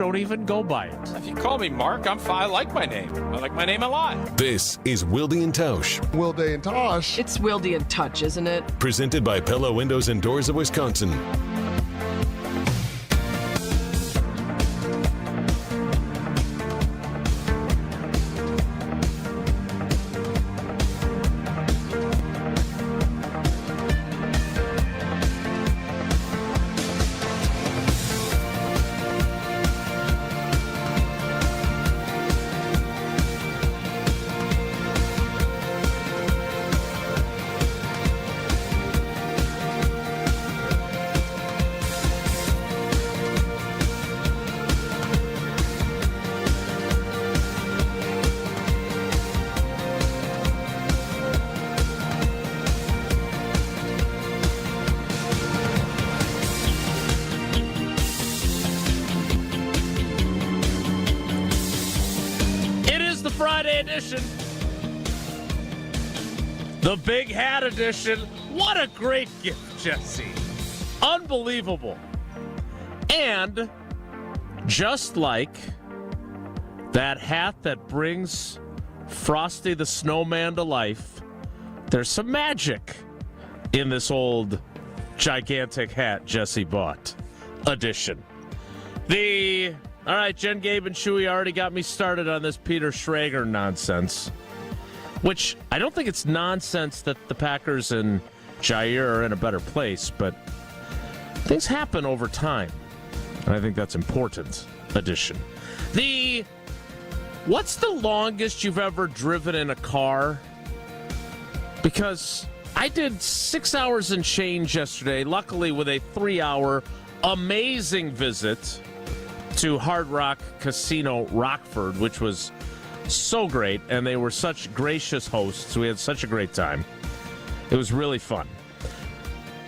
don't even go by it. If you call me Mark, I'm fine. I like my name. I like my name a lot. This is Wilde and Tausch. Wilde and Tausch. It's Wilde and Tausch, isn't it? Presented by Pella Windows and Doors of Wisconsin. Friday edition. The big hat edition. What a great gift, Jesse. Unbelievable. And just like that hat that brings Frosty the Snowman to life, there's some magic in this old gigantic hat Jesse bought. Edition. All right, Jen, Gabe, and Chewy already got me started on this Peter Schrager nonsense, which I don't think it's nonsense that the Packers and Jaire are in a better place, but things happen over time, and I think that's important. Addition. What's the longest you've ever driven in a car? Because I did 6 hours and change yesterday, luckily with a 3-hour amazing visit to Hard Rock Casino Rockford, which was so great, and they were such gracious hosts. We had such a great time. It was really fun.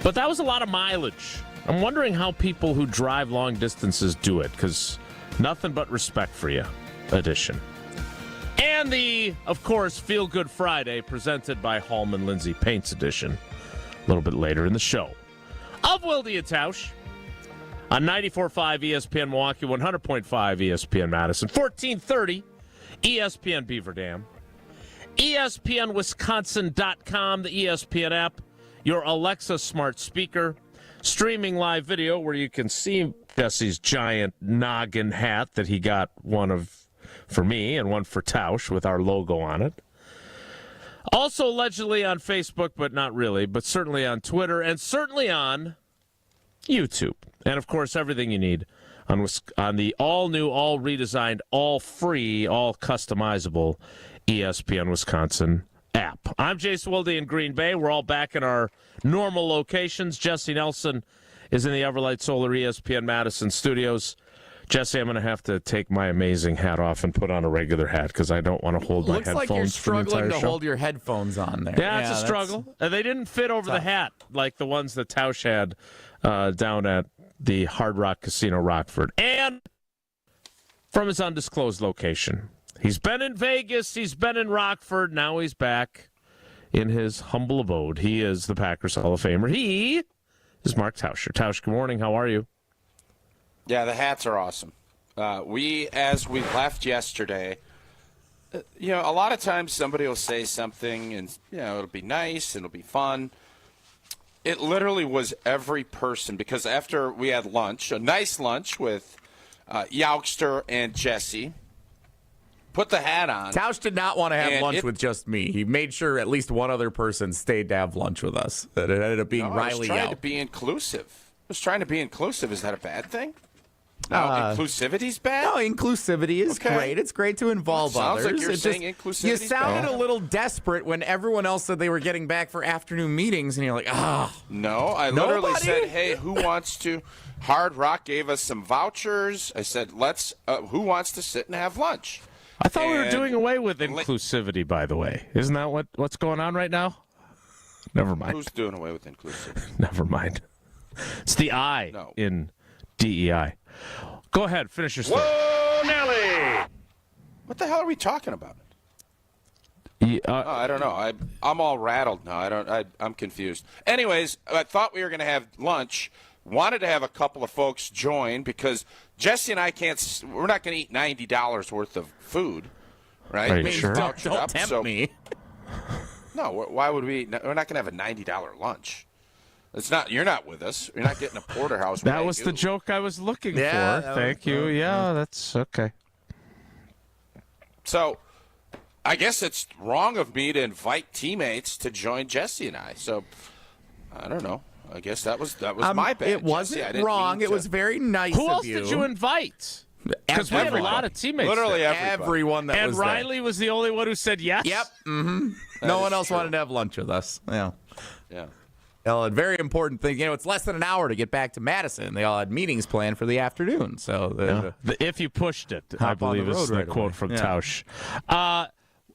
But that was a lot of mileage. I'm wondering how people who drive long distances do it, because nothing but respect for you. Edition. And of course, Feel Good Friday, presented by Hallman Lindsay Paints Edition, a little bit later in the show. Of Wilde and Tausch. On 94.5 ESPN Milwaukee, 100.5 ESPN Madison, 1430 ESPN Beaver Dam, ESPNWisconsin.com, the ESPN app, your Alexa smart speaker, streaming live video where you can see Jesse's giant noggin hat that he got, one for me and one for Tausch with our logo on it. Also allegedly on Facebook, but not really, but certainly on Twitter and certainly on YouTube. And, of course, everything you need on the all-new, all-redesigned, all-free, all-customizable ESPN Wisconsin app. I'm Jason Wilde in Green Bay. We're all back in our normal locations. Jesse Nelson is in the Everlight Solar ESPN Madison studios. Jesse, I'm going to have to take my amazing hat off and put on a regular hat because I don't want to hold my headphones. Looks like you're struggling to show. hold your headphones on there. Yeah, it's a struggle. And they didn't fit over the hat like the ones that Tausch had down at the Hard Rock Casino Rockford. And from his undisclosed location. He's been in Vegas. He's been in Rockford. Now he's back in his humble abode. He is the Packers Hall of Famer. He is Mark Tauscher. Tausch, good morning. How are you? Yeah, the hats are awesome. As we left yesterday, a lot of times somebody will say something and, it'll be nice and it'll be fun. It literally was every person, because after we had lunch, a nice lunch with Youngster and Jesse, put the hat on. Tausch did not want to have lunch with just me. He made sure at least one other person stayed to have lunch with us. That it ended up being Riley. I was trying to be inclusive. Is that a bad thing? No, inclusivity's bad? No, inclusivity is great. It's great to involve others. Sounds like you're saying inclusivity. You sounded a little desperate when everyone else said they were getting back for afternoon meetings, and you're like, No, I literally said, hey, who wants to? Hard Rock gave us some vouchers. I said, who wants to sit and have lunch? I thought we were doing away with inclusivity, by the way. Isn't that what's going on right now? Never mind. Who's doing away with inclusivity? Never mind. It's the I in DEI. Go ahead, finish your story. Whoa, Nelly! What the hell are we talking about? I don't know. I'm all rattled now. I'm confused. Anyways, I thought we were going to have lunch wanted to have a couple of folks join because Jesse and I we're not going to eat $90 worth of food, right? Are you sure? Don't tempt me. No, why would we? We're not going to have a $90 lunch. It's not. You're not with us. You're not getting a porterhouse. That was the joke I was looking for. Thank you. Yeah, that's okay. So, I guess it's wrong of me to invite teammates to join Jesse and I. So, I don't know. I guess that was my bad. It wasn't wrong. It was very nice Who of else you. did you invite? Because we have a lot of teammates. Literally there. everyone that was Riley was the only one who said yes? Yep. Mm-hmm. No one else wanted to have lunch with us. Yeah. Yeah. Well, a very important thing. It's less than an hour to get back to Madison. They all had meetings planned for the afternoon. So if you pushed it, I believe is the quote from Tausch.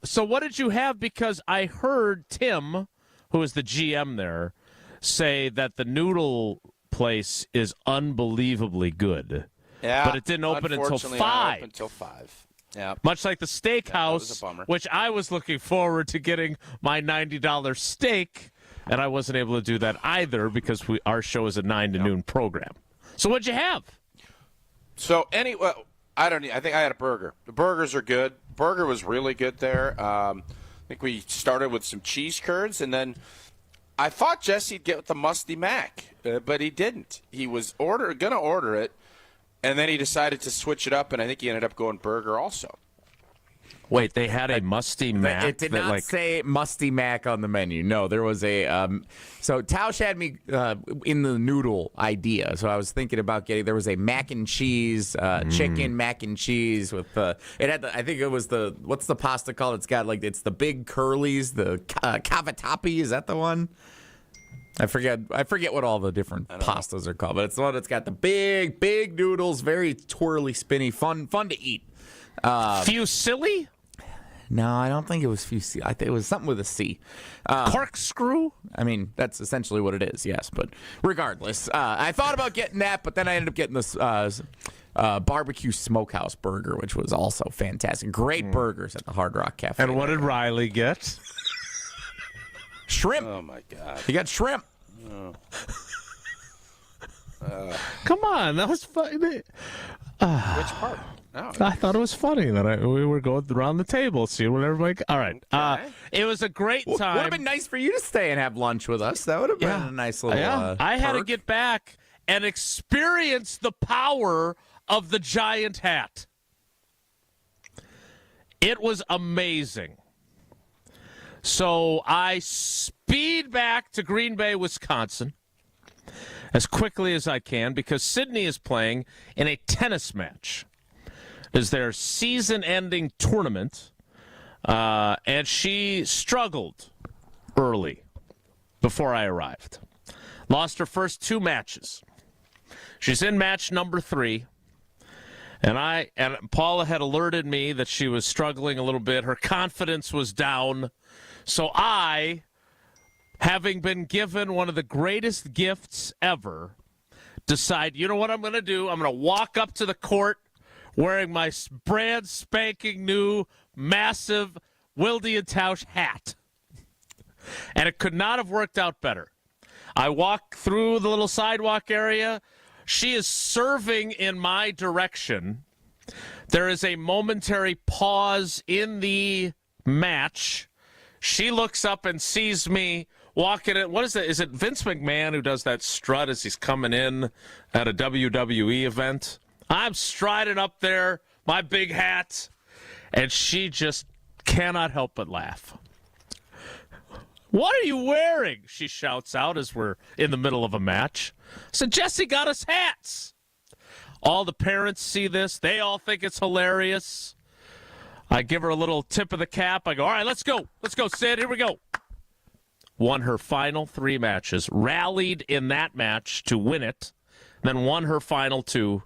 So what did you have? Because I heard Tim, who is the GM there, say that the noodle place is unbelievably good. Yeah, but it didn't open until 5. Until 5. Yeah. Much like the steakhouse, bummer. which I was looking forward to getting my $90 steak, and I wasn't able to do that either because our show is a 9 to noon program. So what'd you have? So anyway, I think I had a burger. The burgers are good. Burger was really good there. I think we started with some cheese curds, and then I thought Jesse'd get the musty mac, but he didn't. He was going to order it. And then he decided to switch it up, and I think he ended up going burger also. Wait, they had a musty mac? It did not say musty mac on the menu. No, there was a so Tausch had me in the noodle idea. So I was thinking about there was a mac and cheese, chicken mac and cheese with it had I think it was what's the pasta called? It's got it's the big curlies, the cavatappi. Is that the one? I forget what all the different pastas are called, but it's the one that's got the big noodles, very twirly, spinny, fun to eat. Fusilli? No, I don't think it was fusilli. I think it was something with a C. Corkscrew? I mean, that's essentially what it is, yes. But regardless, I thought about getting that, but then I ended up getting this barbecue smokehouse burger, which was also fantastic. Great burgers at the Hard Rock Cafe. And what did Riley get? Shrimp. Oh, my God. He got shrimp. Oh. Come on, that was funny. Which part? Oh. I thought it was funny that we were going around the table, seeing what everybody. All right, it was a great time. Would have been nice for you to stay and have lunch with us. That would have been a nice little. I had to perk. get back and experience the power of the giant hat. It was amazing. So I speed back to Green Bay, Wisconsin, as quickly as I can because Sydney is playing in a tennis match. It's their season-ending tournament, and she struggled early before I arrived. Lost her first 2 matches. She's in match number 3. And Paula had alerted me that she was struggling a little bit. Her confidence was down. So I, having been given one of the greatest gifts ever, decide, you know what I'm going to do? I'm going to walk up to the court wearing my brand spanking new, massive Wilde and Tausch hat. And it could not have worked out better. I walk through the little sidewalk area. She is serving in my direction. There is a momentary pause in the match. She looks up and sees me walking in. What is it? Is it Vince McMahon who does that strut as he's coming in at a WWE event? I'm striding up there, my big hat, and she just cannot help but laugh. What are you wearing? She shouts out as we're in the middle of a match. I said, Jesse got us hats. All the parents see this. They all think it's hilarious. I give her a little tip of the cap. I go, all right, let's go. Let's go, Sid. Here we go. Won her final 3 matches. Rallied in that match to win it. Then won her final 2.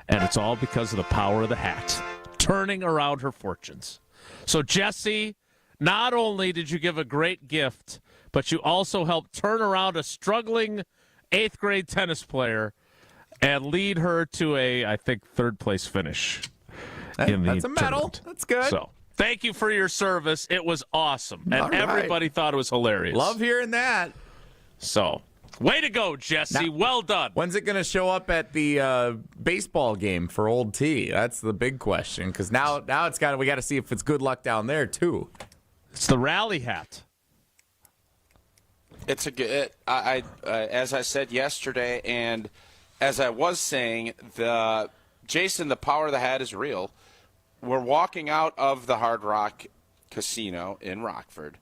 And it's all because of the power of the hat. Turning around her fortunes. So, Jesse, not only did you give a great gift, but you also helped turn around a struggling 8th grade tennis player and lead her to a, I think, 3rd place finish. That's a medal. Tournament. That's good. So, thank you for your service. It was awesome. And everybody thought it was hilarious. Love hearing that. So, Way to go, Jesse. Well done. When's it going to show up at the baseball game for Old T? That's the big question, because now we got to see if it's good luck down there too. It's the rally hat. It's a good. As I said yesterday, and as I was saying, Jason, the power of the hat is real. We're walking out of the Hard Rock Casino in Rockford,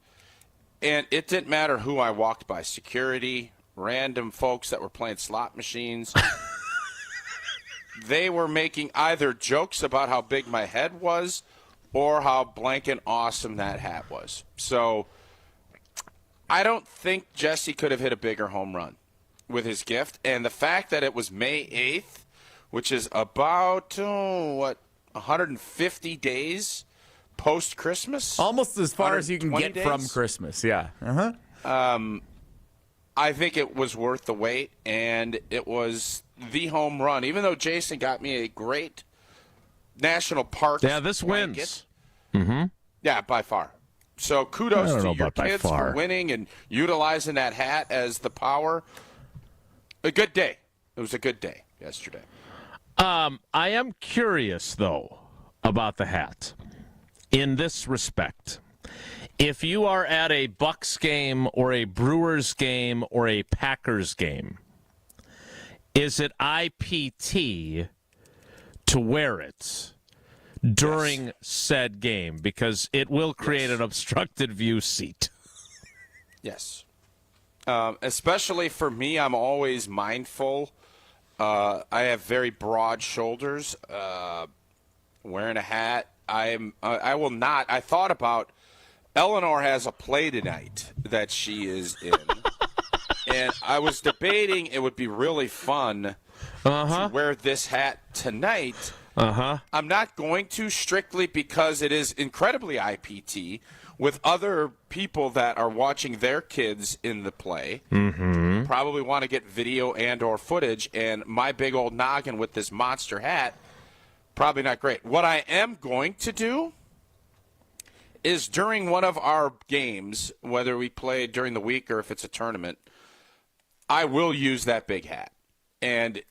and it didn't matter who I walked by, security, random folks that were playing slot machines. They were making either jokes about how big my head was or how blanket awesome that hat was. So I don't think Jesse could have hit a bigger home run with his gift. And the fact that it was May 8th, which is about, 150 days post-Christmas? Almost as far as you can get days? from Christmas, yeah. Uh-huh. I think it was worth the wait, and it was the home run. Even though Jason got me a great National Park this blanket. wins. Mm-hmm. Yeah, by far. So kudos to your kids by far for winning and utilizing that hat as the power. A good day. It was a good day yesterday. I am curious, though, about the hat in this respect. If you are at a Bucks game or a Brewers game or a Packers game, is it IPT to wear it during said game? Because it will create an obstructed view seat. Yes. Especially for me, I'm always mindful. I have very broad shoulders. Wearing a hat, I will not. I thought about Eleanor has a play tonight that she is in, and I was debating it would be really fun to wear this hat tonight. I'm not going to, strictly because it is incredibly IPT with other people that are watching their kids in the play. Probably want to get video and or footage, and my big old noggin with this monster hat, probably not great. What I am going to do is during one of our games, whether we play during the week or if it's a tournament, I will use that big hat. And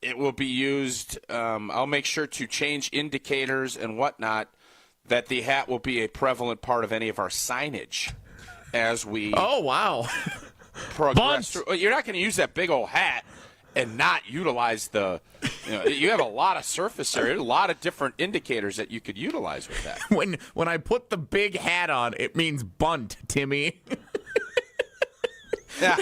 it will be used, I'll make sure to change indicators and whatnot, that the hat will be a prevalent part of any of our signage as we progress through. You're not going to use that big old hat and not utilize you have a lot of surface area, a lot of different indicators that you could utilize with that. When I put the big hat on, it means bunt, Timmy. Yeah.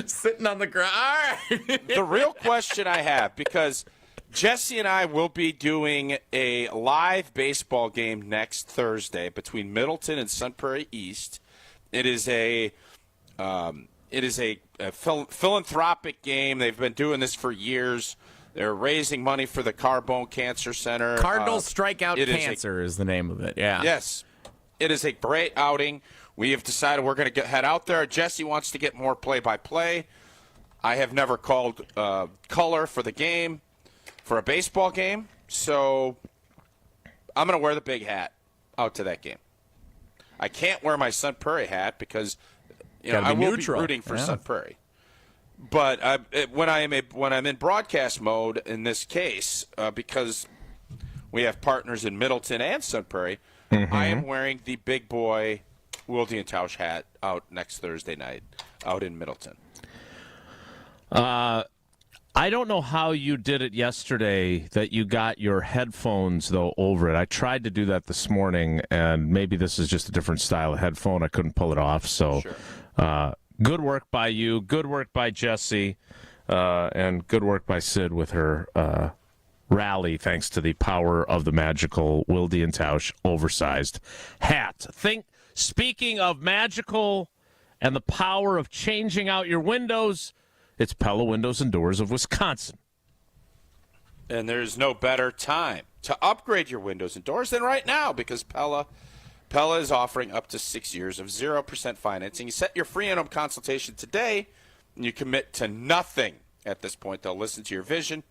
Sitting on the ground. All right. The real question I have, because Jesse and I will be doing a live baseball game next Thursday between Middleton and Sun Prairie East. It is a philanthropic game. They've been doing this for years. They're raising money for the Carbone Cancer Center. Cardinal Strikeout Cancer is the name of it. Yeah. Yes. It is a great outing. We have decided we're going to head out there. Jesse wants to get more play-by-play. I have never called color for the game, for a baseball game. So I'm going to wear the big hat out to that game. I can't wear my Sun Prairie hat because I will be rooting for Sun Prairie. But when I'm in broadcast mode in this case, because we have partners in Middleton and Sun Prairie, I am wearing the big boy Wilde and Tausch hat out next Thursday night out in Middleton. I don't know how you did it yesterday that you got your headphones, though, over it. I tried to do that this morning, and maybe this is just a different style of headphone. I couldn't pull it off. So good work by you. Good work by Jesse. And good work by Sid with her rally, thanks to the power of the magical Wilde and Tausch oversized hat. Speaking of magical and the power of changing out your windows, it's Pella Windows and Doors of Wisconsin. And there's no better time to upgrade your windows and doors than right now, because Pella is offering up to 6 years of 0% financing. You set your free in-home consultation today, and you commit to nothing at this point. They'll listen to your vision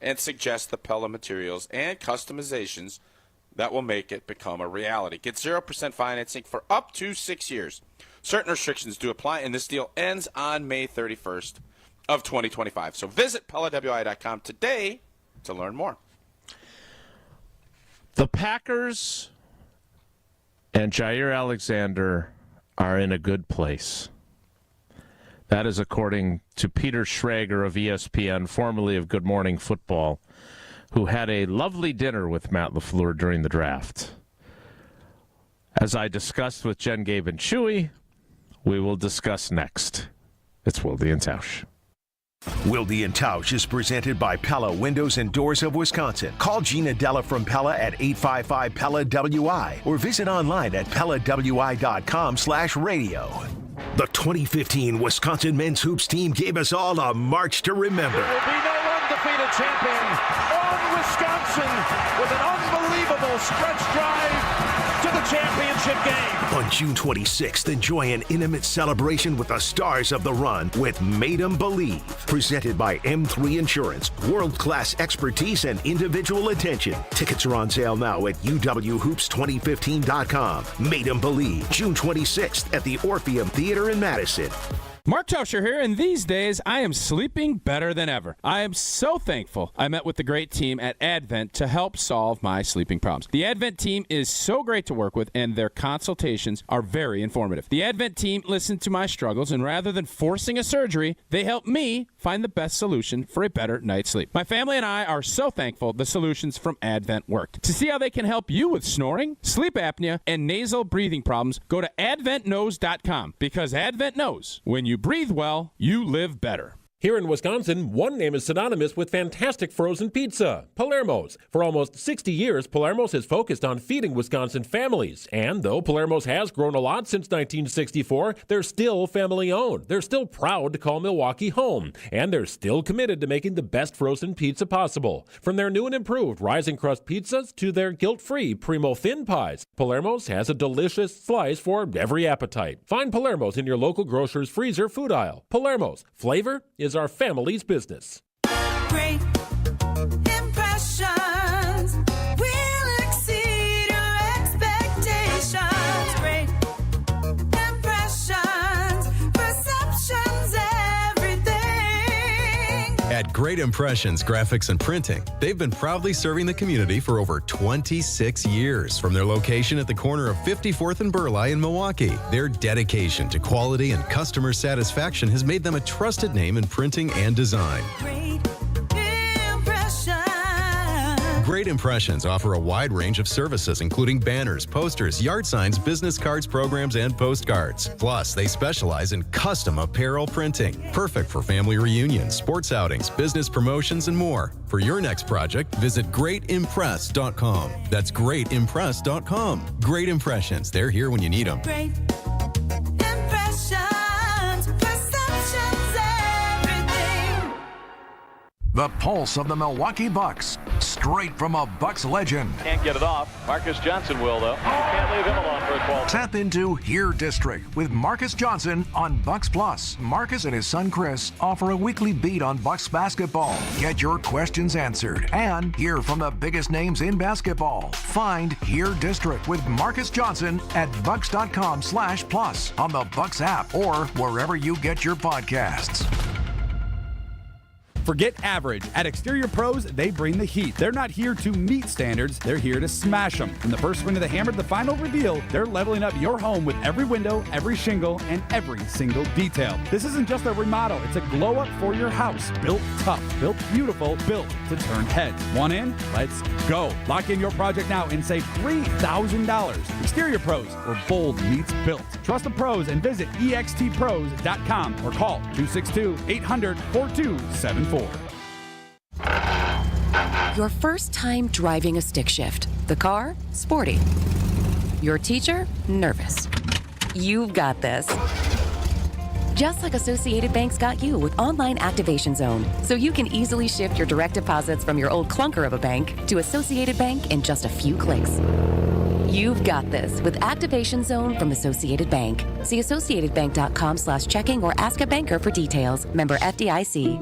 and suggest the Pella materials and customizations that will make it become a reality. Get 0% financing for up to 6 years. Certain restrictions do apply, and this deal ends on May 31st of 2025. So visit PellaWI.com today to learn more. The Packers and Jaire Alexander are in a good place. That is according to Peter Schrager of ESPN, formerly of Good Morning Football, who had a lovely dinner with Matt LaFleur during the draft. As I discussed with Jen, Gabe, and Chewy, we will discuss next. It's Wilde and Tausch. Wilde and Tausch is presented by Pella Windows and Doors of Wisconsin. Call Gina Della from Pella at 855-PELLA-WI or visit online at PellaWI.com/radio. The 2015 Wisconsin men's hoops team gave us all a march to remember. There will be no undefeated champion on Wisconsin with an unbelievable stretch drive to the championship game. On June 26th, enjoy an intimate celebration with the stars of the run with Made 'em Believe. Presented by M3 Insurance, world-class expertise and individual attention. Tickets are on sale now at uwhoops2015.com. Made 'em Believe, June 26th at the Orpheum Theater in Madison. Mark Tauscher here, and these days I am sleeping better than ever. I am so thankful I met with the great team at Advent to help solve my sleeping problems. The Advent team is so great to work with, and their consultations are very informative. The Advent team listened to my struggles, and rather than forcing a surgery, they helped me find the best solution for a better night's sleep. My family and I are so thankful the solutions from Advent worked. To see how they can help you with snoring, sleep apnea, and nasal breathing problems, go to adventknows.com, because Advent knows when you breathe well, you live better. Here in Wisconsin, one name is synonymous with fantastic frozen pizza, Palermo's. For almost 60 years, Palermo's has focused on feeding Wisconsin families. And though Palermo's has grown a lot since 1964, they're still family-owned. They're still proud to call Milwaukee home. And they're still committed to making the best frozen pizza possible. From their new and improved rising crust pizzas to their guilt-free Primo thin pies, Palermo's has a delicious slice for every appetite. Find Palermo's in your local grocer's freezer food aisle. Palermo's, flavor is our family's business. Great impressions will exceed your expectations. Great impressions, perceptions, everything. At Great Impressions Graphics and Printing, they've been proudly serving the community for over 26 years. From their location at the corner of 54th and Burleigh in Milwaukee, their dedication to quality and customer satisfaction has made them a trusted name in printing and design. Great impressions. Great Impressions offer a wide range of services, including banners, posters, yard signs, business cards, programs, and postcards. Plus, they specialize in custom apparel printing, perfect for family reunions, sports outings, business promotions, and more. For your next project, visit greatimpress.com. That's greatimpress.com. Great Impressions. They're here when you need them. Great impressions, perceptions, everything. The pulse of the Milwaukee Bucks, straight from a Bucks legend. Can't get it off. Marcus Johnson will, though. Can't leave him alone for a 12. Tap into Here District with Marcus Johnson on Bucks Plus. Marcus and his son Chris offer a weekly beat on Bucks basketball. Get your questions answered and hear from the biggest names in basketball. Find Here District with Marcus Johnson at bucks.com/plus on the Bucks app or wherever you get your podcasts. Forget average. At Exterior Pros, they bring the heat. They're not here to meet standards. They're here to smash them. From the first swing of the hammer to the final reveal, they're leveling up your home with every window, every shingle, and every single detail. This isn't just a remodel. It's a glow-up for your house. Built tough, built beautiful, built to turn heads. Want in? Let's go. Lock in your project now and save $3,000. Exterior Pros, where bold meets built. Trust the pros and visit extpros.com or call 262-800-4274. Your first time driving a stick shift. The car, sporty. Your teacher, nervous. You've got this. Just like Associated Bank's got you with Online Activation Zone, so you can easily shift your direct deposits from your old clunker of a bank to Associated Bank in just a few clicks. You've got this with Activation Zone from Associated Bank. See associatedbank.com/checking or ask a banker for details. Member FDIC.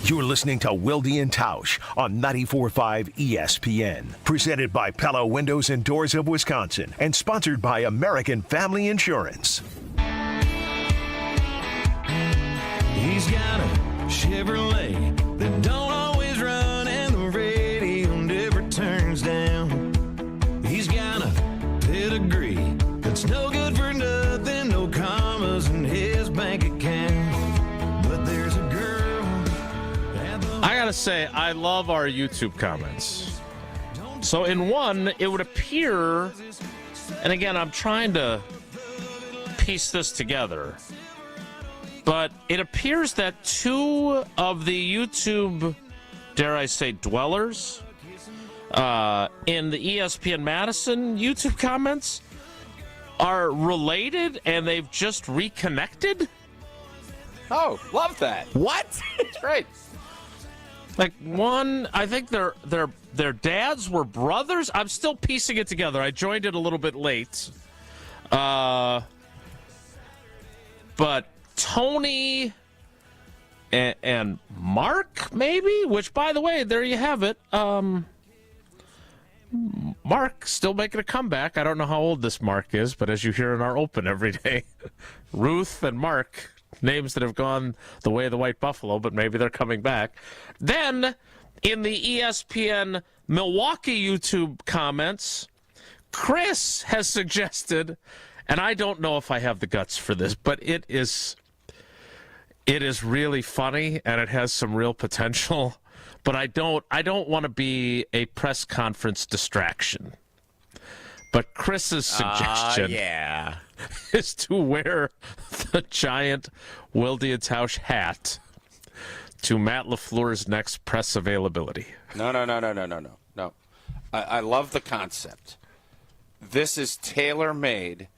You're listening to Wilde and Tausch on 94.5 ESPN. Presented by Pella Windows and Doors of Wisconsin and sponsored by American Family Insurance. He's got a Chevrolet that don't always run and the radio never turns down. He's got a pedigree that's no good for nothing, no commas in his bank account. But there's a girl. I gotta say, I love our YouTube comments. So in one, it would appear, and again, I'm trying to piece this together, but it appears that two of the YouTube, dare I say, dwellers in the ESPN Madison YouTube comments are related and they've just reconnected. Oh, love that. What? It's great. Like one, I think their dads were brothers. I'm still piecing it together. I joined it a little bit late. But Tony and Mark, maybe? Which, by the way, there you have it. Mark still making a comeback. I don't know how old this Mark is, but as you hear in our open every day, Ruth and Mark, names that have gone the way of the White Buffalo, but maybe they're coming back. Then, in the ESPN Milwaukee YouTube comments, Chris has suggested, and I don't know if I have the guts for this, but it is really funny and it has some real potential. But I don't want to be a press conference distraction. But Chris's suggestion is to wear the giant Wilde and Tausch hat to Matt LaFleur's next press availability. No. I love the concept. This is tailor-made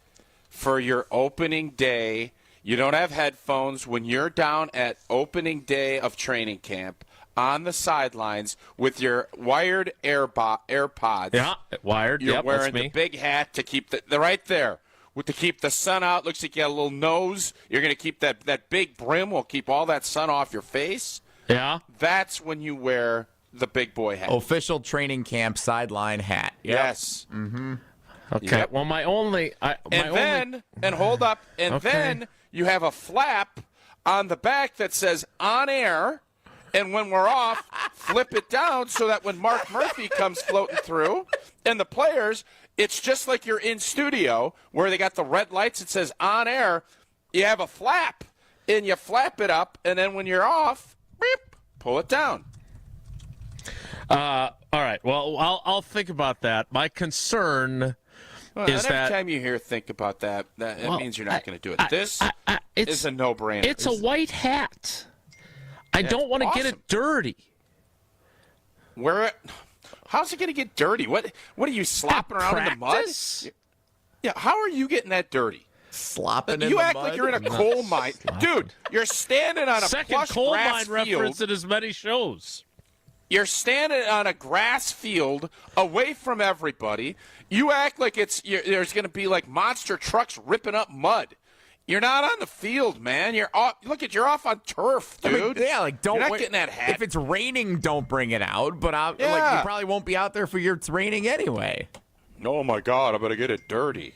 for your opening day. You don't have headphones when you're down at opening day of training camp on the sidelines with your wired AirPods. Yeah, wired. You're yep, wearing that's me. the big hat to keep the right there. To keep the sun out. Looks like you got a little nose. You're going to keep that big brim will keep all that sun off your face. Yeah. That's when you wear the big boy hat. Official training camp sideline hat. Yep. Yes. Mm-hmm. Okay. Yep. Well, And hold up. And then you have a flap on the back that says on air. And when we're off, flip it down so that when Mark Murphy comes floating through and the players, it's just like you're in studio where they got the red lights. It says on air. You have a flap and you flap it up. And then when you're off, beep, pull it down. All right. Well, I'll think about that. My concern is every that time you hear think about that, it means you're not going to do it. This is a no-brainer. It's a white hat. I don't want to get it dirty. How's it going to get dirty? What are you slopping around in the mud? Yeah, how are you getting that dirty? Slopping in the mud? You act like you're in a coal mine. Dude, you're standing on a Second plush coal grass mine field. reference in as many shows. You're standing on a grass field away from everybody. You act like there's going to be like monster trucks ripping up mud. You're not on the field, man. You're off. You're off on turf, dude. I mean, don't. You're not getting that hat. If it's raining, don't bring it out. But you probably won't be out there for it's raining anyway. Oh my God, I'm gonna get it dirty.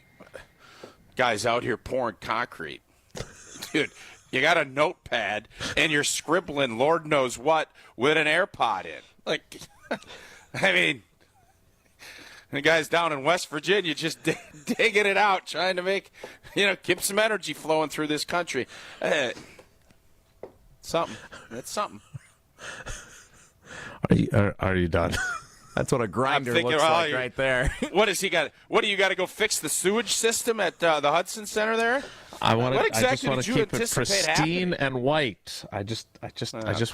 Guys out here pouring concrete, dude. You got a notepad and you're scribbling Lord knows what with an AirPod in. Like, I mean. The guys down in West Virginia just digging it out, trying to make, keep some energy flowing through this country. Something. That's something. Are you done? That's what a grinder looks like right there. What has he got? What do you got to go fix the sewage system at the Hudson Center there? I just did want to you keep it anticipate pristine and white. I just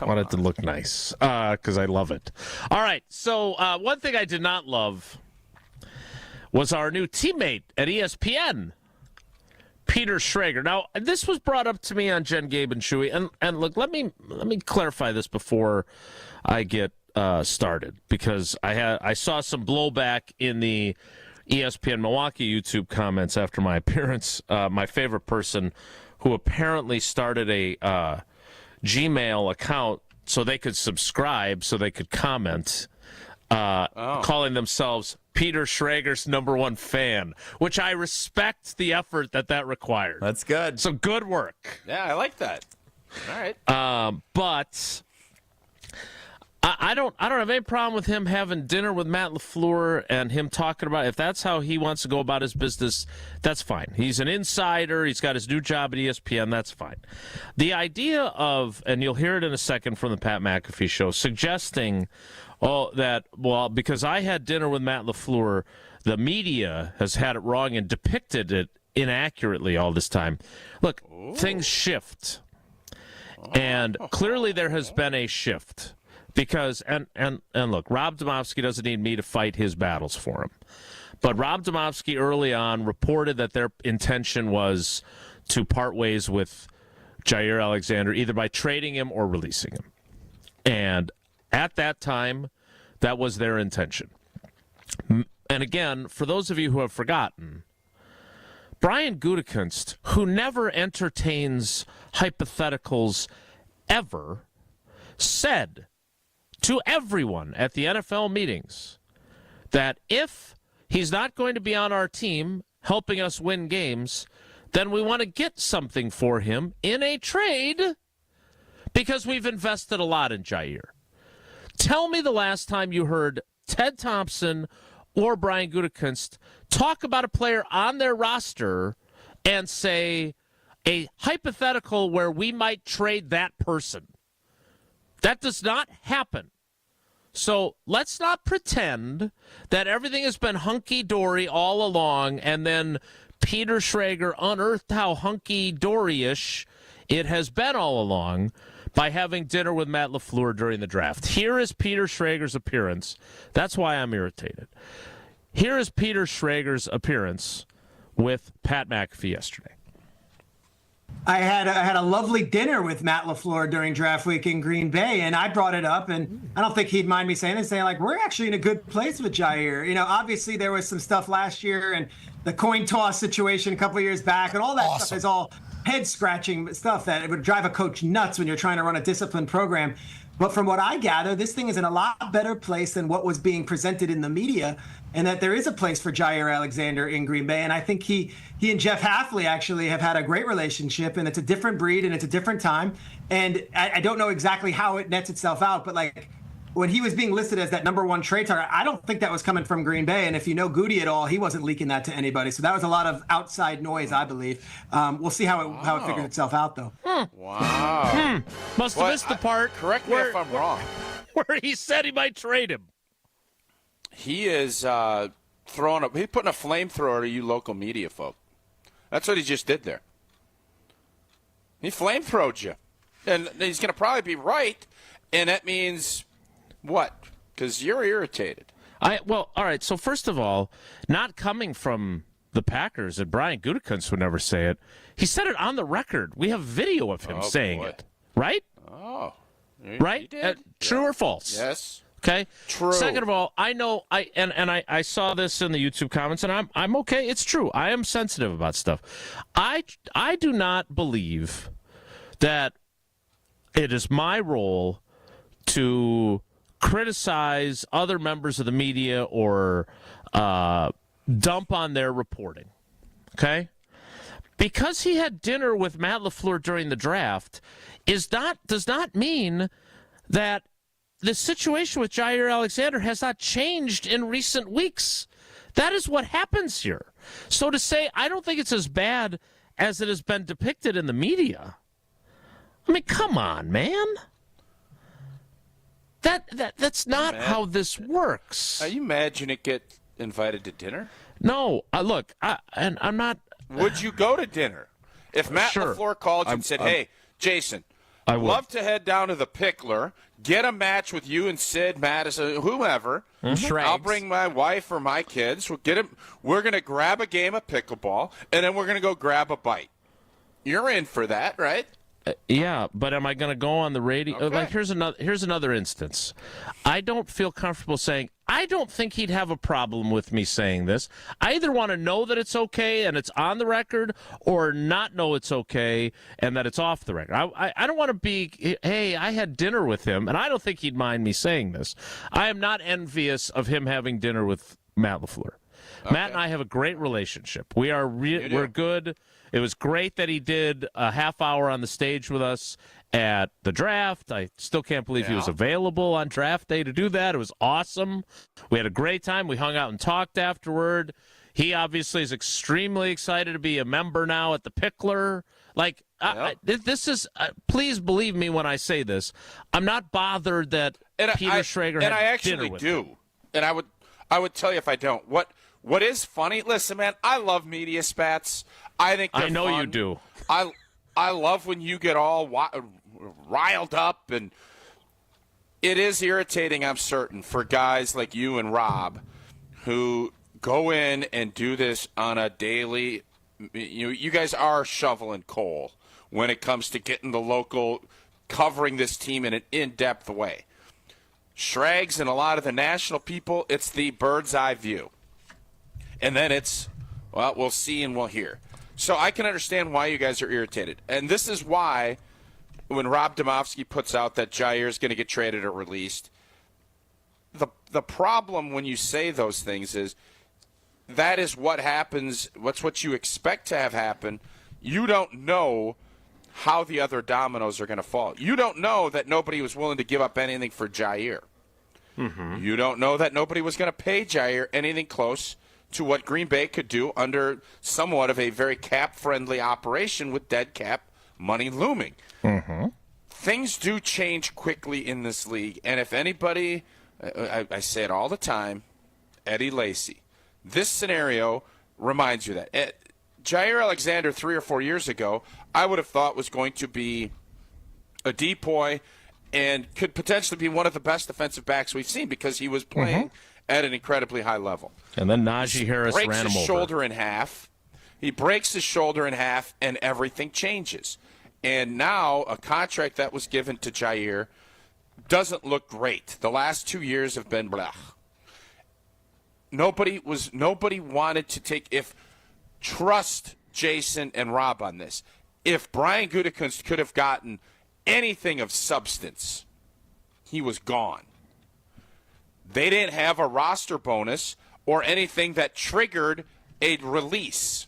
want it to look nice because I love it. All right. So one thing I did not love was our new teammate at ESPN, Peter Schrager. Now, this was brought up to me on Jen, Gabe, and Shuey. And look, let me clarify this before I get started, because I saw some blowback in the ESPN Milwaukee YouTube comments after my appearance. My favorite person, who apparently started a Gmail account so they could subscribe, so they could comment, calling themselves Peter Schrager's #1 fan, which I respect the effort that required. That's good. So good work. Yeah, I like that. All right. But I don't have any problem with him having dinner with Matt LaFleur and him talking about, if that's how he wants to go about his business, that's fine. He's an insider. He's got his new job at ESPN. That's fine. The idea of, and you'll hear it in a second from the Pat McAfee show, suggesting because I had dinner with Matt LaFleur, the media has had it wrong and depicted it inaccurately all this time. Look, things shift. And clearly there has been a shift. Because, and look, Rob Domofsky doesn't need me to fight his battles for him. But Rob Domofsky early on reported that their intention was to part ways with Jaire Alexander, either by trading him or releasing him. And at that time, that was their intention. And again, for those of you who have forgotten, Brian Gutekunst, who never entertains hypotheticals ever, said to everyone at the NFL meetings that if he's not going to be on our team helping us win games, then we want to get something for him in a trade because we've invested a lot in Jaire. Tell me the last time you heard Ted Thompson or Brian Gutekunst talk about a player on their roster and say a hypothetical where we might trade that person. That does not happen. So let's not pretend that everything has been hunky-dory all along and then Peter Schrager unearthed how hunky-dory-ish it has been all along by having dinner with Matt LaFleur during the draft. Here is Peter Schrager's appearance. That's why I'm irritated. Here is Peter Schrager's appearance with Pat McAfee yesterday. I had a lovely dinner with Matt LaFleur during draft week in Green Bay, and I brought it up, and I don't think he'd mind me saying like, we're actually in a good place with Jaire. You know, obviously there was some stuff last year and the coin toss situation a couple of years back, and all that stuff is all head-scratching stuff that it would drive a coach nuts when you're trying to run a disciplined program. But from what I gather, this thing is in a lot better place than what was being presented in the media, and that there is a place for Jaire Alexander in Green Bay. And I think he and Jeff Hafley actually have had a great relationship, and it's a different breed and it's a different time. And I don't know exactly how it nets itself out, but like when he was being listed as that #1 trade target, I don't think that was coming from Green Bay. And if you know Goody at all, he wasn't leaking that to anybody. So that was a lot of outside noise, I believe. We'll see how it figures itself out, though. Wow. Must have missed the part. Correct me if I'm wrong. Where he said he might trade him. He is he's putting a flamethrower to you local media folk. That's what he just did there. He flamethrowed you. And he's going to probably be right. And that means what? Because you're irritated. Well, all right. So first of all, not coming from the Packers, and Brian Gutekunst would never say it. He said it on the record. We have video of him saying it. Right? Oh. Right? He did. True or false? Yes. Okay. True. Second of all, I know I saw this in the YouTube comments, and I'm okay. It's true. I am sensitive about stuff. I do not believe that it is my role to criticize other members of the media or dump on their reporting. Okay? Because he had dinner with Matt LaFleur during the draft does not mean that the situation with Jaire Alexander has not changed in recent weeks. That is what happens here. So to say, I don't think it's as bad as it has been depicted in the media. I mean, come on, man. That's not how this works. Are you mad you didn't get invited to dinner? No. Look, I'm not. Would you go to dinner? If Matt LaFleur called you and said, hey, Jason, I'd love to head down to the Pickler, get a match with you and Sid, Madison, whomever. Mm-hmm. I'll bring my wife or my kids. We're going to grab a game of pickleball, and then we're going to go grab a bite. You're in for that, right? Yeah, but am I going to go on the radio? Okay. Like, here's another instance. I don't feel comfortable saying, I don't think he'd have a problem with me saying this. I either want to know that it's okay and it's on the record, or not know it's okay and that it's off the record. I don't want to be, hey, I had dinner with him, and I don't think he'd mind me saying this. I am not envious of him having dinner with Matt LaFleur. Okay. Matt and I have a great relationship. We're good. It was great that he did a half hour on the stage with us at the draft. I still can't believe he was available on draft day to do that. It was awesome. We had a great time. We hung out and talked afterward. He obviously is extremely excited to be a member now at the Pickler. Like, this is, please believe me when I say this, I'm not bothered that Peter Schrager had dinner with him. And I actually do. And I would tell you if I don't. What is funny, listen, man, I love media spats. I think they're I know fun. you do. I love when you get all riled up, and it is irritating, I'm certain, for guys like you and Rob who go in and do this on a daily. You guys are shoveling coal when it comes to getting the local, covering this team in an in-depth way. Schrags and a lot of the national people, it's the bird's eye view. And then it's, well, we'll see and we'll hear. So I can understand why you guys are irritated. And this is why when Rob Domofsky puts out that Jaire is going to get traded or released, the problem when you say those things is that is what happens. What's what you expect to have happen. You don't know how the other dominoes are going to fall. You don't know that nobody was willing to give up anything for Jaire. Mm-hmm. You don't know that nobody was going to pay Jaire anything close to what Green Bay could do under somewhat of a very cap-friendly operation with dead cap money looming. Mm-hmm. Things do change quickly in this league, and if anybody, I say it all the time, Eddie Lacy, this scenario reminds you that. Jaire Alexander 3 or 4 years ago, I would have thought was going to be a decoy and could potentially be one of the best defensive backs we've seen because he was playing at an incredibly high level. And then Najee Harris ran him over. Breaks his shoulder in half. He breaks his shoulder in half, and everything changes. And now a contract that was given to Jaire doesn't look great. The last 2 years have been blah. Nobody wanted to take trust Jason and Rob on this. If Brian Gutekunst could have gotten anything of substance, he was gone. They didn't have a roster bonus or anything that triggered a release.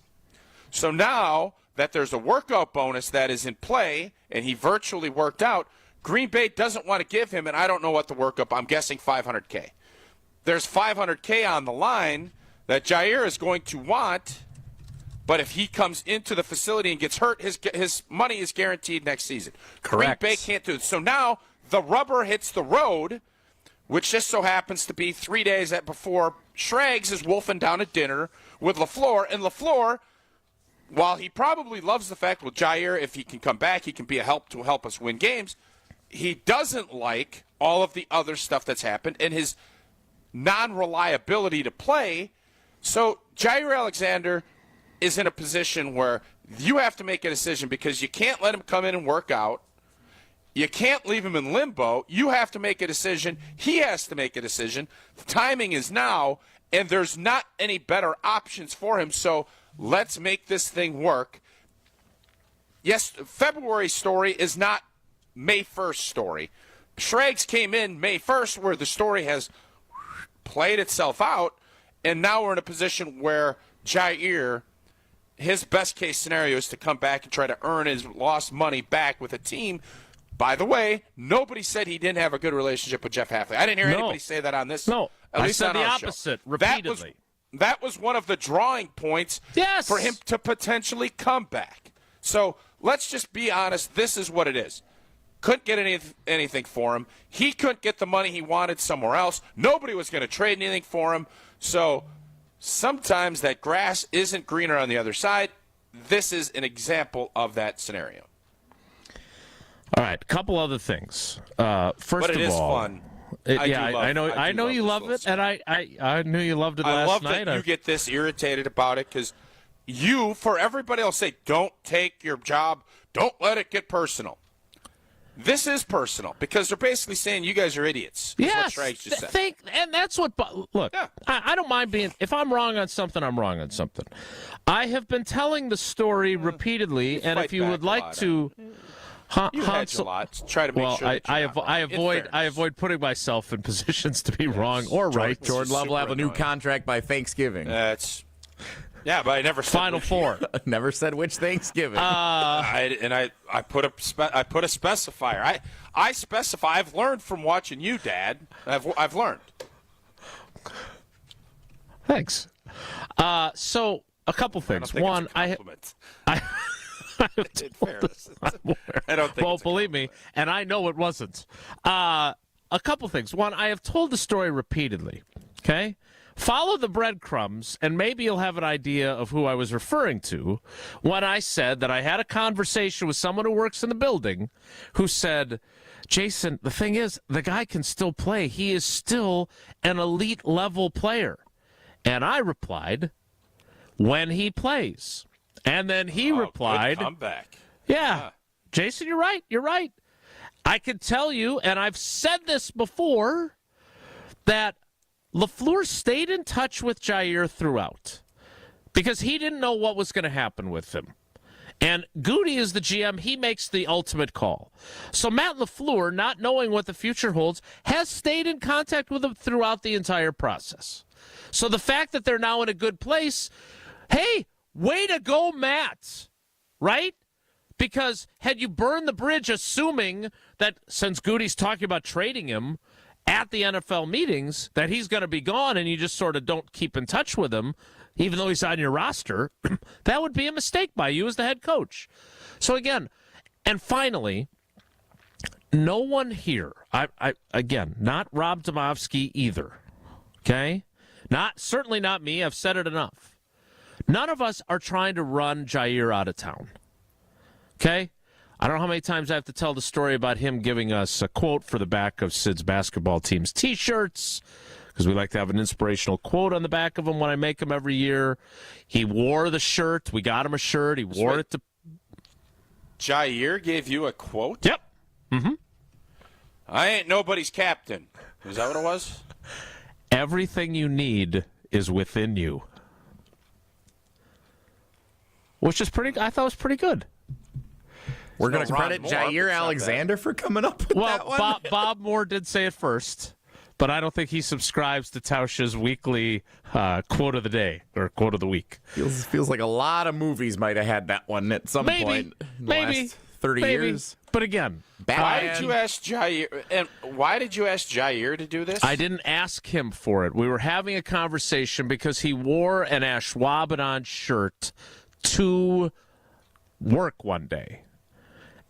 So now that there's a workout bonus that is in play and he virtually worked out, Green Bay doesn't want to give him, and I don't know what the workup, I'm guessing $500K. There's $500K on the line that Jaire is going to want, but if he comes into the facility and gets hurt, his money is guaranteed next season. Correct. Green Bay can't do it. So now the rubber hits the road, which just so happens to be 3 days before Schrags is wolfing down at dinner with LaFleur. And LaFleur, while he probably loves the fact, well, Jaire, if he can come back, he can be a help to help us win games, he doesn't like all of the other stuff that's happened and his non-reliability to play. So Jaire Alexander is in a position where you have to make a decision because you can't let him come in and work out. You can't leave him in limbo. You have to make a decision. He has to make a decision. The timing is now, and there's not any better options for him. So let's make this thing work. Yes, February story is not May 1st story. Schrags came in May 1st where the story has played itself out, and now we're in a position where Jaire, his best case scenario is to come back and try to earn his lost money back with a team. By the way, nobody said he didn't have a good relationship with Jeff Hafley. I didn't hear anybody say that on this. No, at I least said on the our opposite show. repeatedly. That was one of the drawing points for him to potentially come back. So let's just be honest. This is what it is. Couldn't get anything for him. He couldn't get the money he wanted somewhere else. Nobody was going to trade anything for him. So sometimes that grass isn't greener on the other side. This is an example of that scenario. All right, a couple other things. First but it of is all, fun. I know you love it, and I knew you loved it last night. I love that you get this irritated about it because you, for everybody else, say, don't take your job, Don't let it get personal. This is personal because they're basically saying you guys are idiots. Yes, what just said. And that's what. Look, yeah. I don't mind being. If I'm wrong on something, I'm wrong on something. I have been telling the story repeatedly, and if you would like to, you hedge a lot. Try to make sure. I avoid putting myself in positions to be wrong or right. Jordan Love will have a new contract by Thanksgiving. Yeah, but I never said Final Four. Never said which Thanksgiving. I put a specifier. I specify. I've learned from watching you, Dad. I've learned. Thanks. So a couple things. One, I don't think. Well, believe me, and I know it wasn't. A couple things. One, I have told the story repeatedly. Okay. Follow the breadcrumbs, and maybe you'll have an idea of who I was referring to when I said that I had a conversation with someone who works in the building who said, Jason, the thing is, the guy can still play. He is still an elite-level player. And I replied, when he plays. And then he replied, good comeback. Yeah, Jason, you're right. You're right. I can tell you, and I've said this before, that LaFleur stayed in touch with Jaire throughout because he didn't know what was going to happen with him. And Goody is the GM. He makes the ultimate call. So Matt LaFleur, not knowing what the future holds, has stayed in contact with him throughout the entire process. So the fact that they're now in a good place, hey, way to go, Matt, right? Because had you burned the bridge assuming that since Goody's talking about trading him at the NFL meetings, that he's going to be gone and you just sort of don't keep in touch with him, even though he's on your roster, that would be a mistake by you as the head coach. So again, and finally, no one here, again, not Rob Domofsky either, okay? Certainly not me. I've said it enough. None of us are trying to run Jaire out of town, okay? I don't know how many times I have to tell the story about him giving us a quote for the back of Sid's basketball team's T-shirts, because we like to have an inspirational quote on the back of them when I make them every year. He wore the shirt. We got him a shirt. He wore it to... Jaire gave you a quote? Yep. Mm-hmm. I ain't nobody's captain. Is that what it was? Everything you need is within you. Which is I thought was pretty good. We're going to credit Jaire Alexander for coming up with that one. Bob Moore did say it first, but I don't think he subscribes to Tausch's weekly quote of the day or quote of the week. Feels like a lot of movies might have had that one at some point in the last 30 years. But again, why did you ask Jaire? And why did you ask Jaire to do this? I didn't ask him for it. We were having a conversation because he wore an Ashwaubenon shirt to work one day.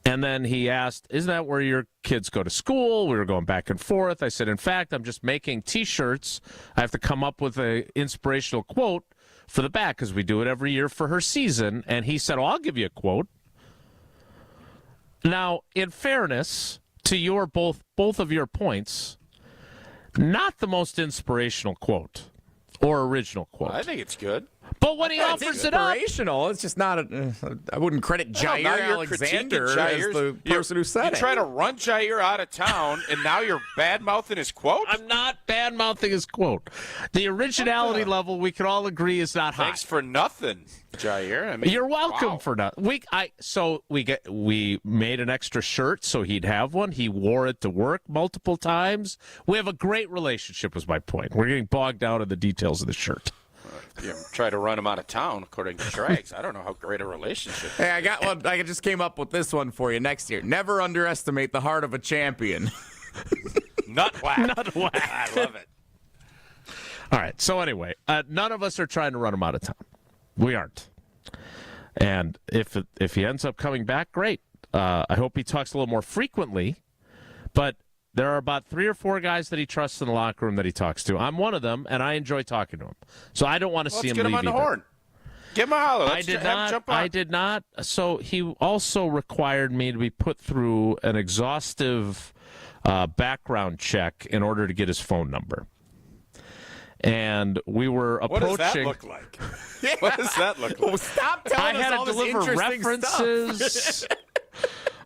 And then he asked, isn't that where your kids go to school? We were going back and forth. I said, in fact, I'm just making T-shirts. I have to come up with an inspirational quote for the back because we do it every year for her season. And he said, I'll give you a quote. Now, in fairness to your both of your points, not the most inspirational quote or original quote. I think it's good. But when he offers it up, it's just not. I wouldn't credit Jaire Alexander as the person who said it. You try to run Jaire out of town, and now you're bad-mouthing his quote? I'm not bad-mouthing his quote. The originality level, we can all agree, is not high. Thanks for nothing, Jaire. I mean, you're welcome for nothing. We made an extra shirt so he'd have one. He wore it to work multiple times. We have a great relationship, was my point. We're getting bogged down in the details of the shirt. Try to run him out of town, according to Trags. I don't know how great a relationship. Hey, I got one. I just came up with this one for you next year. Never underestimate the heart of a champion. Nut whack. Nut whack. I love it. All right. So anyway, none of us are trying to run him out of town. We aren't. And if he ends up coming back, great. I hope he talks a little more frequently. But there are about 3 or 4 guys that he trusts in the locker room that he talks to. I'm one of them, and I enjoy talking to him. So I don't want to see him leave Let's get him on the horn. Give him a holler. Let's have him jump on. I did not. So he also required me to be put through an exhaustive background check in order to get his phone number. And we were approaching. What does that look like? What does that look like? Well, stop telling us all this interesting references. stuff.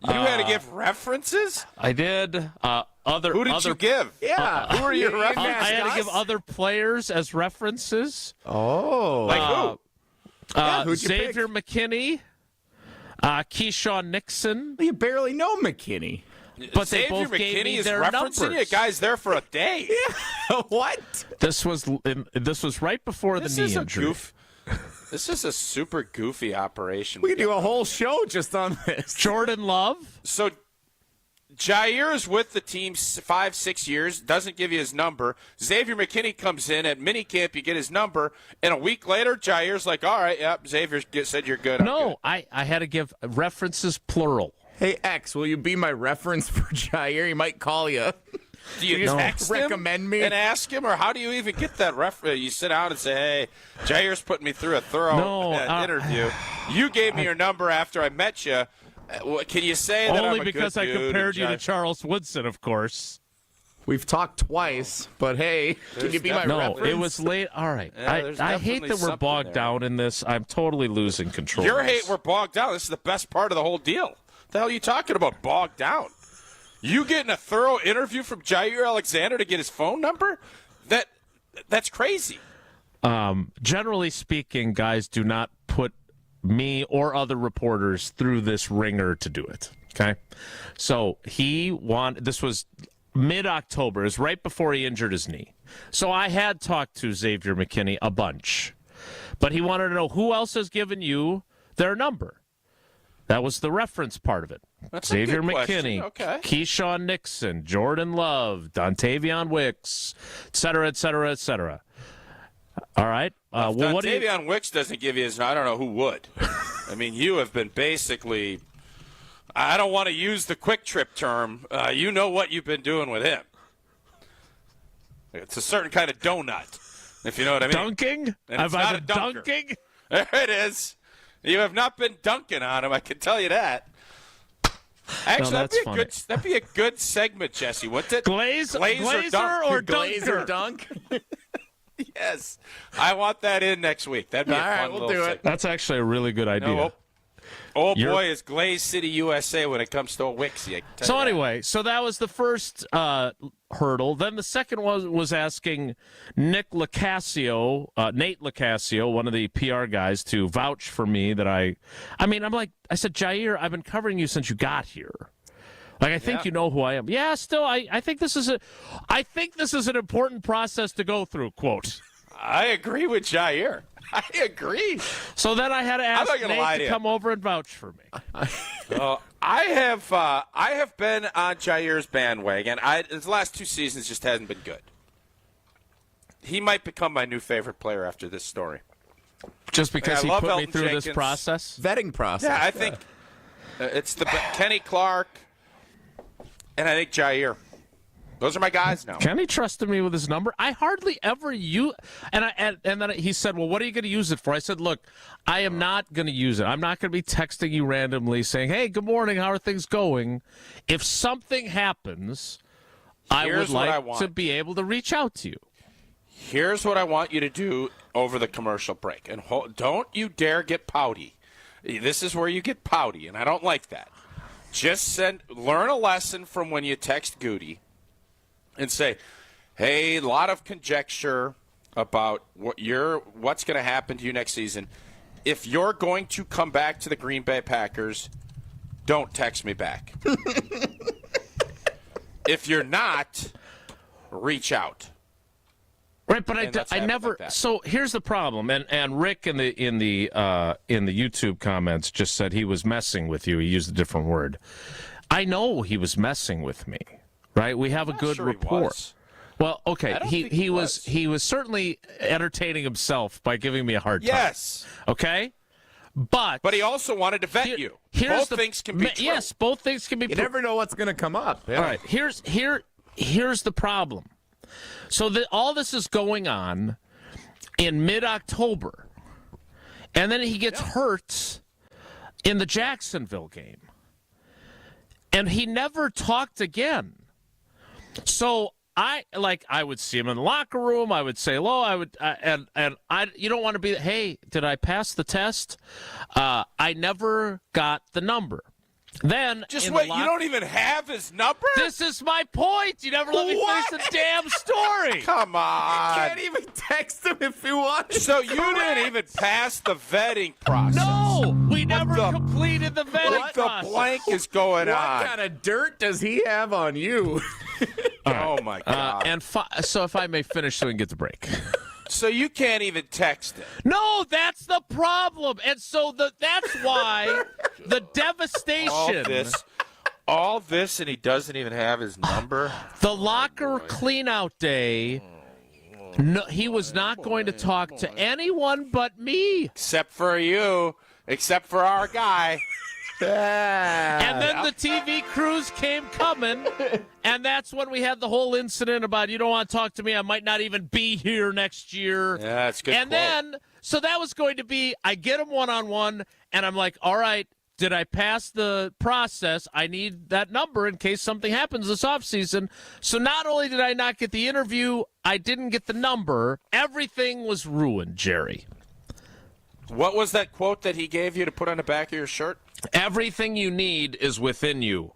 You had to give references? I did. Who did you give? Yeah. Who are your references? I had to give other players as references. Oh. Like who? Who'd you Xavier McKinney, Keyshawn Nixon. You barely know McKinney. But they Xavier both gave McKinney me is their referencing numbers. you. Guy's there for a day. What? This was right before the knee injury. This is a super goofy operation. We could do a whole show just on this. Jordan Love. So Jaire is with the team 5-6 years, doesn't give you his number. Xavier McKinney comes in at minicamp, you get his number, and a week later, Jaire's like, all right, yep, Xavier said you're good. No, I had to give references plural. Hey, X, will you be my reference for Jaire? He might call you. Do you text him recommend me and ask him, or how do you even get that reference? You sit down and say, hey, Jaire's putting me through a thorough interview. You gave me your number after I met you. Can you say that Only I'm a because good I dude compared you to and Charles Woodson, of course. We've talked twice, but hey, can you be my reference? No, it was late. All right. Yeah, I hate that we're bogged down in this. I'm totally losing control. Your hate, we're bogged down. This is the best part of the whole deal. The hell are you talking about, bogged down? You getting a thorough interview from Jaire Alexander to get his phone number? That's crazy. Generally speaking, guys do not put me or other reporters through this ringer to do it. Okay? So this was mid-October. It was right before he injured his knee. So I had talked to Xavier McKinney a bunch. But he wanted to know who else has given you their number. That was the reference part of it. That's Xavier a good McKinney, question. Okay. Keyshawn Nixon, Jordan Love, Dontavion Wicks, et cetera, et cetera, et cetera. All right. Dontavion Wicks doesn't give you his. I don't know who would. I mean, you have been basically. I don't want to use the quick trip term. You know what you've been doing with him. It's a certain kind of donut, if you know what I mean. Dunking? And Have it's I not been a dunker. dunking? There it is. You have not been dunking on him. I can tell you that. Actually, that'd be a good segment, Jesse. What's it? Glazer or dunker? Dunk? Yes. I want that in next week. That'd be a fun little segment. That's actually a really good idea. Boy, is Glaze City, USA when it comes to Wixie. So anyway, so that was the first hurdle. Then the second was asking Nate Locascio, one of the PR guys, to vouch for me that I said, Jaire, I've been covering you since you got here. Like, I think you know who I am. Yeah, still, I think this is an important process to go through, quote. I agree with Jaire. I agree. So then I had to ask Nate to come over and vouch for me. I have been on Jaire's bandwagon. His last 2 seasons just hasn't been good. He might become my new favorite player after this story. Just because he put Elton me through Jenkins. this process? Vetting process. Yeah, I think it's the Kenny Clark, and I think Jaire. Those are my guys now. Kenny trusted me with his number. I hardly ever use, and then he said, "Well, what are you going to use it for?" I said, "Look, I am not going to use it. I'm not going to be texting you randomly saying, "Hey, good morning. How are things going?" If something happens, I would like to be able to reach out to you. Here's what I want you to do over the commercial break, and don't you dare get pouty. This is where you get pouty, and I don't like that. Just learn a lesson from when you text Goody. And say, hey, a lot of conjecture about what's going to happen to you next season. If you're going to come back to the Green Bay Packers, don't text me back. If you're not, reach out. Right, but I never. Like so here's the problem, and Rick in the YouTube comments just said he was messing with you. He used a different word. I know he was messing with me. Right, we have a good rapport. Well, okay, he was certainly entertaining himself by giving me a hard time. Yes. Okay, but he also wanted to vet you. Both things can be true. Yes, both things can be. You never know what's going to come up. Yeah. All right, here's the problem. So all this is going on in mid-October, and then he gets hurt in the Jacksonville game, and he never talked again. So I would see him in the locker room. I would say hello. You don't want to be, hey, did I pass the test? I never got the number. Then Just wait, you don't even have his number? This is my point. You never let me finish the damn story. Come on. You can't even text him if you want. So you didn't even pass the vetting process. No, we never completed the vetting process. The blank is going on? What kind of dirt does he have on you? Oh, my God. So if I may finish so we can get the break. So you can't even text it. No, that's the problem. And so that's why the devastation. All this, and he doesn't even have his number? The locker cleanout day, no, he was not going to talk to anyone but me. Except for you. Except for our guy. And then the TV crews came coming, and that's when we had the whole incident about you don't want to talk to me, I might not even be here next year. Yeah, that's a good And quote. then, so that was going to be, I get him one-on-one, and I'm like, all right, did I pass the process? I need that number in case something happens this offseason. So not only did I not get the interview, I didn't get the number. Everything was ruined, Jerry. What was that quote that he gave you to put on the back of your shirt? Everything you need is within you.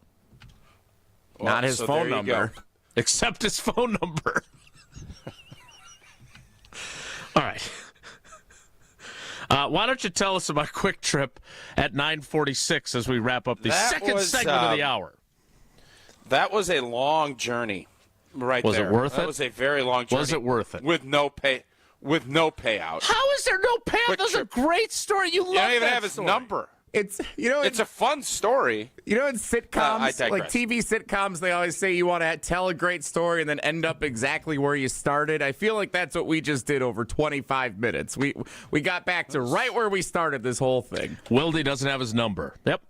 Not his phone number. Except his phone number. All right. Why don't you tell us about Quick Trip at 9:46 as we wrap up the second segment of the hour? That was a long journey right Was there. it worth it? That was a very long journey. Was it worth it? With no payout. How is there no payout? Quick That's a Trip. great story. You love You don't even that have his story. number. It's It's a fun story. You know, in I sitcoms, digress. like TV sitcoms, they always say you want to tell a great story and then end up exactly where you started. I feel like that's what we just did over 25 minutes. We got back to right where we started this whole thing. Wilde doesn't have his number. Yep.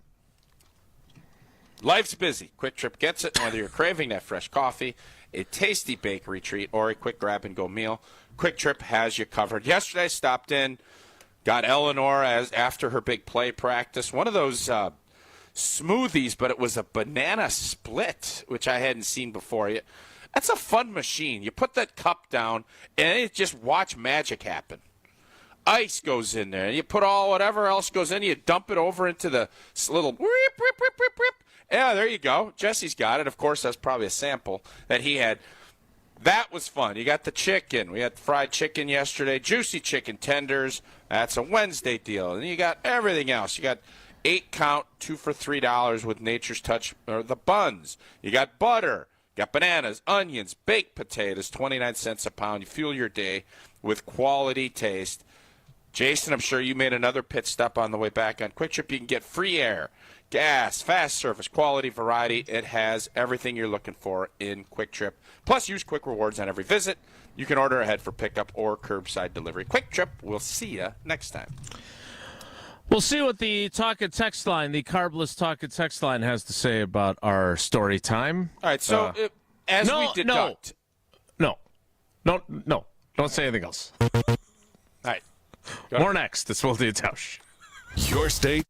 Life's busy. Quick Trip gets it. Whether you're craving that fresh coffee, a tasty bakery treat, or a quick grab-and-go meal, Quick Trip has you covered. Yesterday, I stopped in, got Eleanor after her big play practice. One of those smoothies, but it was a banana split, which I hadn't seen before. That's a fun machine. You put that cup down, and it just watch magic happen. Ice goes in there, and you put all whatever else goes in, you dump it over into the little rip, rip, rip, rip, rip. Yeah, there you go. Jesse's got it. Of course, that's probably a sample that he had. That was fun. You got the chicken. We had fried chicken yesterday, juicy chicken tenders. That's a Wednesday deal. And you got everything else. You got 8-count, 2 for $3 with Nature's Touch, or the buns. You got butter. You got bananas, onions, baked potatoes, 29 cents a pound. You fuel your day with quality taste. Jason, I'm sure you made another pit stop on the way back on Quick Trip. You can get free air, gas, fast service, quality, variety. It has everything you're looking for in Quick Trip. Plus, use Quick Rewards on every visit. You can order ahead for pickup or curbside delivery. Quick Trip. We'll see you next time. We'll see what the Talk and Text line, the carbless Talk and Text line, has to say about our story time. All right, so as we deduct. No. Don't say anything else. All right. More next. It's Wilde and Tausch. Your state.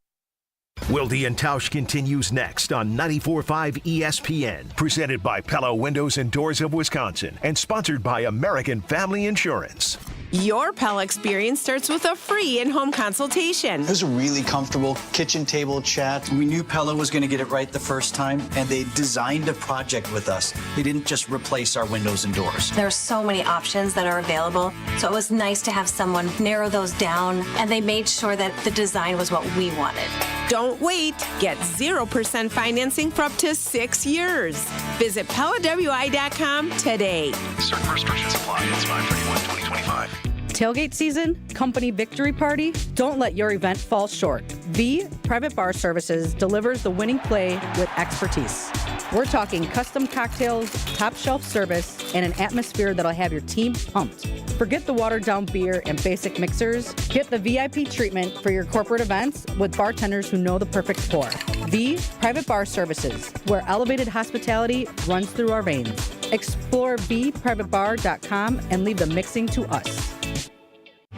Wilde and Tausch continues next on 94.5 ESPN, presented by Pella Windows and Doors of Wisconsin, and sponsored by American Family Insurance. Your Pella experience starts with a free in-home consultation. It was a really comfortable kitchen table chat. We knew Pella was going to get it right the first time, and they designed a project with us. They didn't just replace our windows and doors. There are so many options that are available, so it was nice to have someone narrow those down, and they made sure that the design was what we wanted. Don't wait. Get 0% financing for up to 6 years. Visit PellaWI.com today. Certain restrictions apply. It's 5/31/2025. Tailgate season, company victory party, don't let your event fall short. V Private Bar Services delivers the winning play with expertise. We're talking custom cocktails, top shelf service, and an atmosphere that'll have your team pumped. Forget the watered down beer and basic mixers. Get the VIP treatment for your corporate events with bartenders who know the perfect pour. V Private Bar Services, where elevated hospitality runs through our veins. Explore vprivatebar.com and leave the mixing to us.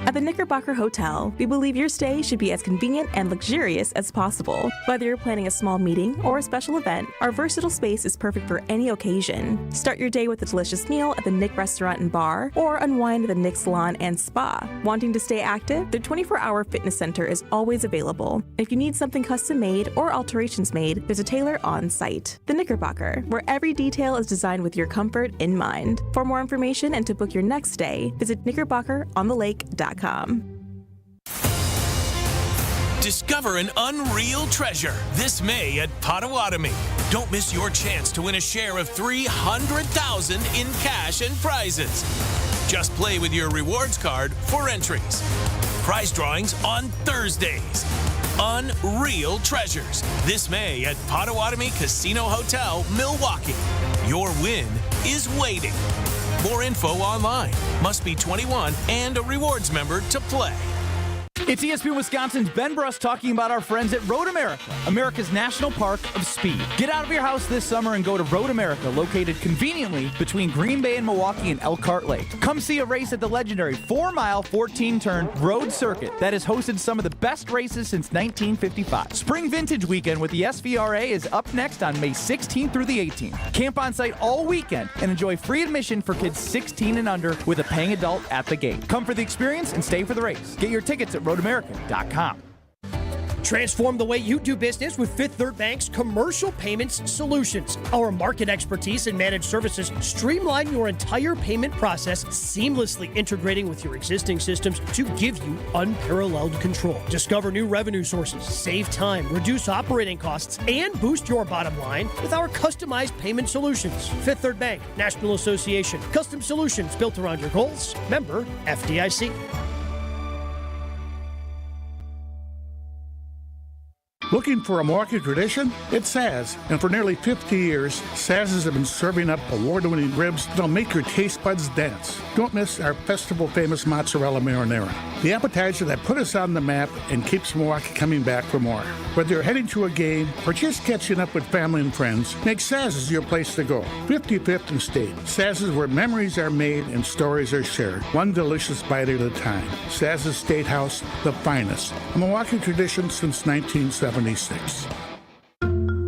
At the Knickerbocker Hotel, we believe your stay should be as convenient and luxurious as possible. Whether you're planning a small meeting or a special event, our versatile space is perfect for any occasion. Start your day with a delicious meal at the Nick Restaurant and Bar, or unwind at the Nick Salon and Spa. Wanting to stay active? Their 24-hour fitness center is always available. If you need something custom made or alterations made, there's a tailor on site. The Knickerbocker, where every detail is designed with your comfort in mind. For more information and to book your next stay, visit knickerbockeronthelake.com. Discover an unreal treasure this May at Potawatomi. Don't miss your chance to win a share of $300,000 in cash and prizes. Just play with your rewards card for entries. Prize drawings on Thursdays. Unreal treasures this May at Potawatomi Casino Hotel, Milwaukee. Your win is waiting. More info online. Must be 21 and a rewards member to play. It's ESPN Wisconsin's Ben Bruss talking about our friends at Road America, America's national park of speed. Get out of your house this summer and go to Road America, located conveniently between Green Bay and Milwaukee and Elkhart Lake. Come see a race at the legendary 4-mile, 14-turn road circuit that has hosted some of the best races since 1955. Spring Vintage Weekend with the SVRA is up next on May 16th through the 18th. Camp on site all weekend and enjoy free admission for kids 16 and under with a paying adult at the gate. Come for the experience and stay for the race. Get your tickets at roadamerica.com. Transform the way you do business with Fifth Third Bank's Commercial Payments Solutions. Our market expertise and managed services streamline your entire payment process, seamlessly integrating with your existing systems to give you unparalleled control. Discover new revenue sources, save time, reduce operating costs, and boost your bottom line with our customized payment solutions. Fifth Third Bank, National Association. Custom solutions built around your goals. Member FDIC. Looking for a Milwaukee tradition? It's Saz, and for nearly 50 years, Saz's have been serving up award-winning ribs that'll make your taste buds dance. Don't miss our festival-famous mozzarella marinara, the appetizer that put us on the map and keeps Milwaukee coming back for more. Whether you're heading to a game or just catching up with family and friends, make Saz's your place to go. 55th and State. Saz's, where memories are made and stories are shared, one delicious bite at a time. Saz's Steakhouse, the finest. A Milwaukee tradition since 1976.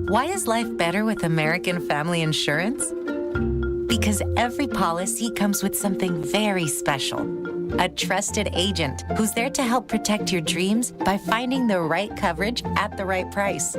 Why is life better with American Family Insurance? Because every policy comes with something very special. A trusted agent who's there to help protect your dreams by finding the right coverage at the right price.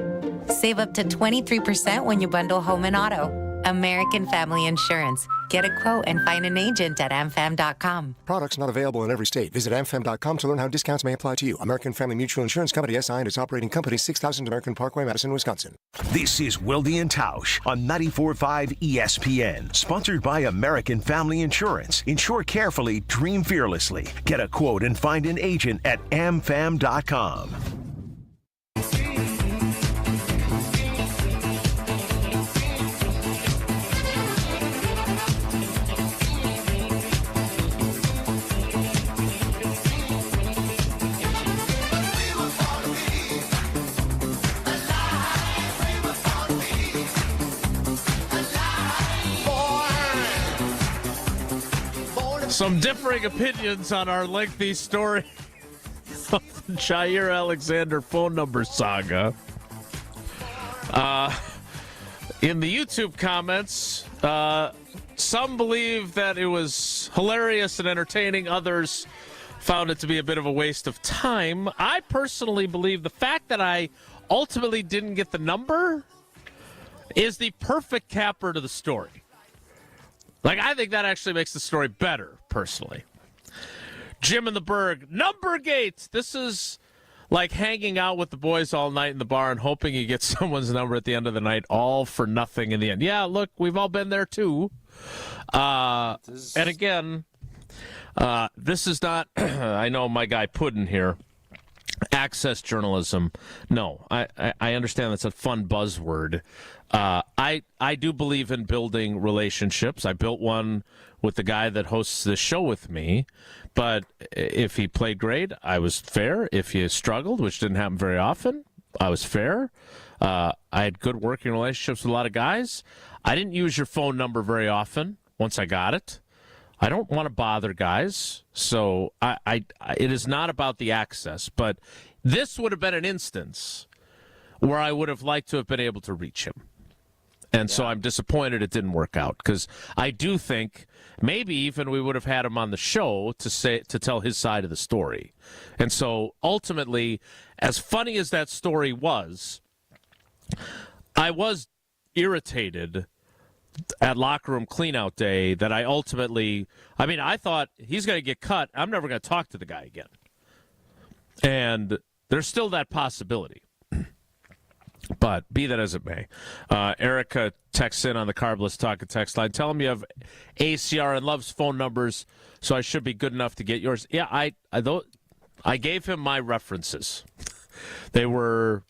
Save up to 23% when you bundle home and auto. American Family Insurance. Get a quote and find an agent at amfam.com. Products not available in every state. Visit amfam.com to learn how discounts may apply to you. American Family Mutual Insurance Company, SI, and its operating company, 6000 American Parkway, Madison, Wisconsin. This is Wilde and Tausch on 94.5 ESPN. Sponsored by American Family Insurance. Insure carefully, dream fearlessly. Get a quote and find an agent at amfam.com. Some differing opinions on our lengthy story of the Jaire Alexander phone number saga. In the YouTube comments, some believe that it was hilarious and entertaining. Others found it to be a bit of a waste of time. I personally believe the fact that I ultimately didn't get the number is the perfect capper to the story. Like, I think that actually makes the story better, personally. Jim in the Berg, Numbergate. This is like hanging out with the boys all night in the bar and hoping you get someone's number at the end of the night, all for nothing in the end. Yeah, look, we've all been there, too. And again, this is not, I know my guy Puddin here, access journalism. No, I understand that's a fun buzzword. I do believe in building relationships. I built one with the guy that hosts this show with me. But if he played great, I was fair. If he struggled, which didn't happen very often, I was fair. I had good working relationships with a lot of guys. I didn't use your phone number very often once I got it. I don't want to bother guys, so it is not about the access. But this would have been an instance where I would have liked to have been able to reach him. And so I'm disappointed it didn't work out, because I do think maybe even we would have had him on the show to tell his side of the story. And so ultimately, as funny as that story was, I was irritated at locker room cleanout day that I thought he's going to get cut. I'm never going to talk to the guy again. And there's still that possibility. But be that as it may, Erica texts in on the Carbless Talk and text line. Tell him you have ACR and Love's phone numbers, so I should be good enough to get yours. Yeah, I gave him my references. They never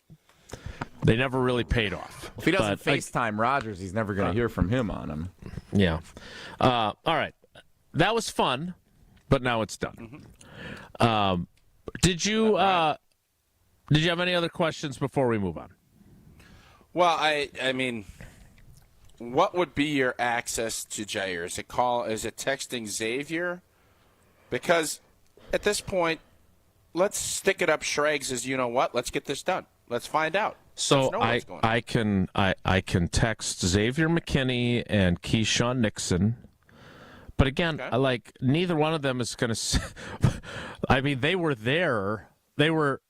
really paid off. If he doesn't FaceTime Rodgers, he's never going to hear from him on him. Yeah. All right. That was fun, but now it's done. Did you have any other questions before we move on? Well, I mean, what would be your access to Jaire? Is it texting Savion? Because at this point, let's stick it up Schrags as, you know what? Let's get this done. Let's find out. So I can text Savion McKinney and Keyshawn Nixon. But again, neither one of them is going to. I mean, they were there. They were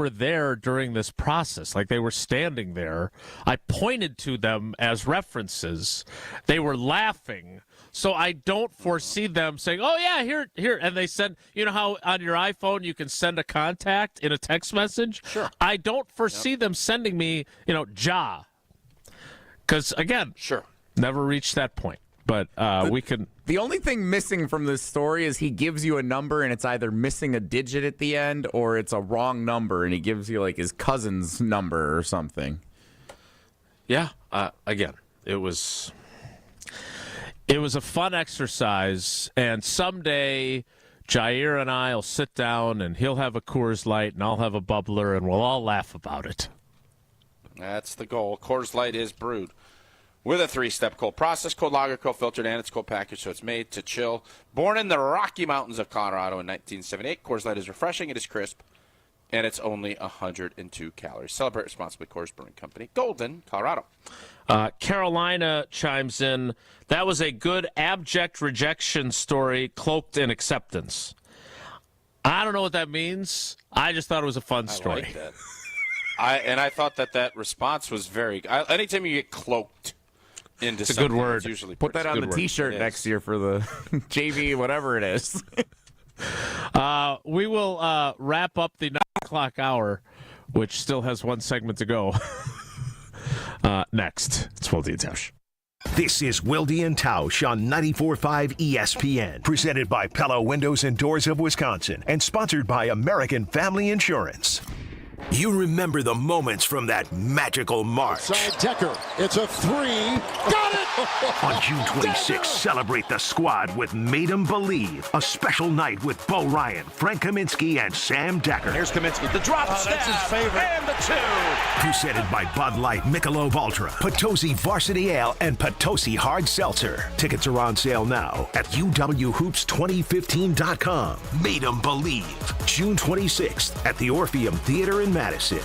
there during this process. Like, they were standing there. I pointed to them as references. They were laughing. So I don't foresee them saying, oh, yeah, here. And they send, you know how on your iPhone you can send a contact in a text message? Sure. I don't foresee them sending me, Ja. Because, again, never reached that point. But we can. The only thing missing from this story is he gives you a number and it's either missing a digit at the end or it's a wrong number, and he gives you like his cousin's number or something. Yeah. Again, it was a fun exercise, and someday Jaire and I will sit down and he'll have a Coors Light and I'll have a bubbler and we'll all laugh about it. That's the goal. Coors Light is brewed with a 3-step cold process, cold lager, cold filtered, and it's cold packaged, so it's made to chill. Born in the Rocky Mountains of Colorado in 1978, Coors Light is refreshing, it is crisp, and it's only 102 calories. Celebrate responsibly, Coors Brewing Company, Golden, Colorado. Carolina chimes in, that was a good abject rejection story cloaked in acceptance. I don't know what that means. I just thought it was a fun story. I like that. I thought that response was very good. Anytime you get cloaked into it's a good word. Usually put that on the T-shirt next year for the JV, whatever it is. We will wrap up the 9 o'clock hour, which still has one segment to go. Next, it's Wilde and Tausch. This is Wilde and Tausch on 94.5 ESPN, presented by Pella Windows and Doors of Wisconsin, and sponsored by American Family Insurance. You remember the moments from that magical March. Side Decker, it's a 3. Got it! On June 26th, celebrate the squad with Made 'em Believe, a special night with Bo Ryan, Frank Kaminsky, and Sam Decker. Here's Kaminsky, the drop stab, that's his favorite. And the 2. Presented by Bud Light, Michelob Ultra, Potosi Varsity Ale, and Potosi Hard Seltzer. Tickets are on sale now at uwhoops2015.com. Made 'em Believe, June 26th at the Orpheum Theater in Madison.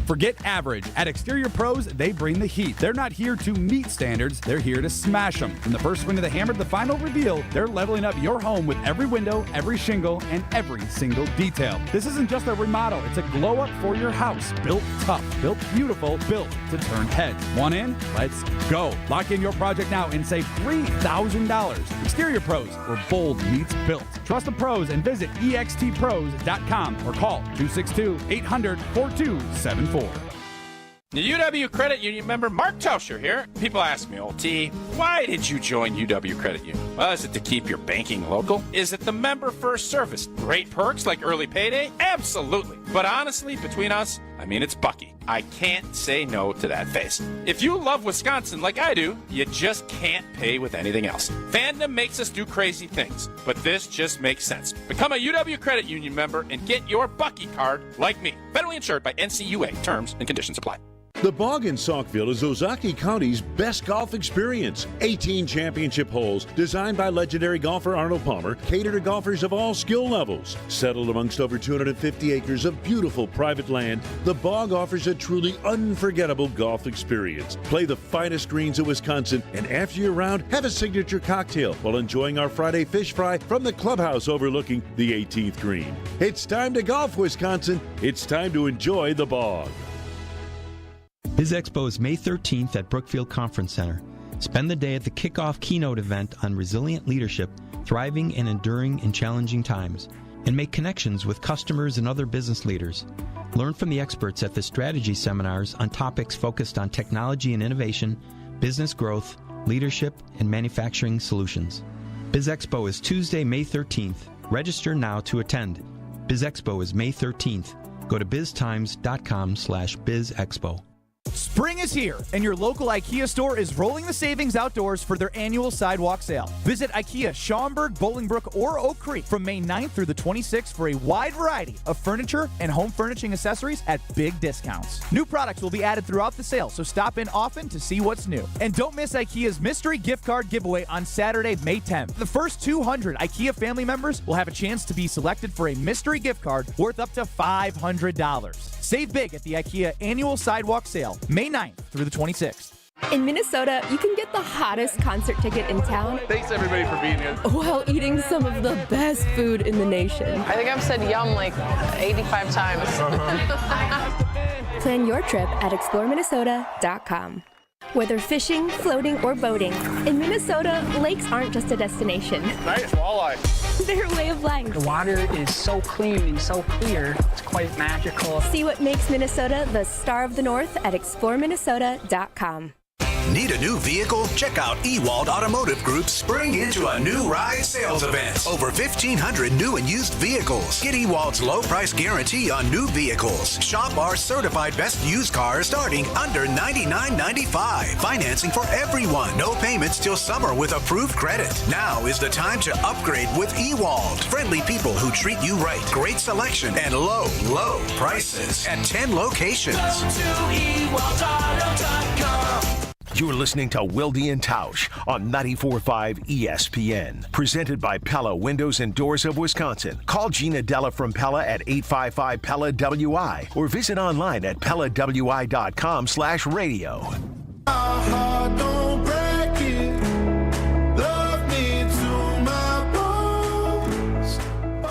Forget average. At Exterior Pros, they bring the heat. They're not here to meet standards, they're here to smash them. From the first swing of the hammer to the final reveal, they're leveling up your home with every window, every shingle, and every single detail. This isn't just a remodel, it's a glow up for your house. Built tough, built beautiful, built to turn heads. Want in? Let's go. Lock in your project now and save $3,000. Exterior Pros, where bold meets built. Trust the pros and visit extpros.com or call 262-800-4274. The UW Credit Union member Mark Tauscher here. People ask me, old T, why did you join UW Credit Union? Well, is it to keep your banking local? Is it the member first service? Great perks like early payday? Absolutely. But honestly, between us, I mean, it's Bucky. I can't say no to that face. If you love Wisconsin like I do, you just can't pay with anything else. Fandom makes us do crazy things, but this just makes sense. Become a UW Credit Union member and get your Bucky card like me. Federally insured by NCUA. Terms and conditions apply. The Bog in Saukville is Ozaki County's best golf experience. 18 championship holes designed by legendary golfer Arnold Palmer cater to golfers of all skill levels. Settled amongst over 250 acres of beautiful private land, the Bog offers a truly unforgettable golf experience. Play the finest greens of Wisconsin, and after your round, have a signature cocktail while enjoying our Friday fish fry from the clubhouse overlooking the 18th green. It's time to golf, Wisconsin. It's time to enjoy the Bog. Biz Expo is May 13th at Brookfield Conference Center. Spend the day at the kickoff keynote event on resilient leadership, thriving and enduring in challenging times, and make connections with customers and other business leaders. Learn from the experts at the strategy seminars on topics focused on technology and innovation, business growth, leadership, and manufacturing solutions. Biz Expo is Tuesday, May 13th. Register now to attend. Biz Expo is May 13th. Go to biztimes.com/bizexpo. Spring is here, and your local IKEA store is rolling the savings outdoors for their annual sidewalk sale. Visit IKEA Schaumburg, Bolingbrook, or Oak Creek from May 9th through the 26th for a wide variety of furniture and home furnishing accessories at big discounts. New products will be added throughout the sale, so stop in often to see what's new. And don't miss IKEA's mystery gift card giveaway on Saturday, May 10th. The first 200 IKEA family members will have a chance to be selected for a mystery gift card worth up to $500. Save big at the IKEA annual sidewalk sale, May 9th through the 26th. In Minnesota, you can get the hottest concert ticket in town. Thanks everybody for being here. While eating some of the best food in the nation. I think I've said yum like 85 times. Plan your trip at exploreminnesota.com. Whether fishing, floating, or boating, in Minnesota, lakes aren't just a destination. Nice walleye. They're a way of life. The water is so clean and so clear, it's quite magical. See what makes Minnesota the star of the North at exploreminnesota.com. Need a new vehicle? Check out Ewald Automotive Group's Spring Into a New Ride sales event. Over 1,500 new and used vehicles. Get Ewald's low price guarantee on new vehicles. Shop our certified best used cars starting under $99.95. Financing for everyone. No payments till summer with approved credit. Now is the time to upgrade with Ewald. Friendly people who treat you right. Great selection and low prices at 10 locations. Go to ewaldauto.com. You're listening to Wilde and Tausch on 94.5 ESPN. Presented by Pella Windows and Doors of Wisconsin. Call Gina Della from Pella at 855-PELLA-WI or visit online at PellaWI.com/radio.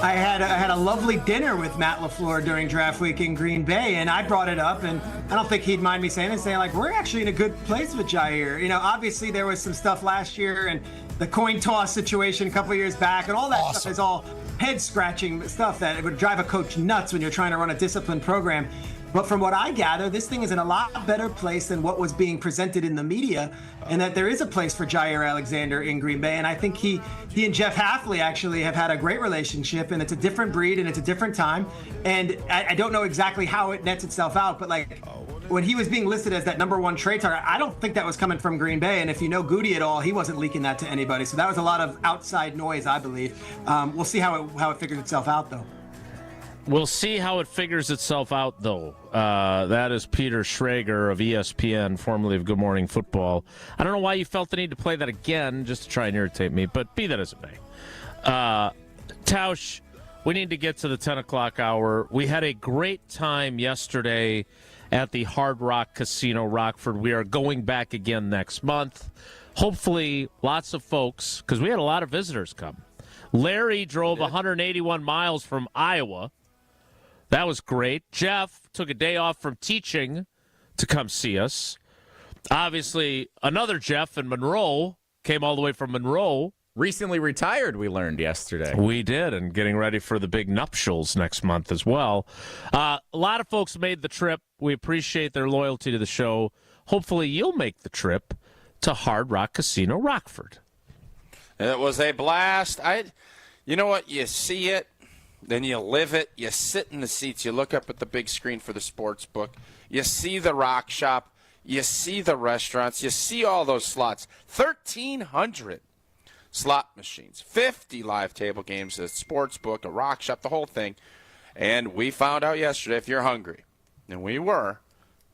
I had a lovely dinner with Matt LaFleur during draft week in Green Bay, and I brought it up, and I don't think he'd mind me saying like, we're actually in a good place with Jaire. You know, obviously there was some stuff last year and the coin toss situation a couple of years back, and all that stuff is all head-scratching stuff that it would drive a coach nuts when you're trying to run a disciplined program. But from what I gather, this thing is in a lot better place than what was being presented in the media, and that there is a place for Jaire Alexander in Green Bay. And I think he and Jeff Hafley actually have had a great relationship, and it's a different breed and it's a different time. And I don't know exactly how it nets itself out, but like when he was being listed as that #1 trade target, I don't think that was coming from Green Bay. And if you know Goody at all, he wasn't leaking that to anybody. So that was a lot of outside noise, I believe. We'll see how it figures itself out, though. We'll see how it figures itself out, though. That is Peter Schrager of ESPN, formerly of Good Morning Football. I don't know why you felt the need to play that again, just to try and irritate me, but be that as it may. Tausch, we need to get to the 10 o'clock hour. We had a great time yesterday at the Hard Rock Casino, Rockford. We are going back again next month. Hopefully, lots of folks, because we had a lot of visitors come. Larry drove 181 miles from Iowa. That was great. Jeff took a day off from teaching to come see us. Obviously, another Jeff in Monroe came all the way from Monroe. Recently retired, we learned yesterday. We did, and getting ready for the big nuptials next month as well. A lot of folks made the trip. We appreciate their loyalty to the show. Hopefully, you'll make the trip to Hard Rock Casino, Rockford. It was a blast. You know what? You see it, then you live it. You sit in the seats. You look up at the big screen for the sports book. You see the rock shop. You see the restaurants. You see all those slots. 1,300 slot machines, 50 live table games, a sports book, a rock shop, the whole thing. And we found out yesterday, if you're hungry, and we were,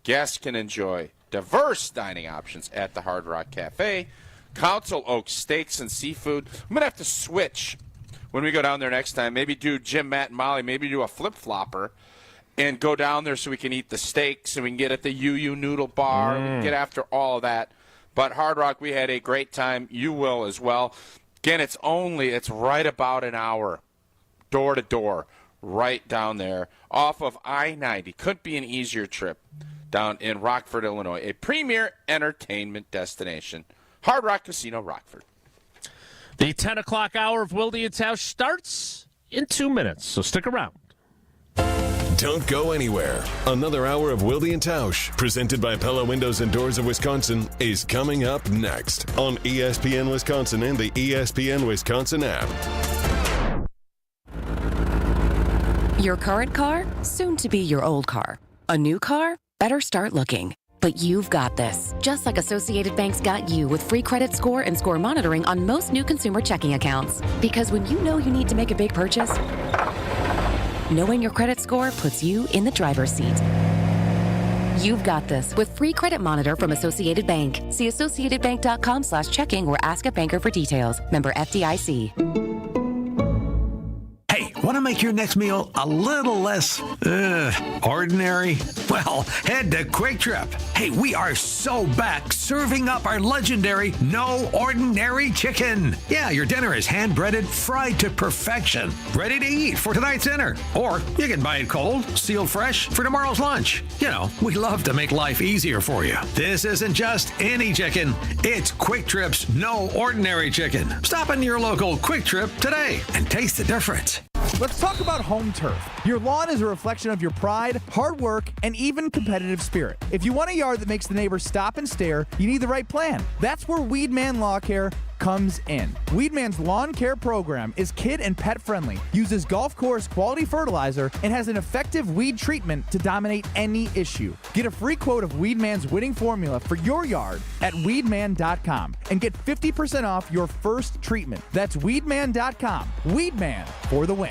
Guests can enjoy diverse dining options at the Hard Rock Cafe. Council Oak steaks and seafood. I'm going to have to switch when we go down there next time. Maybe do Jim, Matt, and Molly. Maybe do a flip-flopper and go down there so we can eat the steaks and we can get at the UU Noodle Bar. We can get after all of that. But Hard Rock, we had a great time. You will as well. Again, it's right about an hour, door to door, right down there off of I-90. Couldn't be an easier trip down in Rockford, Illinois, a premier entertainment destination. Hard Rock Casino, Rockford. The 10 o'clock hour of Wilde and Tausch starts in 2 minutes, so stick around. Don't go anywhere. Another hour of Wilde and Tausch, presented by Pella Windows and Doors of Wisconsin, is coming up next on ESPN Wisconsin and the ESPN Wisconsin app. Your current car, soon to be your old car. A new car? Better start looking. But you've got this. Just like Associated Bank's got you with free credit score and score monitoring on most new consumer checking accounts. Because when you know you need to make a big purchase, knowing your credit score puts you in the driver's seat. You've got this with free credit monitor from Associated Bank. See associatedbank.com/checking or ask a banker for details. Member FDIC. Hey, want to make your next meal a little less ordinary? Well, head to Quick Trip. Hey, we are so back serving up our legendary No Ordinary Chicken. Yeah, your dinner is hand-breaded, fried to perfection, ready to eat for tonight's dinner. Or you can buy it cold, sealed fresh for tomorrow's lunch. You know, we love to make life easier for you. This isn't just any chicken. It's Quick Trip's No Ordinary Chicken. Stop in your local Quick Trip today and taste the difference. Let's talk about home turf. Your lawn is a reflection of your pride, hard work, and even competitive spirit. If you want a yard that makes the neighbors stop and stare, you need the right plan. That's where Weedman Lawn Care comes in. Weedman's lawn care program is kid and pet friendly, uses golf course quality fertilizer, and has an effective weed treatment to dominate any issue. Get a free quote of Weedman's winning formula for your yard at weedman.com and get 50% off your first treatment. That's weedman.com. Weedman for the win.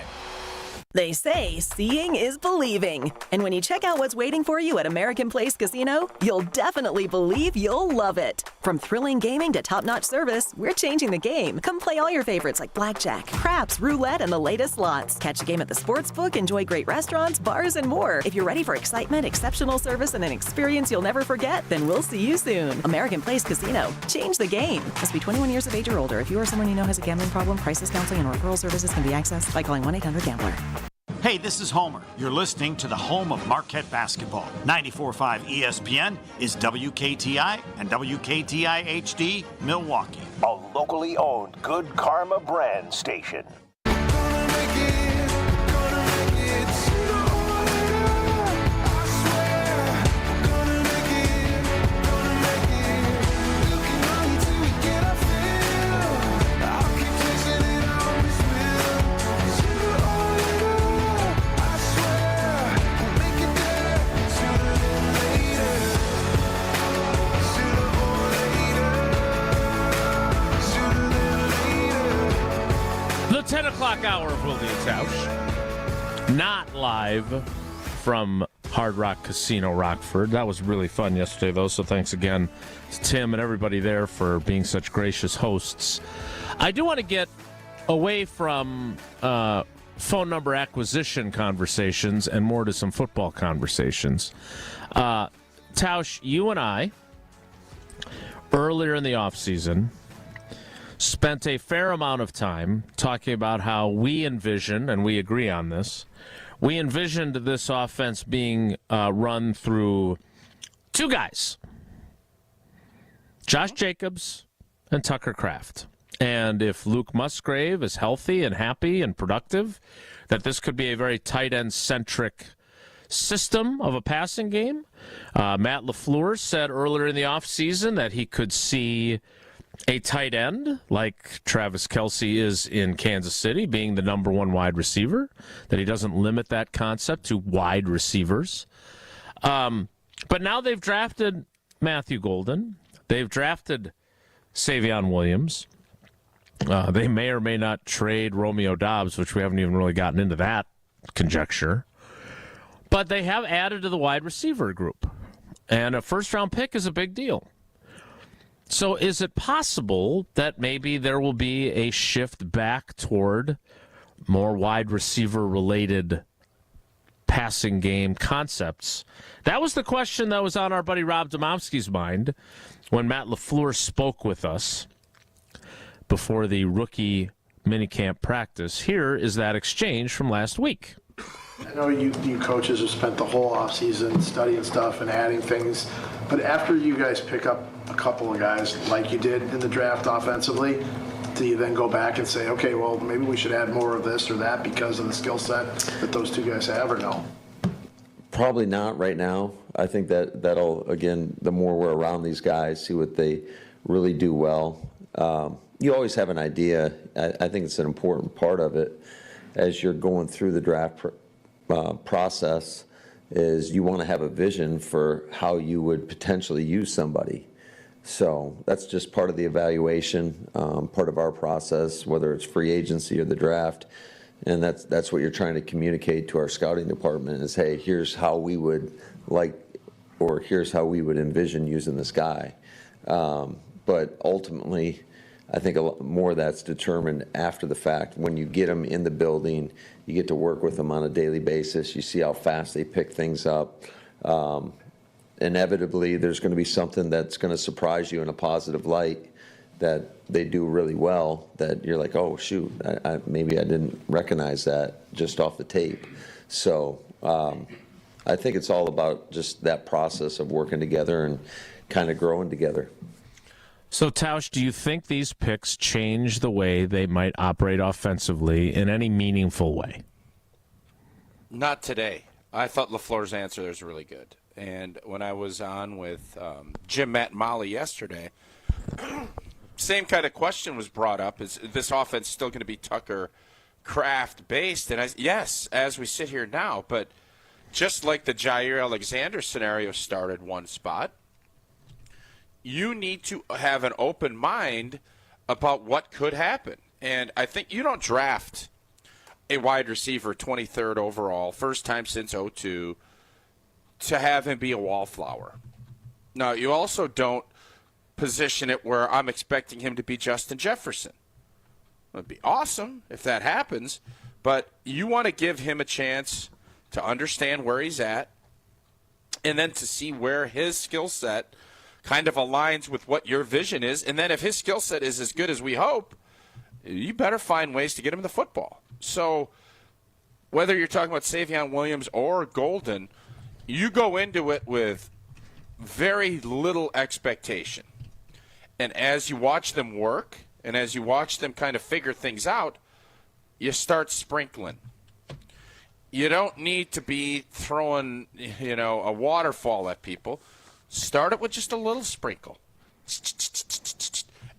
They say seeing is believing. And when you check out what's waiting for you at American Place Casino, you'll definitely believe you'll love it. From thrilling gaming to top-notch service, we're changing the game. Come play all your favorites like blackjack, craps, roulette, and the latest slots. Catch a game at the sportsbook, enjoy great restaurants, bars, and more. If you're ready for excitement, exceptional service, and an experience you'll never forget, then we'll see you soon. American Place Casino. Change the game. Must be 21 years of age or older. If you or someone you know has a gambling problem, crisis counseling and referral services can be accessed by calling 1-800-GAMBLER. Hey, this is Homer. You're listening to the home of Marquette basketball. 94.5 ESPN is WKTI and WKTI HD Milwaukee. A locally owned Good Karma brand station. The 10 o'clock hour of Wilde and Tausch. Not live from Hard Rock Casino, Rockford. That was really fun yesterday, though, so thanks again to Tim and everybody there for being such gracious hosts. I do want to get away from phone number acquisition conversations and more to some football conversations. Tausch, you and I, earlier in the offseason, spent a fair amount of time talking about how we envision, and we agree on this, we envisioned this offense being run through two guys, Josh Jacobs and Tucker Kraft. And if Luke Musgrave is healthy and happy and productive, that this could be a very tight end-centric system of a passing game. Matt LaFleur said earlier in the offseason that he could see a tight end like Travis Kelce is in Kansas City being the number one wide receiver, that he doesn't limit that concept to wide receivers. But now they've drafted Matthew Golden. They've drafted Savion Williams. They may or may not trade Romeo Doubs, which we haven't even really gotten into that conjecture. But they have added to the wide receiver group. And a first-round pick is a big deal. So is it possible that maybe there will be a shift back toward more wide receiver-related passing game concepts? That was the question that was on our buddy Rob Domofsky's mind when Matt LaFleur spoke with us before the rookie minicamp practice. Here is that exchange from last week. I know you coaches have spent the whole offseason studying stuff and adding things, but after you guys pick up a couple of guys like you did in the draft offensively, do you then go back and say, okay, well, maybe we should add more of this or that because of the skill set that those two guys have, or no? Probably not right now. I think that'll, again, the more we're around these guys, see what they really do well. You always have an idea. I think it's an important part of it as you're going through the draft process, is you want to have a vision for how you would potentially use somebody. So that's just part of the evaluation, part of our process, whether it's free agency or the draft. And that's what you're trying to communicate to our scouting department is, hey, here's how we would like, or here's how we would envision using this guy. But ultimately, I think a lot more of that's determined after the fact. When you get them in the building, you get to work with them on a daily basis. You see how fast they pick things up. Inevitably, there's going to be something that's going to surprise you in a positive light that they do really well, that you're like, oh, shoot, maybe I didn't recognize that just off the tape. So I think it's all about just that process of working together and kind of growing together. So, Tausch, do you think these picks change the way they might operate offensively in any meaningful way? Not today. I thought LaFleur's answer was really good. And when I was on with Jim, Matt, and Molly yesterday, same kind of question was brought up. Is this offense still going to be Tucker Kraft-based? And yes, as we sit here now. But just like the Jaire Alexander scenario started one spot, you need to have an open mind about what could happen. And I think you don't draft a wide receiver 23rd overall, first time since 2002, to have him be a wallflower. Now, you also don't position it where I'm expecting him to be Justin Jefferson. It would be awesome if that happens, but you want to give him a chance to understand where he's at and then to see where his skill set kind of aligns with what your vision is. And then if his skill set is as good as we hope, you better find ways to get him the football. So whether you're talking about Savion Williams or Golden, you go into it with very little expectation. And as you watch them work and as you watch them kind of figure things out, you start sprinkling. You don't need to be throwing, a waterfall at people. Start it with just a little sprinkle.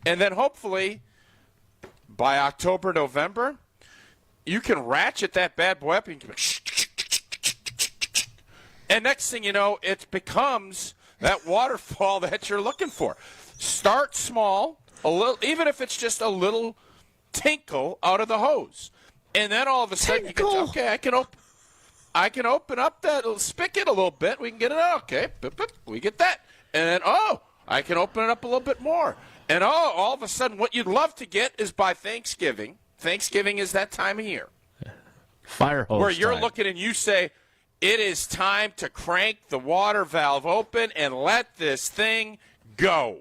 And then hopefully by October, November, you can ratchet that bad boy up and and next thing you know, it becomes that waterfall that you're looking for. Start small, a little, even if it's just a little tinkle out of the hose. And then all of a sudden you get to, okay, I can open up that spigot a little bit. We can get it out. Okay, we get that. And then, I can open it up a little bit more. And, all of a sudden what you'd love to get is by Thanksgiving. Thanksgiving is that time of year. Fire hose where you're time. looking and you say, it is time to crank the water valve open and let this thing go.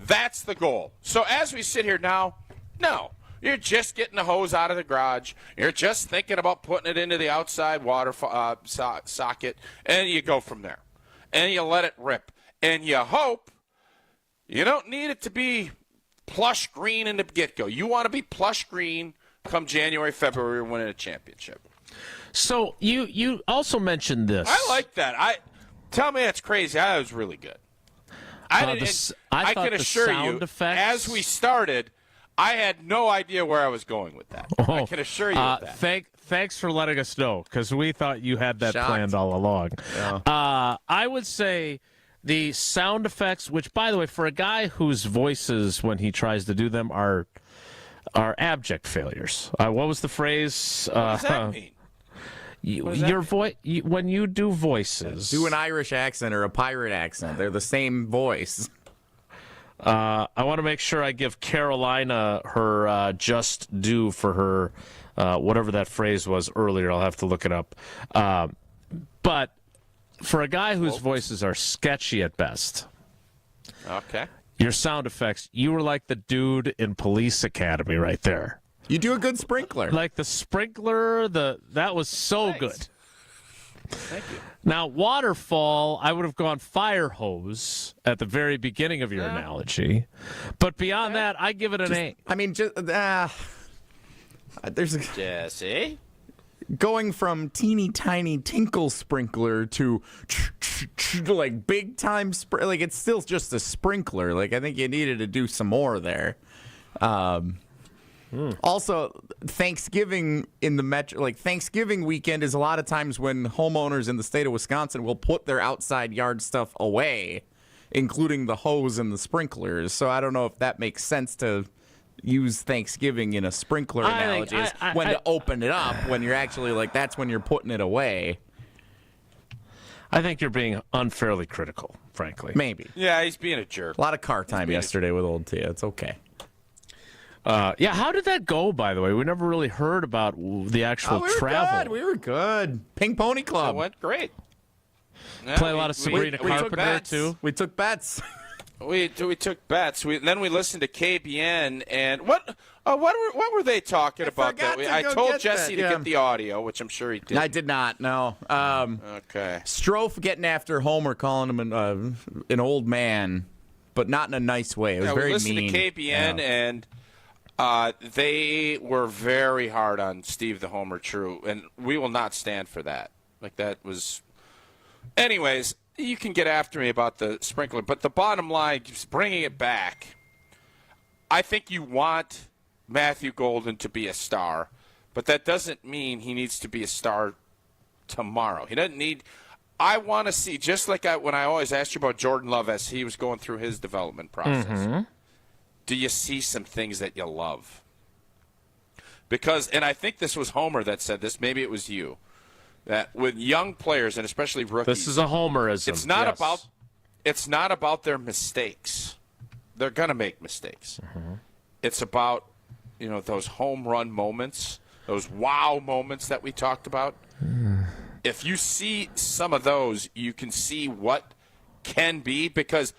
That's the goal. So as we sit here now, no. You're just getting the hose out of the garage. You're just thinking about putting it into the outside water socket, and you go from there. And you let it rip. And you hope you don't need it to be plush green in the get-go. You want to be plush green come January, February, winning a championship. So you also mentioned this. I like that. Tell me that's crazy. That was really good. I can assure you, as we started, I had no idea where I was going with that. I can assure you of that. Thanks for letting us know, because we thought you had that planned all along. Yeah. I would say the sound effects, which, by the way, for a guy whose voices, when he tries to do them, are abject failures. What was the phrase? What does that mean? Your voice when you do voices. Do an Irish accent or a pirate accent. They're the same voice. I want to make sure I give Carolina her just due for her whatever that phrase was earlier. I'll have to look it up. But for a guy whose voices are sketchy at best, Okay. your sound effects, you were like the dude in Police Academy right there. You do a good sprinkler. Like the sprinkler, that was so good. Thank you. Now, waterfall, I would have gone fire hose at the very beginning of your analogy. But beyond that, I give it an A. I mean, there's a... Jesse? Going from teeny tiny tinkle sprinkler to like big time like it's still just a sprinkler. Like I think you needed to do some more there. Also, Thanksgiving in the metro, like Thanksgiving weekend is a lot of times when homeowners in the state of Wisconsin will put their outside yard stuff away, including the hose and the sprinklers. So I don't know if that makes sense to use Thanksgiving in a sprinkler analogy when to open it up, when you're actually like, that's when you're putting it away. I think you're being unfairly critical, frankly. Maybe. Yeah, he's being a jerk. A lot of car time yesterday with old Tia. It's okay. Yeah, how did that go, by the way? We never really heard about the actual travel. We were good. Pink Pony Club. It went great. Play a lot of Sabrina Carpenter, too. We took bets. We took bets. Then we listened to KBN, and what were they talking about? I told Jesse to get the audio, which I'm sure he did. I did not. No. Okay. Strofe getting after Homer, calling him an old man, but not in a nice way. It was very mean. We listened to KBN, and they were very hard on Steve the Homer True, and we will not stand for that. Like that was. Anyways. You can get after me about the sprinkler, but the bottom line, just bringing it back, I think you want Matthew Golden to be a star, but that doesn't mean he needs to be a star tomorrow. He doesn't need – I want to see, just like when I always asked you about Jordan Love as he was going through his development process, do you see some things that you love? Because – and I think this was Homer that said this. Maybe it was you. That with young players and especially rookies, this is a homerism. It's not about their mistakes. They're gonna make mistakes. It's about those home run moments, those wow moments that we talked about. If you see some of those, you can see what can be, because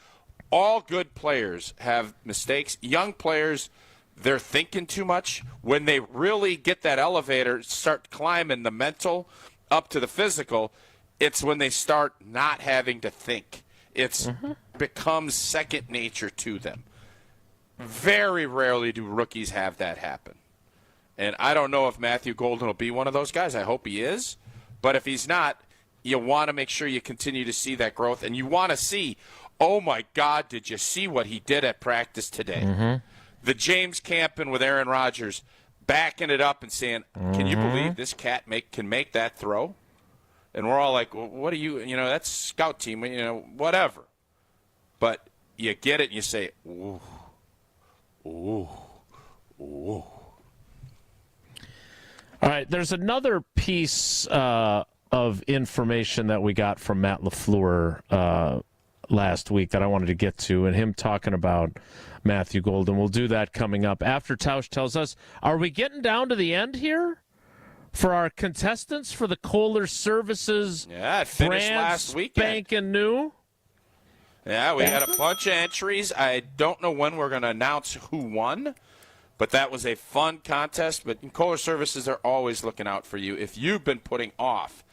all good players have mistakes. Young players, they're thinking too much. When they really get that elevator, start climbing the mental up to the physical, it's when they start not having to think. It's becomes second nature to them. Very rarely do rookies have that happen. And I don't know if Matthew Golden will be one of those guys. I hope he is. But if he's not, you want to make sure you continue to see that growth. And you want to see, oh, my God, did you see what he did at practice today? The James Campen with Aaron Rodgers, backing it up and saying, can you believe this cat can make that throw? And we're all like, well, what are you, that's scout team, whatever. But you get it and you say, ooh, ooh, ooh. All right, there's another piece of information that we got from Matt LaFleur last week that I wanted to get to, and him talking about Matthew Golden. We'll do that coming up after Tausch tells us, are we getting down to the end here for our contestants for the Kohler Services it finished last weekend. Spanking new? Yeah, we had a bunch of entries. I don't know when we're going to announce who won, but that was a fun contest. But Kohler Services are always looking out for you. If you've been putting off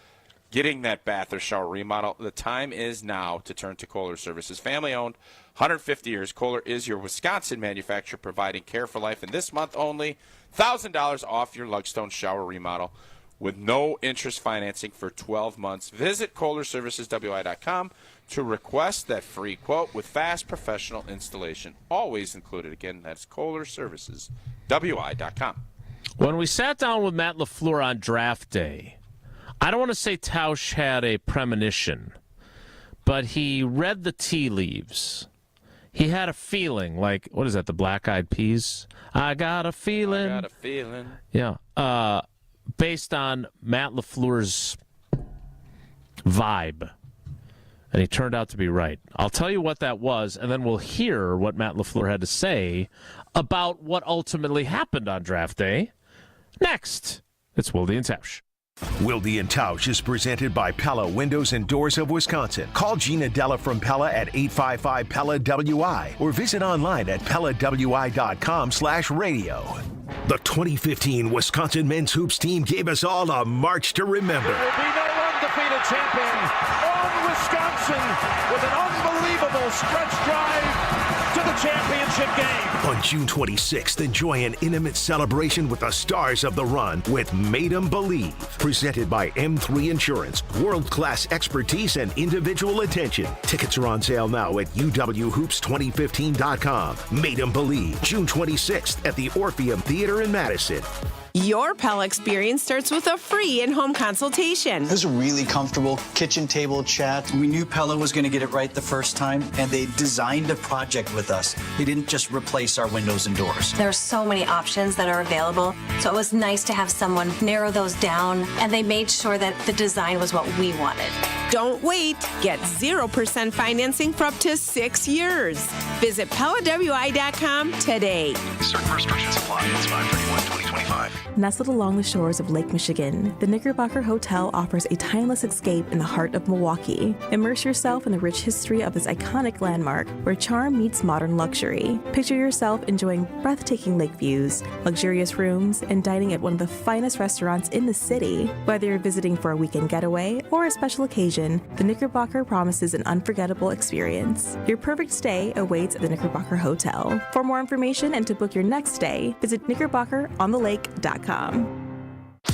getting that bath or shower remodel, the time is now to turn to Kohler Services. Family-owned, 150 years. Kohler is your Wisconsin manufacturer providing care for life. And this month only, $1,000 off your Lugstone shower remodel with no interest financing for 12 months. Visit KohlerServicesWI.com to request that free quote with fast professional installation. Always included. Again, that's KohlerServicesWI.com. When we sat down with Matt LaFleur on draft day, I don't want to say Tausch had a premonition, but he read the tea leaves. He had a feeling, like, what is that, the Black Eyed Peas? I got a feeling. I got a feeling. Yeah. based on Matt LaFleur's vibe. And he turned out to be right. I'll tell you what that was, and then we'll hear what Matt LaFleur had to say about what ultimately happened on draft day. Next, it's Wilde and Tausch. Wilde and Tausch is presented by Pella Windows and Doors of Wisconsin. Call Gina Della from Pella at 855-PELLA-WI or visit online at PellaWI.com/radio. The 2015 Wisconsin men's hoops team gave us all a march to remember. There will be no undefeated champion on Wisconsin with an unbelievable stretch drive to the championship game. On June 26th, enjoy an intimate celebration with the stars of the run with Made 'em Believe. Presented by M3 Insurance, world-class expertise and individual attention. Tickets are on sale now at uwhoops2015.com. Made 'em Believe, June 26th at the Orpheum Theater in Madison. Your Pella experience starts with a free in-home consultation. It was a really comfortable kitchen table chat. We knew Pella was going to get it right the first time, and they designed a project with us. They didn't just replace our windows and doors. There are so many options that are available, so it was nice to have someone narrow those down, and they made sure that the design was what we wanted. Don't wait. Get 0% financing for up to 6 years. Visit PellaWI.com today. Certain restrictions apply. It's 5/31/2025. Nestled along the shores of Lake Michigan, the Knickerbocker Hotel offers a timeless escape in the heart of Milwaukee. Immerse yourself in the rich history of this iconic landmark where charm meets modern luxury. Picture yourself enjoying breathtaking lake views, luxurious rooms, and dining at one of the finest restaurants in the city. Whether you're visiting for a weekend getaway or a special occasion, the Knickerbocker promises an unforgettable experience. Your perfect stay awaits at the Knickerbocker Hotel. For more information and to book your next stay, visit knickerbockerontheLake.com.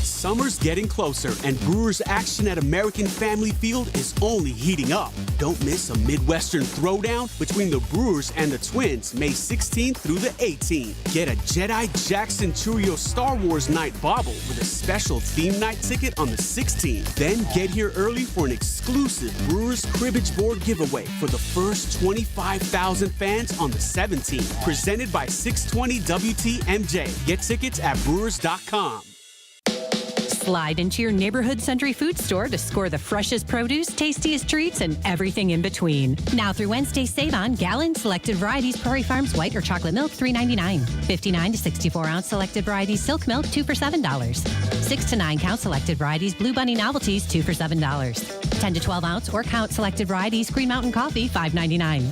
Summer's getting closer, and Brewers action at American Family Field is only heating up. Don't miss a Midwestern throwdown between the Brewers and the Twins, May 16th through the 18th. Get a Jedi Jackson Churio Star Wars night bobble with a special theme night ticket on the 16th. Then get here early for an exclusive Brewers cribbage board giveaway for the first 25,000 fans on the 17th. Presented by 620 WTMJ. Get tickets at brewers.com. Slide into your neighborhood Century Food store to score the freshest produce, tastiest treats, and everything in between. Now through Wednesday, Savion, gallon selected varieties Prairie Farms white or chocolate milk, $3.99. 59 to 64 ounce selected varieties silk milk, 2 for $7. 6 to 9 count selected varieties Blue Bunny novelties, 2 for $7. 10 to 12 ounce or count selected varieties Green Mountain coffee, $5.99.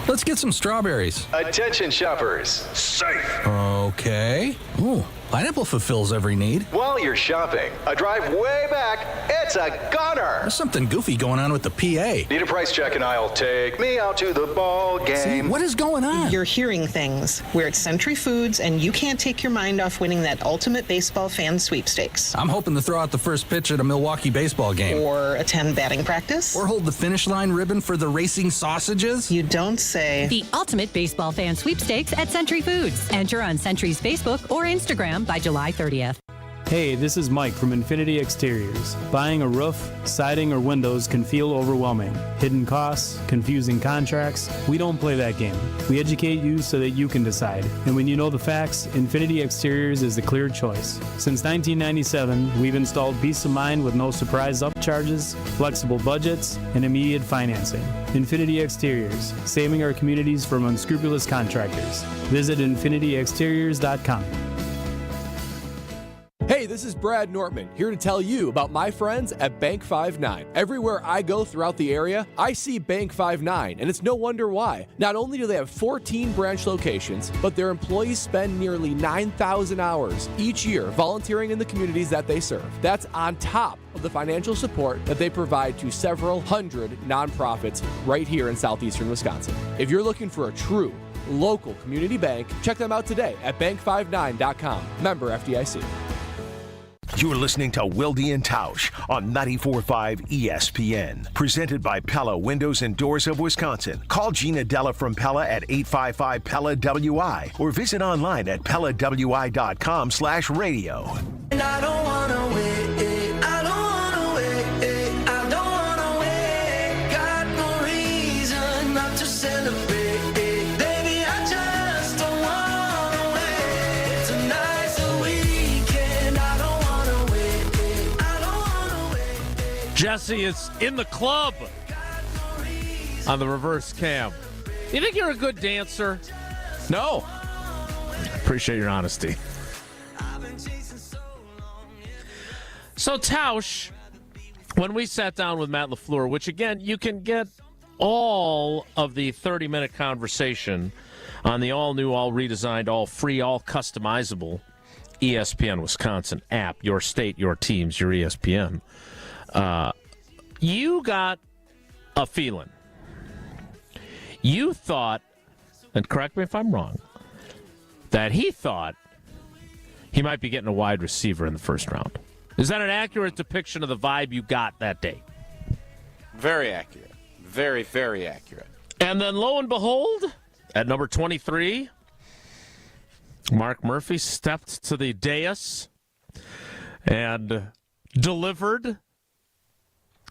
Let's get some strawberries. Attention shoppers. Safe. Okay. Ooh, pineapple fulfills every need. While you're shopping, a drive way back, it's a gunner. There's something goofy going on with the PA. Need a price check and I'll take me out to the ball game. See, what is going on? You're hearing things. We're at Century Foods, and you can't take your mind off winning that ultimate baseball fan sweepstakes. I'm hoping to throw out the first pitch at a Milwaukee baseball game. Or attend batting practice. Or hold the finish line ribbon for the racing sausages. You don't say. The ultimate baseball fan sweepstakes at Century Foods. Enter on Century's Facebook or Instagram by July 30th. Hey, this is Mike from Infinity Exteriors. Buying a roof, siding, or windows can feel overwhelming. Hidden costs, confusing contracts. We don't play that game. We educate you so that you can decide. And when you know the facts, Infinity Exteriors is the clear choice. Since 1997, we've installed peace of mind with no surprise upcharges, flexible budgets, and immediate financing. Infinity Exteriors, saving our communities from unscrupulous contractors. Visit infinityexteriors.com. Hey, this is Brad Nortman, here to tell you about my friends at Bank 5-9. Everywhere I go throughout the area, I see Bank 5-9, and it's no wonder why. Not only do they have 14 branch locations, but their employees spend nearly 9,000 hours each year volunteering in the communities that they serve. That's on top of the financial support that they provide to several hundred nonprofits right here in southeastern Wisconsin. If you're looking for a true local community bank, check them out today at bank59.com. Member FDIC. You're listening to Wilde and Tausch on 94.5 ESPN. Presented by Pella Windows and Doors of Wisconsin. Call Gina Della from Pella at 855-PELLA-WI or visit online at PellaWI.com/radio. And I don't wanna wait. I don't wanna wait. I don't wanna wait. Got no reason not to celebrate. Baby, I just don't wanna wait. Tonight's the weekend. I don't Jesse is in the club on the reverse cam. You think you're a good dancer? No. Appreciate your honesty. So, Tausch, when we sat down with Matt LaFleur, which, again, you can get all of the 30-minute conversation on the all-new, all-redesigned, all-free, all-customizable ESPN Wisconsin app, your state, your teams, your ESPN. You got a feeling. You thought, and correct me if I'm wrong, that he thought he might be getting a wide receiver in the first round. Is that an accurate depiction of the vibe you got that day? Very accurate. Very, very accurate. And then lo and behold, at number 23, Mark Murphy stepped to the dais and delivered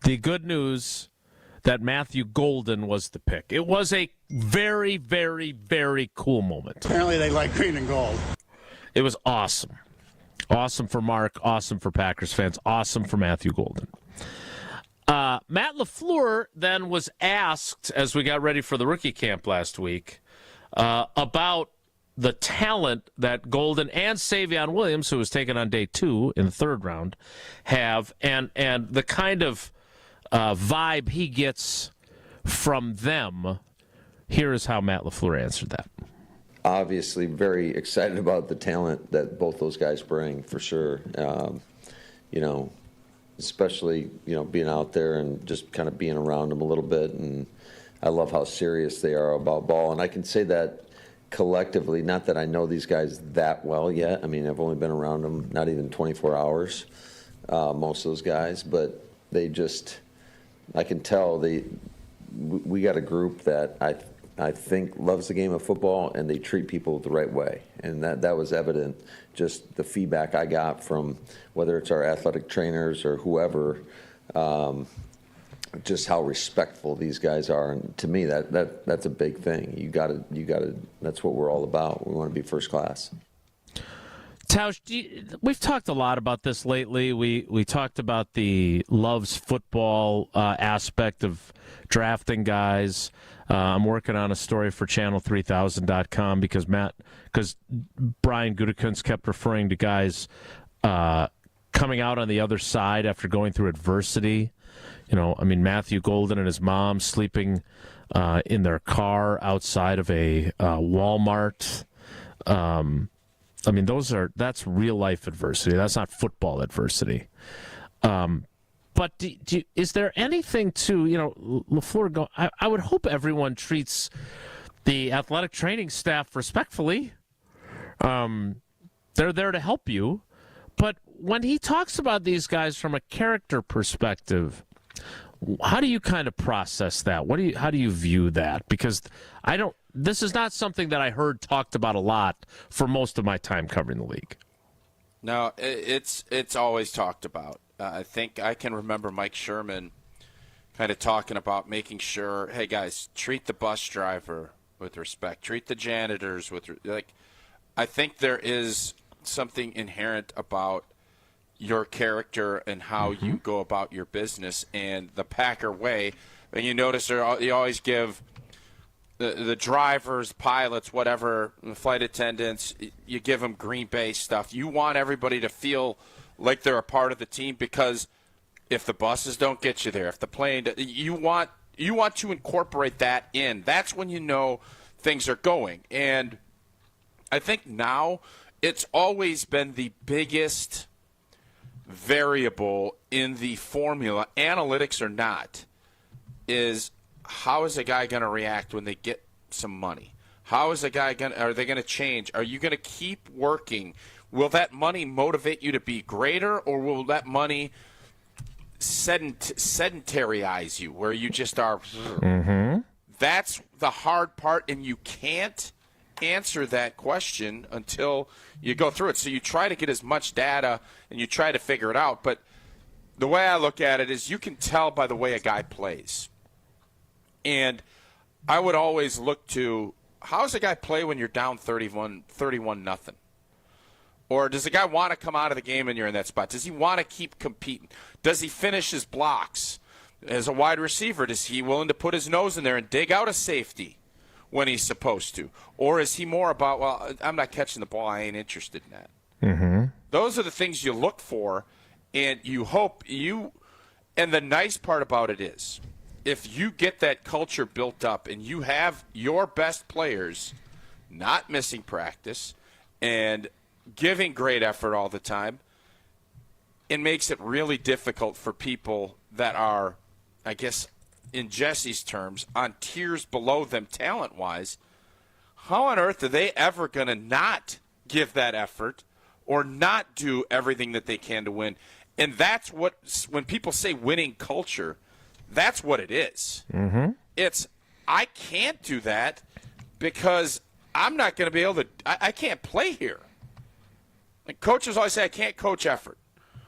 the good news that Matthew Golden was the pick. It was a very, very, very cool moment. Apparently they like green and gold. It was awesome. Awesome for Mark, awesome for Packers fans, awesome for Matthew Golden. Matt LaFleur then was asked, as we got ready for the rookie camp last week, about the talent that Golden and Savion Williams, who was taken on day 2 in the third round, have, and the kind of vibe he gets from them. Here is how Matt LaFleur answered that. Obviously very excited about the talent that both those guys bring, for sure. Especially, being out there and just kind of being around them a little bit. And I love how serious they are about ball. And I can say that collectively, not that I know these guys that well yet. I mean, I've only been around them not even 24 hours, most of those guys. But they just, I can tell we got a group that I think loves the game of football, and they treat people the right way. And that was evident, just the feedback I got from whether it's our athletic trainers or whoever, just how respectful these guys are. And to me, that's a big thing. You gotta, that's what we're all about. We want to be first class. Tausch, we've talked a lot about this lately. We talked about the loves football aspect of drafting guys. I'm working on a story for channel3000.com because Brian Gutekunst kept referring to guys coming out on the other side after going through adversity. Matthew Golden and his mom sleeping in their car outside of a Walmart. That's real life adversity. That's not football adversity. But is there anything to, LaFleur I would hope everyone treats the athletic training staff respectfully. They're there to help you. But when he talks about these guys from a character perspective, how do you kind of process that? How do you view that? Because this is not something that I heard talked about a lot for most of my time covering the league. No, it's always talked about. I think I can remember Mike Sherman kind of talking about making sure, hey guys, treat the bus driver with respect, treat the janitors with I think there is something inherent about your character and how you go about your business, and the Packer way. And you notice you always give the drivers, pilots, whatever, the flight attendants, you give them Green Bay stuff. You want everybody to feel like they're a part of the team, because if the buses don't get you there, if the plane, you want to incorporate that in. That's when you know things are going. And I think now it's always been the biggest variable in the formula, analytics or not, is how is a guy going to react when they get some money? How is a guy are they going to change? Are you going to keep working? Will that money motivate you to be greater, or will that money sedentarize you where you just are? Mm-hmm. That's the hard part, and you can't answer that question until you go through it. So you try to get as much data and you try to figure it out. But the way I look at it is you can tell by the way a guy plays. And I would always look to, how does a guy play when you're down 31-0? Or does the guy want to come out of the game and you're in that spot? Does he want to keep competing? Does he finish his blocks? As a wide receiver, is he willing to put his nose in there and dig out a safety when he's supposed to? Or is he more about, well, I'm not catching the ball, I ain't interested in that? Mm-hmm. Those are the things you look for, and you hope you – and the nice part about it is if you get that culture built up and you have your best players not missing practice and giving great effort all the time, it makes it really difficult for people that are, I guess, in Jesse's terms, on tiers below them talent-wise. How on earth are they ever going to not give that effort or not do everything that they can to win? And that's what, when people say winning culture, that's what it is. Mm-hmm. It's, I can't do that because I'm not going to be able to, I can't play here. And coaches always say, I can't coach effort,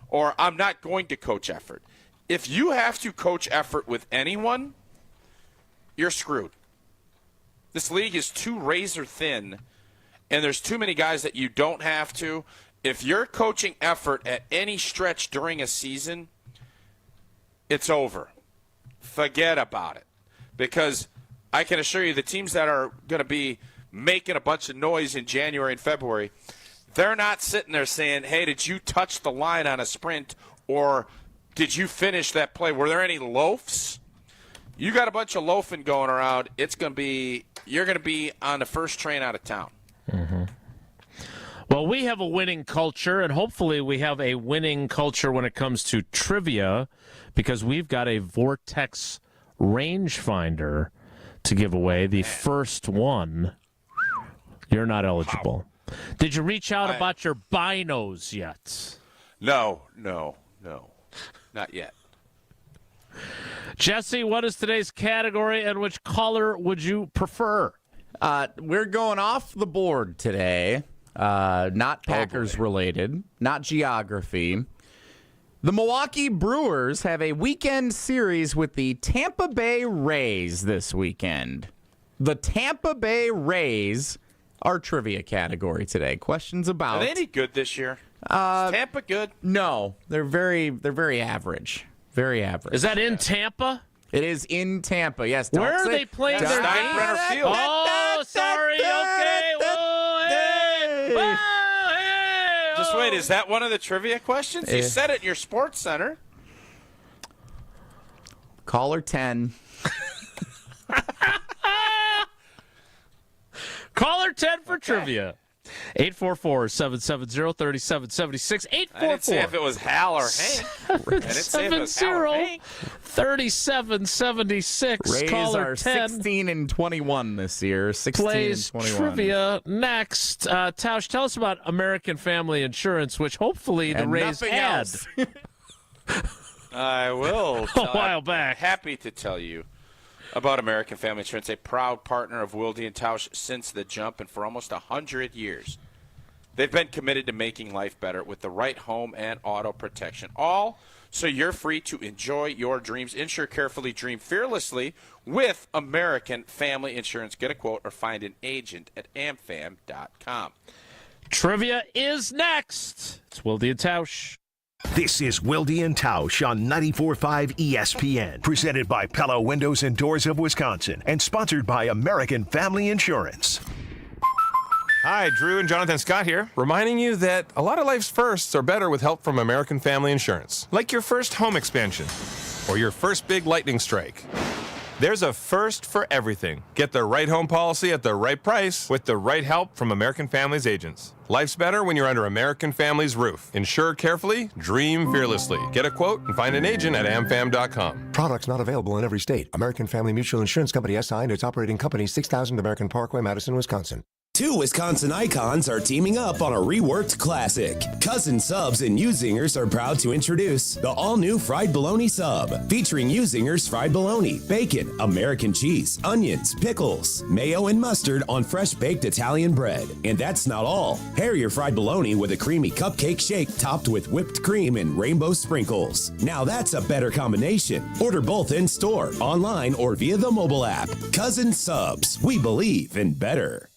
or I'm not going to coach effort. If you have to coach effort with anyone, you're screwed. This league is too razor thin, and there's too many guys that you don't have to. If you're coaching effort at any stretch during a season, it's over. Forget about it. Because I can assure you the teams that are going to be making a bunch of noise in January and February, they're not sitting there saying, hey, did you touch the line on a sprint, or did you finish that play? Were there any loafs? You got a bunch of loafing going around. It's going to be, you're going to be on the first train out of town. Mm-hmm. Well, we have a winning culture, and hopefully we have a winning culture when it comes to trivia, because we've got a Vortex rangefinder to give away. The first one, you're not eligible. Wow. Did you reach out about your binos yet? No. Not yet. Jesse, what is today's category, and which caller would you prefer? We're going off the board today. Not Packers related, not geography. The Milwaukee Brewers have a weekend series with the Tampa Bay Rays this weekend. The Tampa Bay Rays are trivia category today. Questions about. Are they any good this year? Is Tampa good? No, they're very average. Very average. Is that in Tampa? It is in Tampa. Yes. Where are they playing their game? Steinbrenner Field. Oh, sorry. Okay. Whoa, hey. Whoa, hey. Just wait. Is that one of the trivia questions? You said it in your sports center. Caller 10. Caller 10 for trivia. 844-770-3776. 844. I didn't say if it was Hal or Hank. I didn't say if it was Hal or Hank. 3776. Rays Caller are 10 16-21 this year. 16 plays and 21. trivia next. Tausch, tell us about American Family Insurance, which hopefully the Rays had. I will. A while back. Happy to tell you about American Family Insurance, a proud partner of Wilde and Tausch since the jump, and for almost 100 years. They've been committed to making life better with the right home and auto protection. All so you're free to enjoy your dreams. Insure carefully, dream fearlessly with American Family Insurance. Get a quote or find an agent at amfam.com. Trivia is next. It's Wilde and Tausch. This is Wilde and Tausch on 94.5 ESPN, presented by Pella Windows and Doors of Wisconsin, and sponsored by American Family Insurance. Hi, Drew and Jonathan Scott here, reminding you that a lot of life's firsts are better with help from American Family Insurance, like your first home expansion or your first big lightning strike. There's a first for everything. Get the right home policy at the right price with the right help from American Family's agents. Life's better when you're under American Family's roof. Insure carefully, dream fearlessly. Get a quote and find an agent at amfam.com. Products not available in every state. American Family Mutual Insurance Company SI and its operating company, 6000 American Parkway, Madison, Wisconsin. Two Wisconsin icons are teaming up on a reworked classic. Cousin Subs and U-Zingers are proud to introduce the all-new Fried Bologna Sub, featuring U-Zingers fried bologna, bacon, American cheese, onions, pickles, mayo, and mustard on fresh-baked Italian bread. And that's not all. Pair your fried bologna with a creamy cupcake shake topped with whipped cream and rainbow sprinkles. Now that's a better combination. Order both in-store, online, or via the mobile app. Cousin Subs. We believe in better.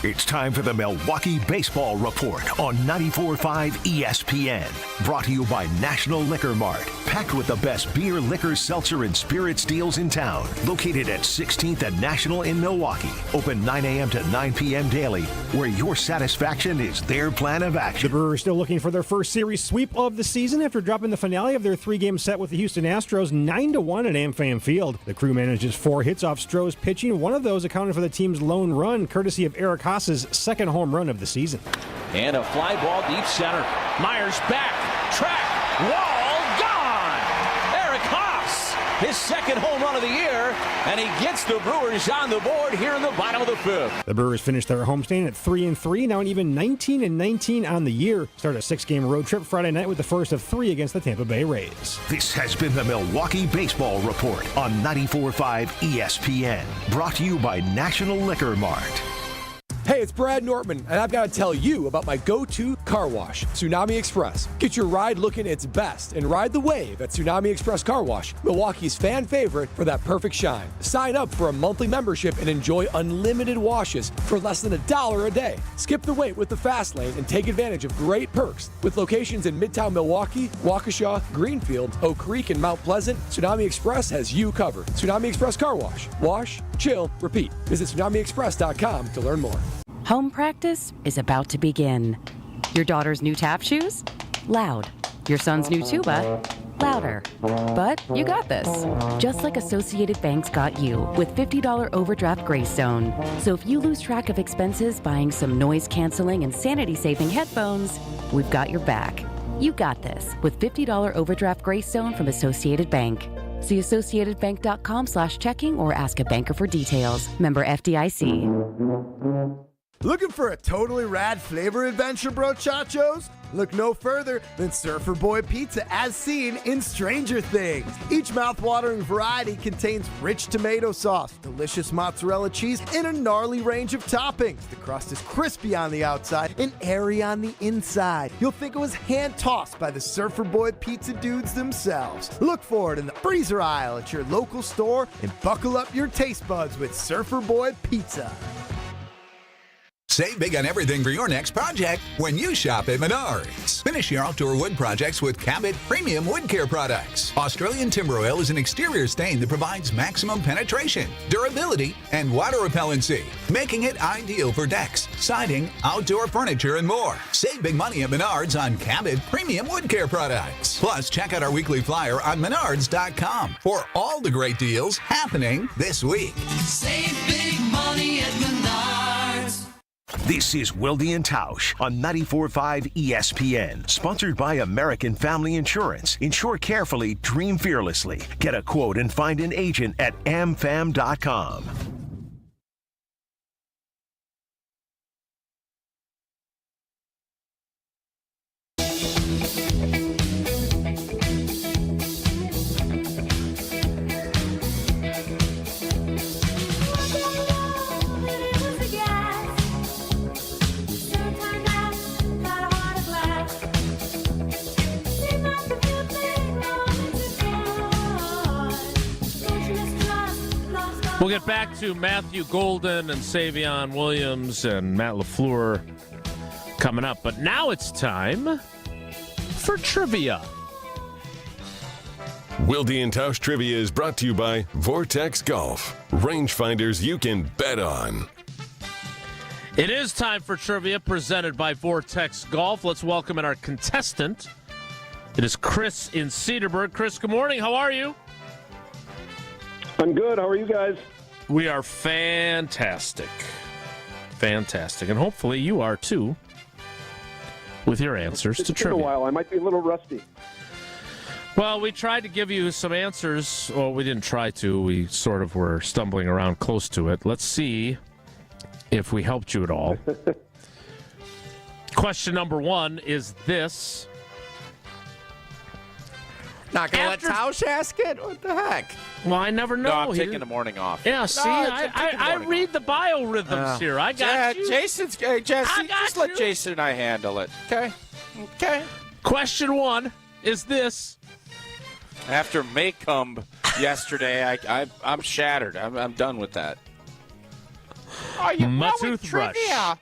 It's time for the Milwaukee Baseball Report on 94.5 ESPN. Brought to you by National Liquor Mart. Packed with the best beer, liquor, seltzer, and spirits deals in town. Located at 16th and National in Milwaukee. Open 9 a.m. to 9 p.m. daily, where your satisfaction is their plan of action. The Brewers still looking for their first series sweep of the season after dropping the finale of their 3-game set with the Houston Astros 9-1 at AmFam Field. The crew manages 4 hits off Stroh's pitching. One of those accounted for the team's lone run, courtesy of Eric Haas's second home run of the season. And a fly ball deep center. Myers back, track, wall, gone! Eric Haas, his second home run of the year, and he gets the Brewers on the board here in the bottom of the 5th. The Brewers finished their homestand at 3-3, now an even 19-19 on the year. Start a 6-game road trip Friday night with the first of 3 against the Tampa Bay Rays. This has been the Milwaukee Baseball Report on 94.5 ESPN. Brought to you by National Liquor Mart. Hey, it's Brad Nortman, and I've got to tell you about my go-to car wash, Tsunami Express. Get your ride looking its best and ride the wave at Tsunami Express Car Wash, Milwaukee's fan favorite for that perfect shine. Sign up for a monthly membership and enjoy unlimited washes for less than $1 a day. Skip the wait with the fast lane and take advantage of great perks. With locations in Midtown Milwaukee, Waukesha, Greenfield, Oak Creek, and Mount Pleasant, Tsunami Express has you covered. Tsunami Express Car Wash. Wash, chill, repeat. Visit TsunamiExpress.com to learn more. Home practice is about to begin. Your daughter's new tap shoes? Loud. Your son's new tuba? Louder. But you got this. Just like Associated Bank's got you with $50 overdraft Greystone. So if you lose track of expenses buying some noise-canceling and sanity-saving headphones, we've got your back. You got this with $50 overdraft Greystone from Associated Bank. See AssociatedBank.com/checking or ask a banker for details. Member FDIC. Looking for a totally rad flavor adventure, brochachos? Look no further than Surfer Boy Pizza as seen in Stranger Things. Each mouth-watering variety contains rich tomato sauce, delicious mozzarella cheese, and a gnarly range of toppings. The crust is crispy on the outside and airy on the inside. You'll think it was hand-tossed by the Surfer Boy Pizza dudes themselves. Look for it in the freezer aisle at your local store and buckle up your taste buds with Surfer Boy Pizza. Save big on everything for your next project when you shop at Menards. Finish your outdoor wood projects with Cabot Premium Wood Care products. Australian timber oil is an exterior stain that provides maximum penetration, durability, and water repellency, making it ideal for decks, siding, outdoor furniture, and more. Save big money at Menards on Cabot Premium Wood Care products. Plus, check out our weekly flyer on Menards.com for all the great deals happening this week. Save big money at Menards. This is Wilde and Tausch on 94.5 ESPN. Sponsored by American Family Insurance. Insure carefully, dream fearlessly. Get a quote and find an agent at amfam.com. We'll get back to Matthew Golden and Savion Williams and Matt LaFleur coming up. But now it's time for trivia. Wilde and Tausch Trivia is brought to you by Vortex Golf. Rangefinders you can bet on. It is time for trivia presented by Vortex Golf. Let's welcome in our contestant. It is Chris in Cedarburg. Chris, good morning. How are you? I'm good. How are you guys? We are fantastic. Fantastic. And hopefully you are too with your answers to trivia. It's been a while. I might be a little rusty. Well, we tried to give you some answers. Well, we didn't try to. We sort of were stumbling around close to it. Let's see if we helped you at all. Question number 1 is this. Not going to let Tausch ask it? What the heck? Well, I never know. No, I'm taking the morning off. Yeah, see, I read the biorhythms here. I got you. Jesse, just let Jason and I handle it. Okay. Question 1 is this. After Maycomb yesterday, I'm shattered. I'm done with that. Oh, you My ruined toothbrush. trivia.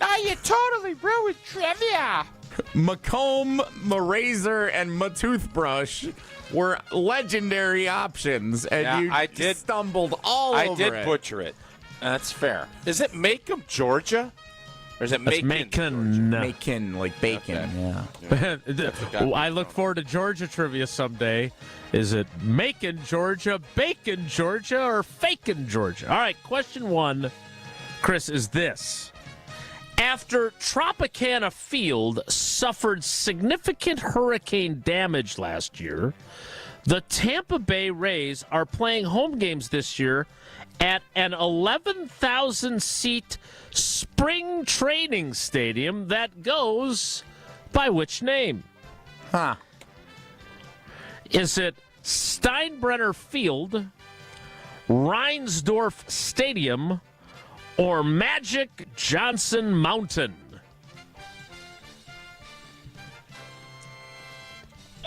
Oh, you totally ruined trivia. My comb, my razor, and my toothbrush were legendary options, and Yeah, you I did- stumbled all over I did it. butcher it. That's fair. Is it Macomb, Georgia? Or is it That's Macon? Macon. Macon, like bacon, Okay. yeah. I look forward to Georgia trivia someday. Is it Macon, Georgia, Bacon, Georgia, or Fakin, Georgia? All right, question 1, Chris, is this. After Tropicana Field suffered significant hurricane damage last year, the Tampa Bay Rays are playing home games this year at an 11,000-seat spring training stadium that goes by which name? Huh. Is it Steinbrenner Field, Reinsdorf Stadium, or Magic Johnson Mountain?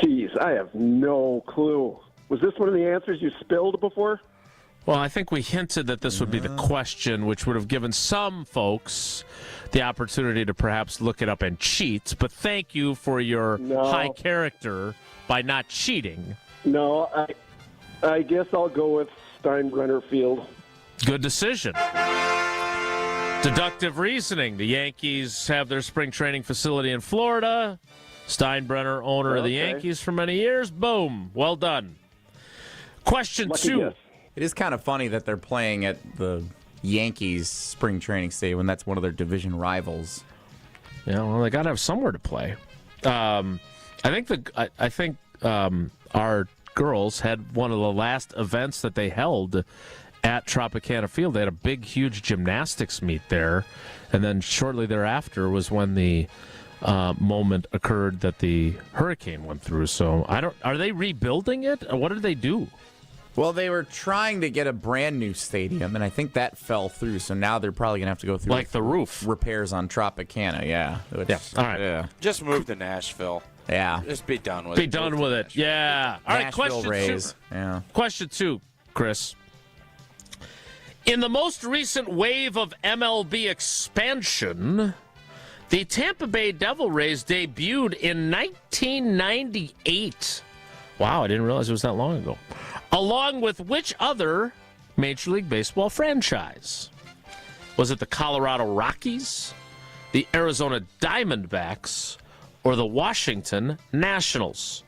Jeez, I have no clue. Was this one of the answers you spilled before? Well, I think we hinted that this would be the question, which would have given some folks the opportunity to perhaps look it up and cheat. But thank you for your high character by not cheating. No, I guess I'll go with Steinbrenner Field. Good decision. Deductive reasoning. The Yankees have their spring training facility in Florida. Steinbrenner, owner of the Yankees for many years. Boom. Well done. Question Lucky 2. guess. It is kind of funny that they're playing at the Yankees spring training stadium when that's one of their division rivals. Yeah, well, they got to have somewhere to play. I think our girls had one of the last events that they held at Tropicana Field. They had a big, huge gymnastics meet there, and then shortly thereafter was when the moment occurred that the hurricane went through. So are they rebuilding it, or what did they do? Well, they were trying to get a brand new stadium, and I think that fell through. So now they're probably going to have to go through like the roof repairs on Tropicana. Yeah. Yeah. All right. Yeah. Just move to Nashville. Yeah. Just be done with it. Be done with it. Yeah. All right. Nashville Question Rays. 2. Yeah. Question 2, Chris. In the most recent wave of MLB expansion, the Tampa Bay Devil Rays debuted in 1998. Wow, I didn't realize it was that long ago. Along with which other Major League Baseball franchise? Was it the Colorado Rockies, the Arizona Diamondbacks, or the Washington Nationals?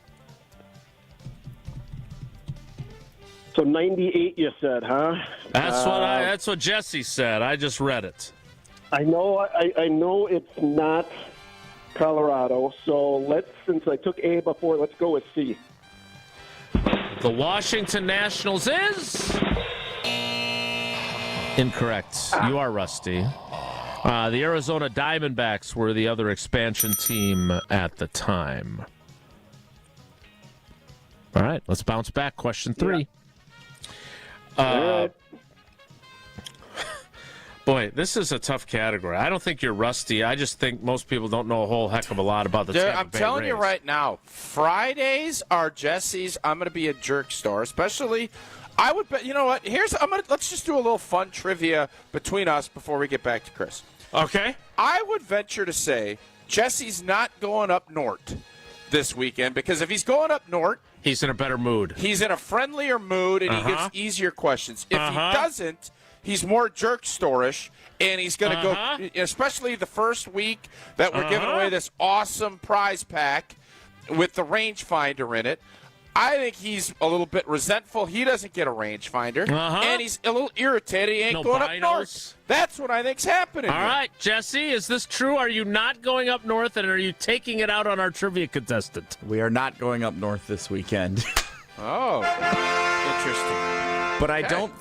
So 98, you said, huh? That's what Jesse said. I just read it. I know it's not Colorado. So since I took A before, let's go with C. The Washington Nationals is incorrect. You are rusty. The Arizona Diamondbacks were the other expansion team at the time. All right, let's bounce back. Question 3. Boy, this is a tough category. I don't think you're rusty. I just think most people don't know a whole heck of a lot about the Tampa I'm Bay telling you Rays. right now, Fridays are Jesse's. I'm going to be a jerk star, especially. I would bet. You know what? Let's just do a little fun trivia between us before we get back to Chris. Okay. I would venture to say Jesse's not going up north this weekend because if he's going up north, he's in a better mood. He's in a friendlier mood and he gets easier questions. If he doesn't, he's more jerk storish, and he's going to go, especially the first week that we're giving away this awesome prize pack with the rangefinder in it. I think he's a little bit resentful. He doesn't get a rangefinder, and he's a little irritated. He ain't going up north. That's what I think's happening. All right, Jesse, is this true? Are you not going up north, and are you taking it out on our trivia contestant? We are not going up north this weekend. Oh, interesting. But I don't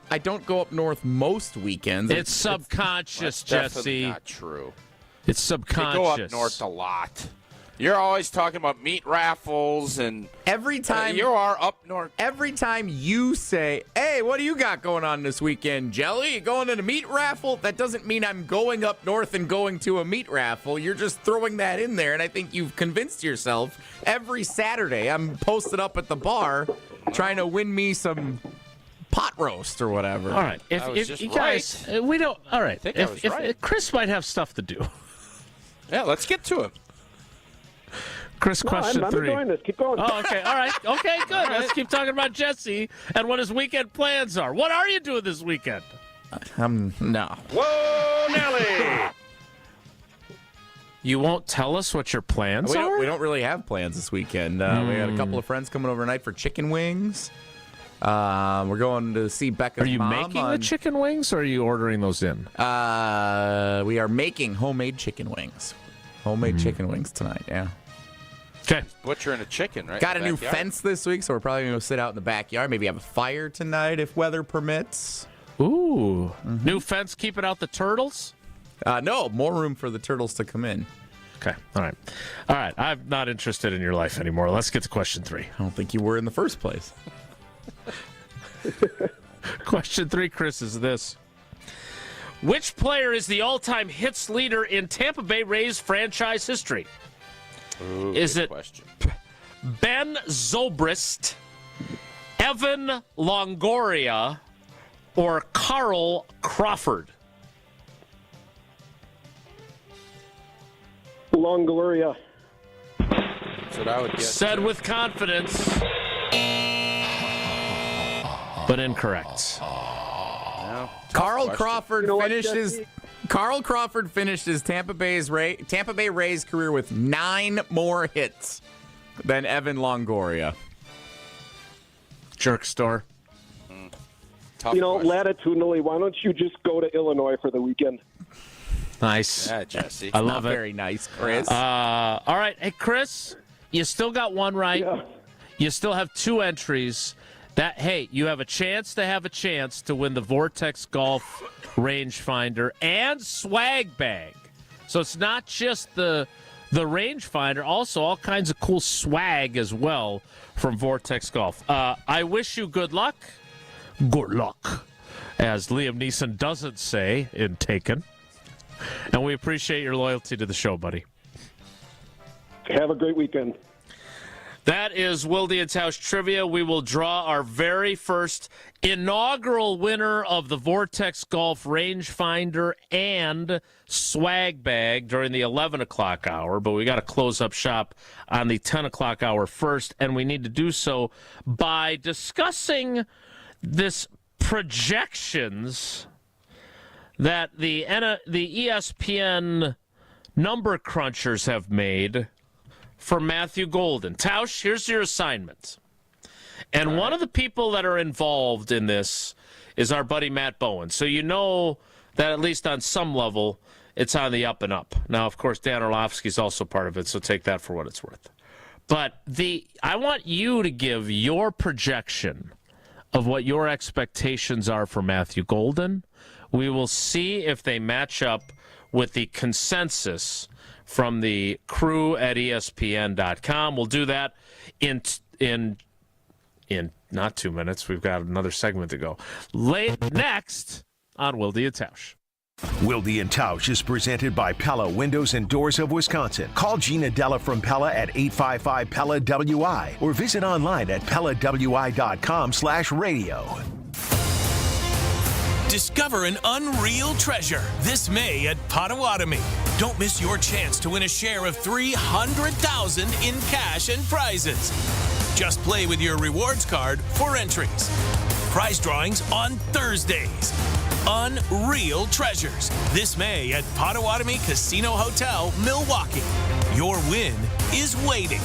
I don't go up north most weekends. It's subconscious, That's Jesse. definitely not true. It's subconscious. They go up north a lot. You're always talking about meat raffles and every time you are up north. Every time you say, "Hey, what do you got going on this weekend, Jelly? You going to the meat raffle?" That doesn't mean I'm going up north and going to a meat raffle. You're just throwing that in there, and I think you've convinced yourself. Every Saturday, I'm posted up at the bar trying to win me some pot roast or whatever. All right. If you guys, we don't. All right. I was right. Chris might have stuff to do. Yeah, let's get to him. Chris, question I'm 3. enjoying this. Keep going. Oh, okay. All right. Okay, good. Let's keep talking about Jesse and what his weekend plans are. What are you doing this weekend? No. Whoa, Nelly! You won't tell us what your plans are? We don't really have plans this weekend. We got a couple of friends coming overnight for chicken wings. We're going to see Becca's Are you mom making the chicken wings, or are you ordering those in? We are making homemade chicken wings. Homemade chicken wings tonight, yeah. Okay. Butchering a chicken, right? Got a in the new backyard. fence this week, so we're probably going to sit out in the backyard. Maybe have a fire tonight if weather permits. Ooh. New fence keeping out the turtles? No, more room for the turtles to come in. Okay. All right. All right. I'm not interested in your life anymore. Let's get to question 3. I don't think you were in the first place. Question 3, Chris, is this. Which player is the all-time hits leader in Tampa Bay Rays franchise history? Ooh, is good it question. Ben Zobrist, Evan Longoria, or Carl Crawford? Longoria. That's what I would guess. Said with confidence, but incorrect. No. Carl question. Crawford You know what, finished his Jesse? Carl Crawford finished his Tampa Bay Rays career with 9 more hits than Evan Longoria. Jerk store. Tough You know, question. latitudinally, why don't you just go to Illinois for the weekend? Nice. Yeah, Jesse. I love it. Very nice, Chris. All right. Hey, Chris, you still got one right. Yeah. You still have 2 entries. Hey, you have a chance to win the Vortex Golf rangefinder and swag bag. So it's not just the rangefinder, also all kinds of cool swag as well from Vortex Golf. I wish you good luck. Good luck, as Liam Neeson doesn't say in Taken. And we appreciate your loyalty to the show, buddy. Have a great weekend. That is Wilde and Tausch Trivia. We will draw our very first inaugural winner of the Vortex Golf rangefinder and swag bag during the 11 o'clock hour. But we got to close up shop on the 10 o'clock hour first, and we need to do so by discussing this projections that the ESPN number crunchers have made for Matthew Golden. Tausch, here's your assignment. And one of the people that are involved in this is our buddy Matt Bowen. So you know that at least on some level, it's on the up and up. Now, of course, Dan Orlovsky's also part of it, so take that for what it's worth. But I want you to give your projection of what your expectations are for Matthew Golden. We will see if they match up with the consensus from the crew at ESPN.com. We'll do that in not 2 minutes. We've got another segment to go. Next on Wilde and Tausch. Wilde and Tausch is presented by Pella Windows and Doors of Wisconsin. Call Gina Della from Pella at 855-PELLA-WI or visit online at PellaWI.com/radio. Discover an unreal treasure this May at Potawatomi. Don't miss your chance to win a share of $300,000 in cash and prizes. Just play with your rewards card for entries. Prize drawings on Thursdays. Unreal treasures this May at Potawatomi Casino Hotel, Milwaukee. Your win is waiting.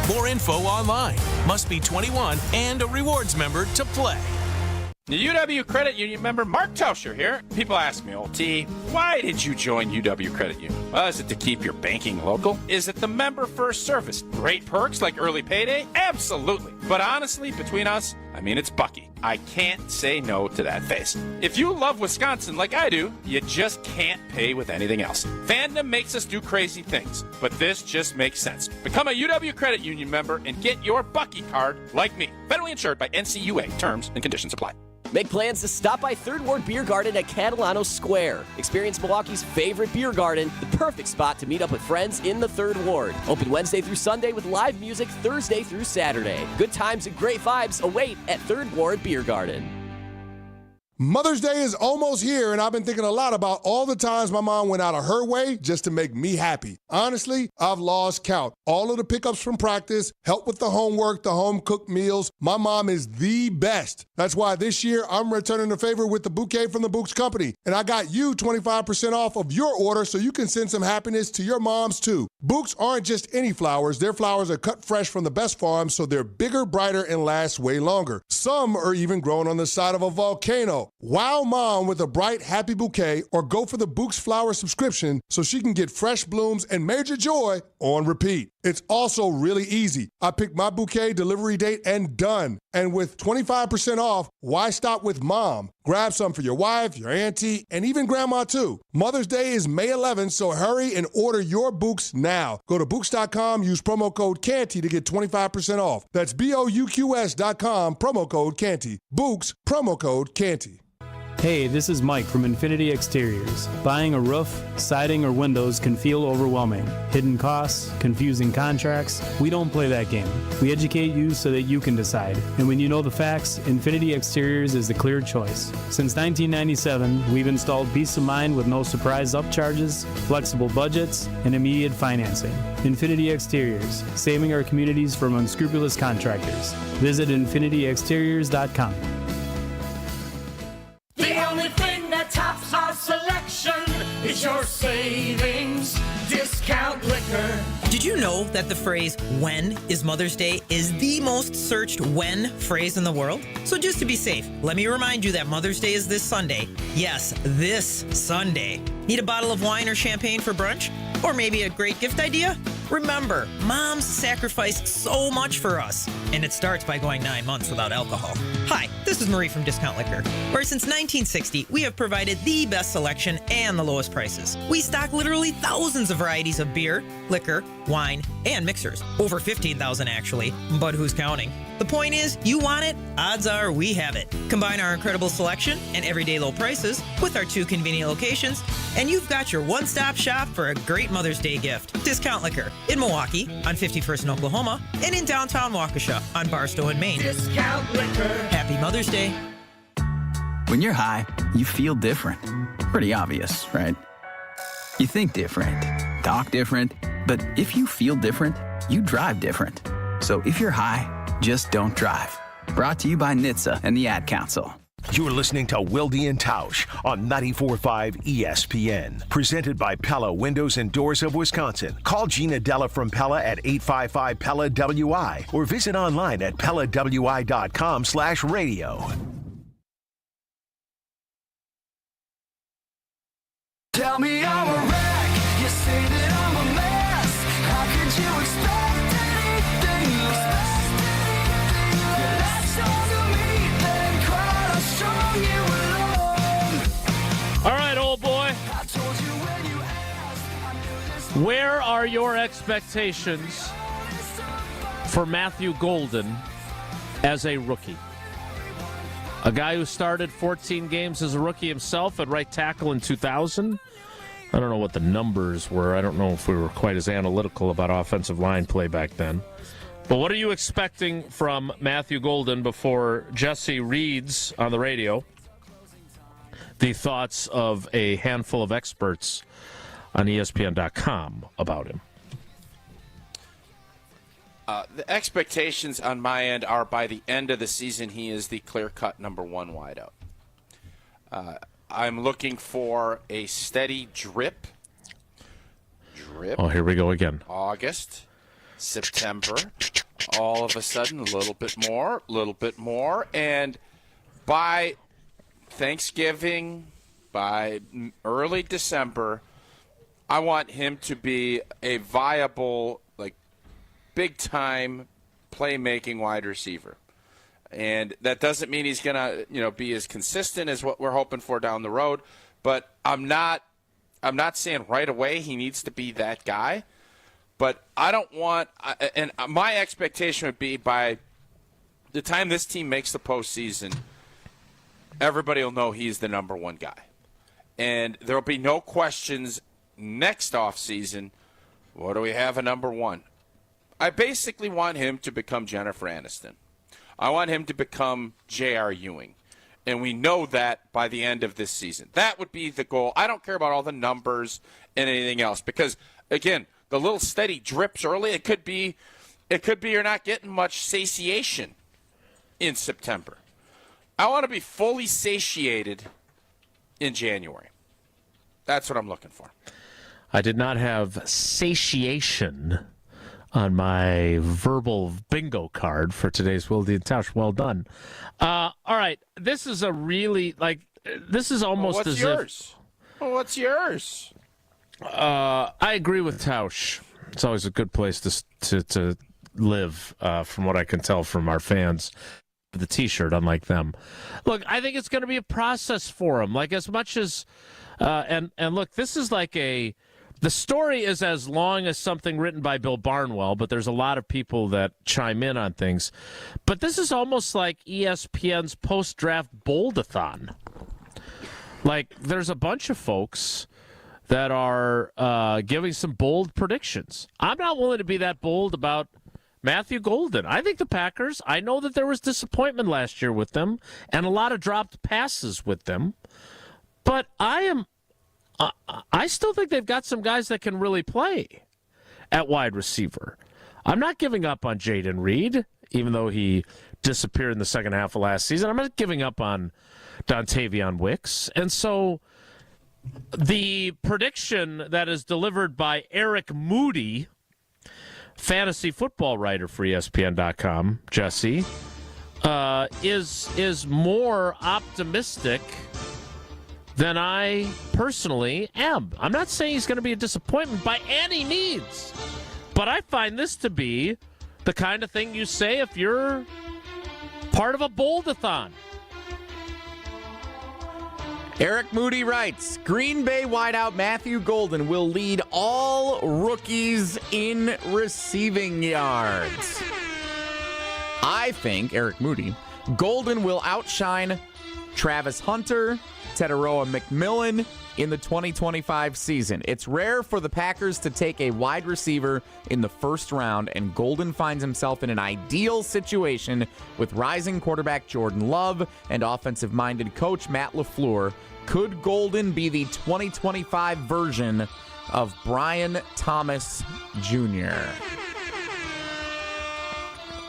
More info online. Must be 21 and a rewards member to play. The UW Credit Union member Mark Tauscher here. People ask me, old T, why did you join UW Credit Union? Well, is it to keep your banking local? Is it the member first service? Great perks like early payday? Absolutely. But honestly, between us, it's Bucky. I can't say no to that face. If you love Wisconsin like I do, you just can't pay with anything else. Fandom makes us do crazy things, but this just makes sense. Become a UW Credit Union member and get your Bucky card like me. Federally insured by NCUA. Terms and conditions apply. Make plans to stop by Third Ward Beer Garden at Catalano Square. Experience Milwaukee's favorite beer garden, the perfect spot to meet up with friends in the Third Ward. Open Wednesday through Sunday with live music Thursday through Saturday. Good times and great vibes await at Third Ward Beer Garden. Mother's Day is almost here, and I've been thinking a lot about all the times my mom went out of her way just to make me happy. Honestly, I've lost count. All of the pickups from practice, help with the homework, the home-cooked meals. My mom is the best. That's why this year I'm returning the favor with the bouquet from the Books Company. And I got you 25% off of your order so you can send some happiness to your moms, too. Books aren't just any flowers. Their flowers are cut fresh from the best farms, so they're bigger, brighter, and last way longer. Some are even grown on the side of a volcano. Wow mom with a bright, happy bouquet, or go for the Books Flower subscription so she can get fresh blooms and major joy on repeat. It's also really easy. I pick my bouquet, delivery date, and done. And with 25% off, why stop with mom? Grab some for your wife, your auntie, and even grandma too. Mother's Day is May 11th, so hurry and order your Books now. Go to Books.com, use promo code CANTY to get 25% off. That's BOUQS.com, promo code CANTY. Books, promo code CANTY. Hey, this is Mike from Infinity Exteriors. Buying a roof, siding, or windows can feel overwhelming. Hidden costs, confusing contracts. We don't play that game. We educate you so that you can decide. And when you know the facts, Infinity Exteriors is the clear choice. Since 1997, we've installed peace of mind with no surprise upcharges, flexible budgets, and immediate financing. Infinity Exteriors, saving our communities from unscrupulous contractors. Visit infinityexteriors.com. The only thing that tops our selection is your savings discount liquor. Did you know that the phrase, "when is Mother's Day," is the most searched "when" phrase in the world? So just to be safe, let me remind you that Mother's Day is this Sunday. Yes, this Sunday. Need a bottle of wine or champagne for brunch? Or maybe a great gift idea? Remember, moms sacrifice so much for us, and it starts by going 9 months without alcohol. Hi, this is Marie from Discount Liquor, where since 1960, we have provided the best selection and the lowest prices. We stock literally thousands of varieties of beer, liquor, wine, and mixers. Over 15,000 actually, but who's counting? The point is, you want it, odds are we have it. Combine our incredible selection and everyday low prices with our 2 convenient locations, and you've got your one-stop shop for a great Mother's Day gift. Discount Liquor in Milwaukee on 51st in Oklahoma and in downtown Waukesha on Barstow in Maine. Discount Liquor. Happy Mother's Day. When you're high, you feel different. Pretty obvious, right? You think different, talk different, but if you feel different, you drive different. So if you're high, just don't drive. Brought to you by NHTSA and the Ad Council. You're listening to Wilde and Tausch on 94.5 ESPN. Presented by Pella Windows and Doors of Wisconsin. Call Gina Della from Pella at 855-PELLA-WI or visit online at PellaWI.com/radio. Tell me I'm a wreck. You say that I'm a mess. How could you expect anything less? You latched onto me, then cried how strong you alone. All right, old boy. I told you when you asked. I knew this. Where are your expectations for Matthew Golden as a rookie? A guy who started 14 games as a rookie himself at right tackle in 2000. I don't know what the numbers were. I don't know if we were quite as analytical about offensive line play back then. But what are you expecting from Matthew Golden before Jesse reads on the radio the thoughts of a handful of experts on ESPN.com about him? The expectations on my end are by the end of the season, he is the clear-cut number 1 wideout. I'm looking for a steady drip. Oh, here we go again. August, September, all of a sudden a little bit more. And by Thanksgiving, by early December, I want him to be a viable, big-time playmaking wide receiver. And that doesn't mean he's going to, be as consistent as what we're hoping for down the road. But I'm not saying right away he needs to be that guy. But I don't want – and my expectation would be by the time this team makes the postseason, everybody will know he's the number 1 guy. And there will be no questions next offseason, what do we have a number 1? I basically want him to become Jennifer Aniston. I want him to become J.R. Ewing. And we know that by the end of this season. That would be the goal. I don't care about all the numbers and anything else because, again, the little steady drips early, it could be you're not getting much satiation in September. I want to be fully satiated in January. That's what I'm looking for. I did not have satiation on my verbal bingo card for today's Wilde and Tausch. Well done. All right. This is a really, this is almost what's as yours? What's yours? I agree with Tausch. It's always a good place to live, from what I can tell from our fans. The T-shirt, unlike them. Look, I think it's going to be a process for him. Like, as much as, and look, this is like the story is as long as something written by Bill Barnwell, but there's a lot of people that chime in on things. But this is almost like ESPN's post-draft bold-a-thon. Like, there's a bunch of folks that are giving some bold predictions. I'm not willing to be that bold about Matthew Golden. I think the Packers, I know that there was disappointment last year with them and a lot of dropped passes with them, but I still think they've got some guys that can really play at wide receiver. I'm not giving up on Jaden Reed, even though he disappeared in the second half of last season. I'm not giving up on Dontavion Wicks. And so the prediction that is delivered by Eric Moody, fantasy football writer for ESPN.com, Jesse, is more optimistic than I personally am. I'm not saying he's going to be a disappointment by any means, but I find this to be the kind of thing you say if you're part of a bold-a-thon. Eric Moody writes, Green Bay wideout Matthew Golden will lead all rookies in receiving yards. I think, Eric Moody, Golden will outshine Travis Hunter, Tetaroa McMillan in the 2025 season. It's rare for the Packers to take a wide receiver in the first round, and Golden finds himself in an ideal situation with rising quarterback Jordan Love and offensive-minded coach Matt LaFleur. Could Golden be the 2025 version of Brian Thomas Jr.?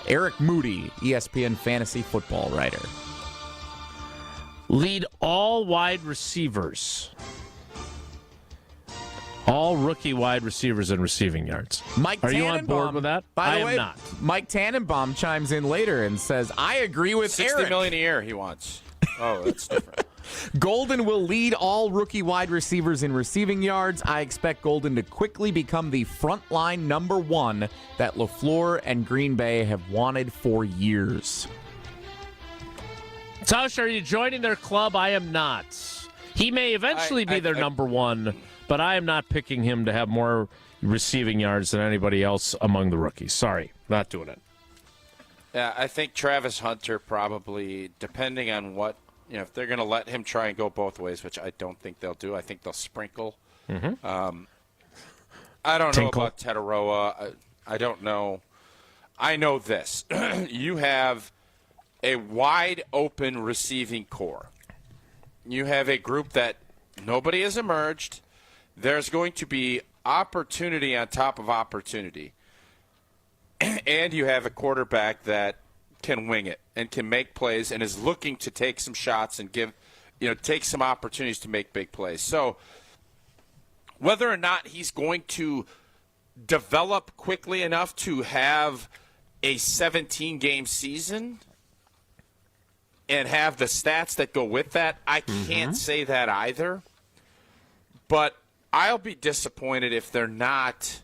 Eric Moody, ESPN fantasy football writer. Lead all wide receivers. All rookie wide receivers in receiving yards. Mike Are Tannenbaum, you on board with that? By the I am way, not. Mike Tannenbaum chimes in later and says, I agree with $60 Eric. million a year he wants. Oh, that's different. Golden will lead all rookie wide receivers in receiving yards. I expect Golden to quickly become the frontline number one that LaFleur and Green Bay have wanted for years. Tausch, are you joining their club? I am not. He may eventually be their number one, but I am not picking him to have more receiving yards than anybody else among the rookies. Sorry, not doing it. Yeah, I think Travis Hunter probably, depending on what, if they're going to let him try and go both ways, which I don't think they'll do. I think they'll sprinkle. Mm-hmm. I don't Tinkle. know about Tetaroa. I don't know. I know this. You have a wide open receiving core. You have a group that nobody has emerged. There's going to be opportunity on top of opportunity. And you have a quarterback that can wing it and can make plays and is looking to take some shots and take some opportunities to make big plays. So whether or not he's going to develop quickly enough to have a 17-game season and have the stats that go with that, I can't say that either. But I'll be disappointed if they're not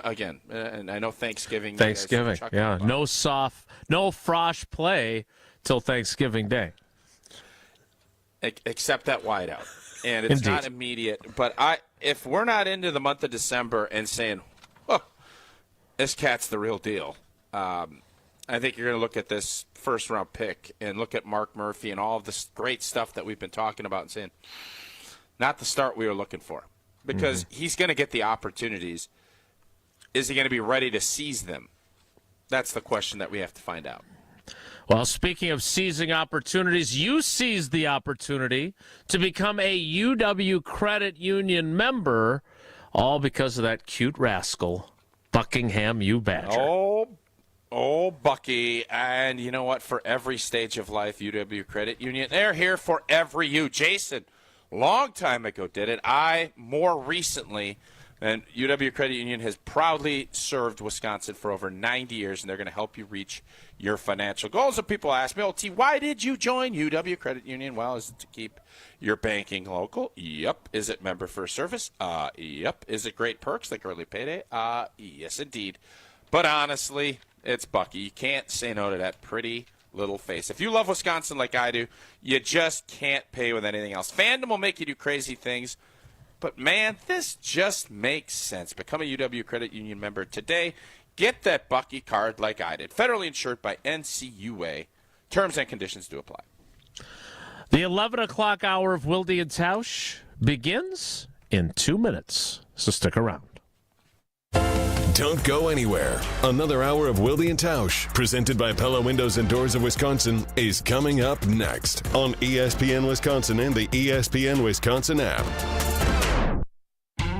again, and I know Thanksgiving. Yeah. No frosh play till Thanksgiving Day. Except that wideout. And it's not immediate. But if we're not into the month of December and saying, this cat's the real deal, I think you're going to look at this first-round pick and look at Mark Murphy and all of this great stuff that we've been talking about and saying, not the start we were looking for. Because he's going to get the opportunities. Is he going to be ready to seize them? That's the question that we have to find out. Well, speaking of seizing opportunities, you seized the opportunity to become a UW Credit Union member, all because of that cute rascal, Buckingham U. Badger. Oh, Bucky. And you know what? For every stage of life, UW Credit Union, they're here for every you. Jason, long time ago did it. I, more recently, and UW Credit Union has proudly served Wisconsin for over 90 years, and they're going to help you reach your financial goals. And people ask me, T, why did you join UW Credit Union? Well, is it to keep your banking local? Yep. Is it member first service? Yep. Is it great perks like early payday? Yes, indeed. But honestly, it's Bucky. You can't say no to that pretty little face. If you love Wisconsin like I do, you just can't pay with anything else. Fandom will make you do crazy things. But, man, this just makes sense. Become a UW Credit Union member today. Get that Bucky card like I did. Federally insured by NCUA. Terms and conditions do apply. The 11 o'clock hour of Wilde and Tausch begins in 2 minutes. So stick around. Don't go anywhere. Another hour of Wilde and Tausch, presented by Pella Windows and Doors of Wisconsin, is coming up next on ESPN Wisconsin and the ESPN Wisconsin app.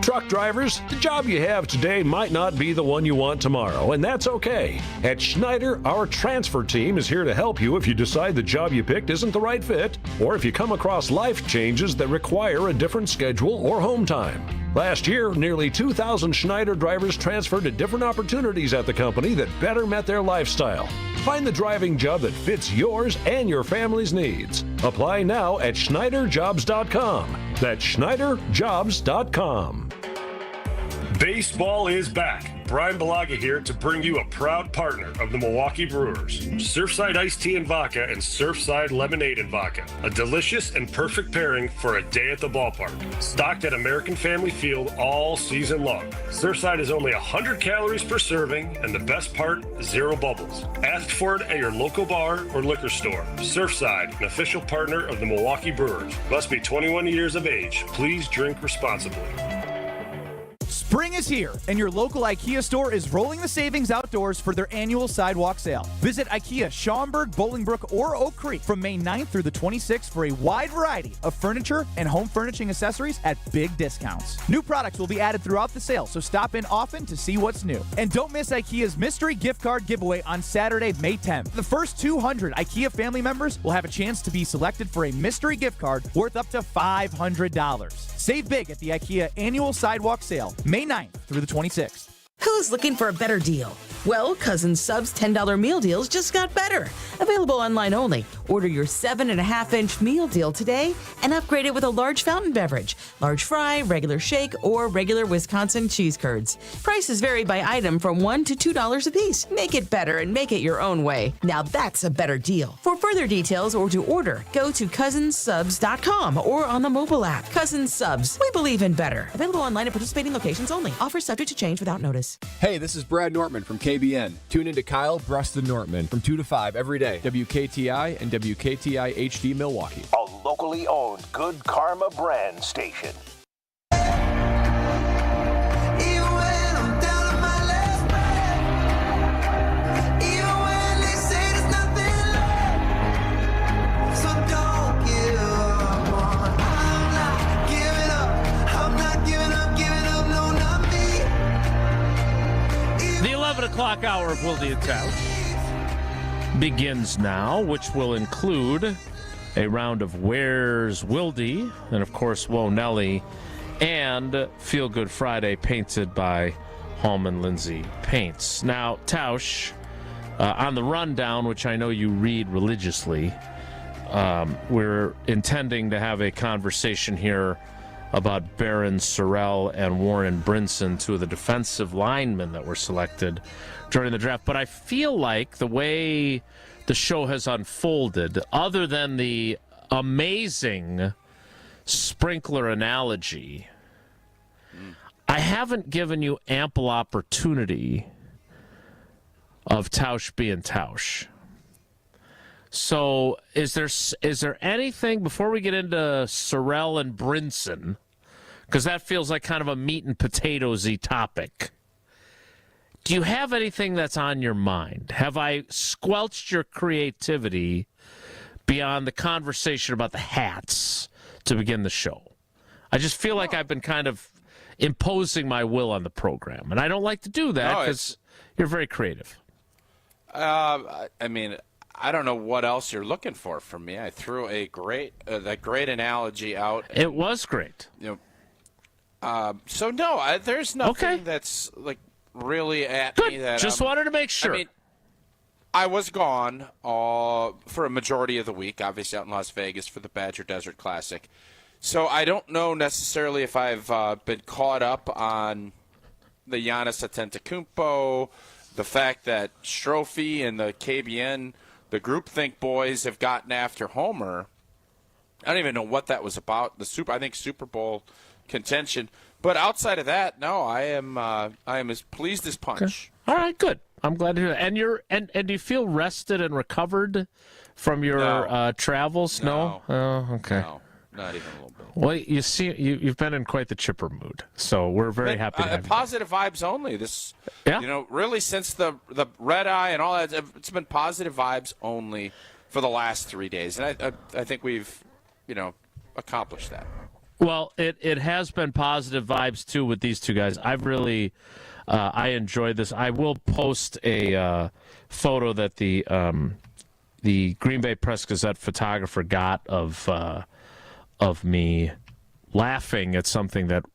Truck drivers, the job you have today might not be the one you want tomorrow, and that's okay. At Schneider, our transfer team is here to help you if you decide the job you picked isn't the right fit, or if you come across life changes that require a different schedule or home time. Last year, nearly 2,000 Schneider drivers transferred to different opportunities at the company that better met their lifestyle. Find the driving job that fits yours and your family's needs. Apply now at SchneiderJobs.com. That's SchneiderJobs.com. Baseball is back. Brian Balaga here to bring you a proud partner of the Milwaukee Brewers. Surfside Iced Tea and Vodka and Surfside Lemonade and Vodka. A delicious and perfect pairing for a day at the ballpark. Stocked at American Family Field all season long. Surfside is only 100 calories per serving, and the best part, 0 bubbles. Ask for it at your local bar or liquor store. Surfside, an official partner of the Milwaukee Brewers. Must be 21 years of age. Please drink responsibly. Spring is here, and your local IKEA store is rolling the savings outdoors for their annual sidewalk sale. Visit IKEA Schaumburg, Bolingbrook, or Oak Creek from May 9th through the 26th for a wide variety of furniture and home furnishing accessories at big discounts. New products will be added throughout the sale, so stop in often to see what's new. And don't miss IKEA's mystery gift card giveaway on Saturday, May 10th. The first 200 IKEA family members will have a chance to be selected for a mystery gift card worth up to $500. Save big at the IKEA annual sidewalk sale, May 9th through the 26th. Who's looking for a better deal? Well, Cousin Sub's $10 meal deals just got better. Available online only. Order your 7.5-inch meal deal today and upgrade it with a large fountain beverage, large fry, regular shake, or regular Wisconsin cheese curds. Prices vary by item from $1 to $2 a piece. Make it better and make it your own way. Now that's a better deal. For further details or to order, go to cousinsubs.com or on the mobile app. Cousin Subs. We believe in better. Available online at participating locations only. Offer subject to change without notice. Hey, this is Brad Nortman from KBN. Tune into Kyle Breston Nortman from 2 to 5 every day. WKTI and WKTI HD Milwaukee. A locally owned Good Karma brand station. The 11 o'clock hour of Wilde and Tausch begins now, which will include a round of Where's Wilde, and of course, Whoa Nelly, and Feel Good Friday, painted by Hallman Lindsay Paints. Now, Tausch, on the rundown, which I know you read religiously, we're intending to have a conversation here about Barron Sorrell and Warren Brinson, two of the defensive linemen that were selected during the draft. But I feel like the way the show has unfolded, other than the amazing sprinkler analogy, I haven't given you ample opportunity of Tausch being Tausch. So is there anything, before we get into Sorrell and Brinson, because that feels like kind of a meat and potatoes-y topic, do you have anything that's on your mind? Have I squelched your creativity beyond the conversation about the hats to begin the show? I just feel like I've been kind of imposing my will on the program, and I don't like to do that because you're very creative. I mean, I don't know what else you're looking for from me. I threw a great analogy out. It was great. You know, so no, there's nothing that's like really at me that. Just wanted to make sure. I mean, I was gone for a majority of the week, obviously out in Las Vegas for the Badger Desert Classic. So I don't know necessarily if I've been caught up on the Giannis Antetokounmpo, the fact that Strophe and the KBN, the groupthink boys, have gotten after Homer. I don't even know what that was about. I think Super Bowl contention. But outside of that, no, I am as pleased as punch. Okay. All right, good. I'm glad to hear that. And do you feel rested and recovered from your travels? No. Oh, okay. No, not even a little bit. Well, you see, you've been in quite the chipper mood, so we're very happy to have you. Positive vibes only. Really since the red eye and all that, it's been positive vibes only for the last 3 days, and I think we've, accomplished that. Well, it has been positive vibes too with these two guys. I've really I enjoyed this. I will post a photo that the Green Bay Press Gazette photographer got of me laughing at something that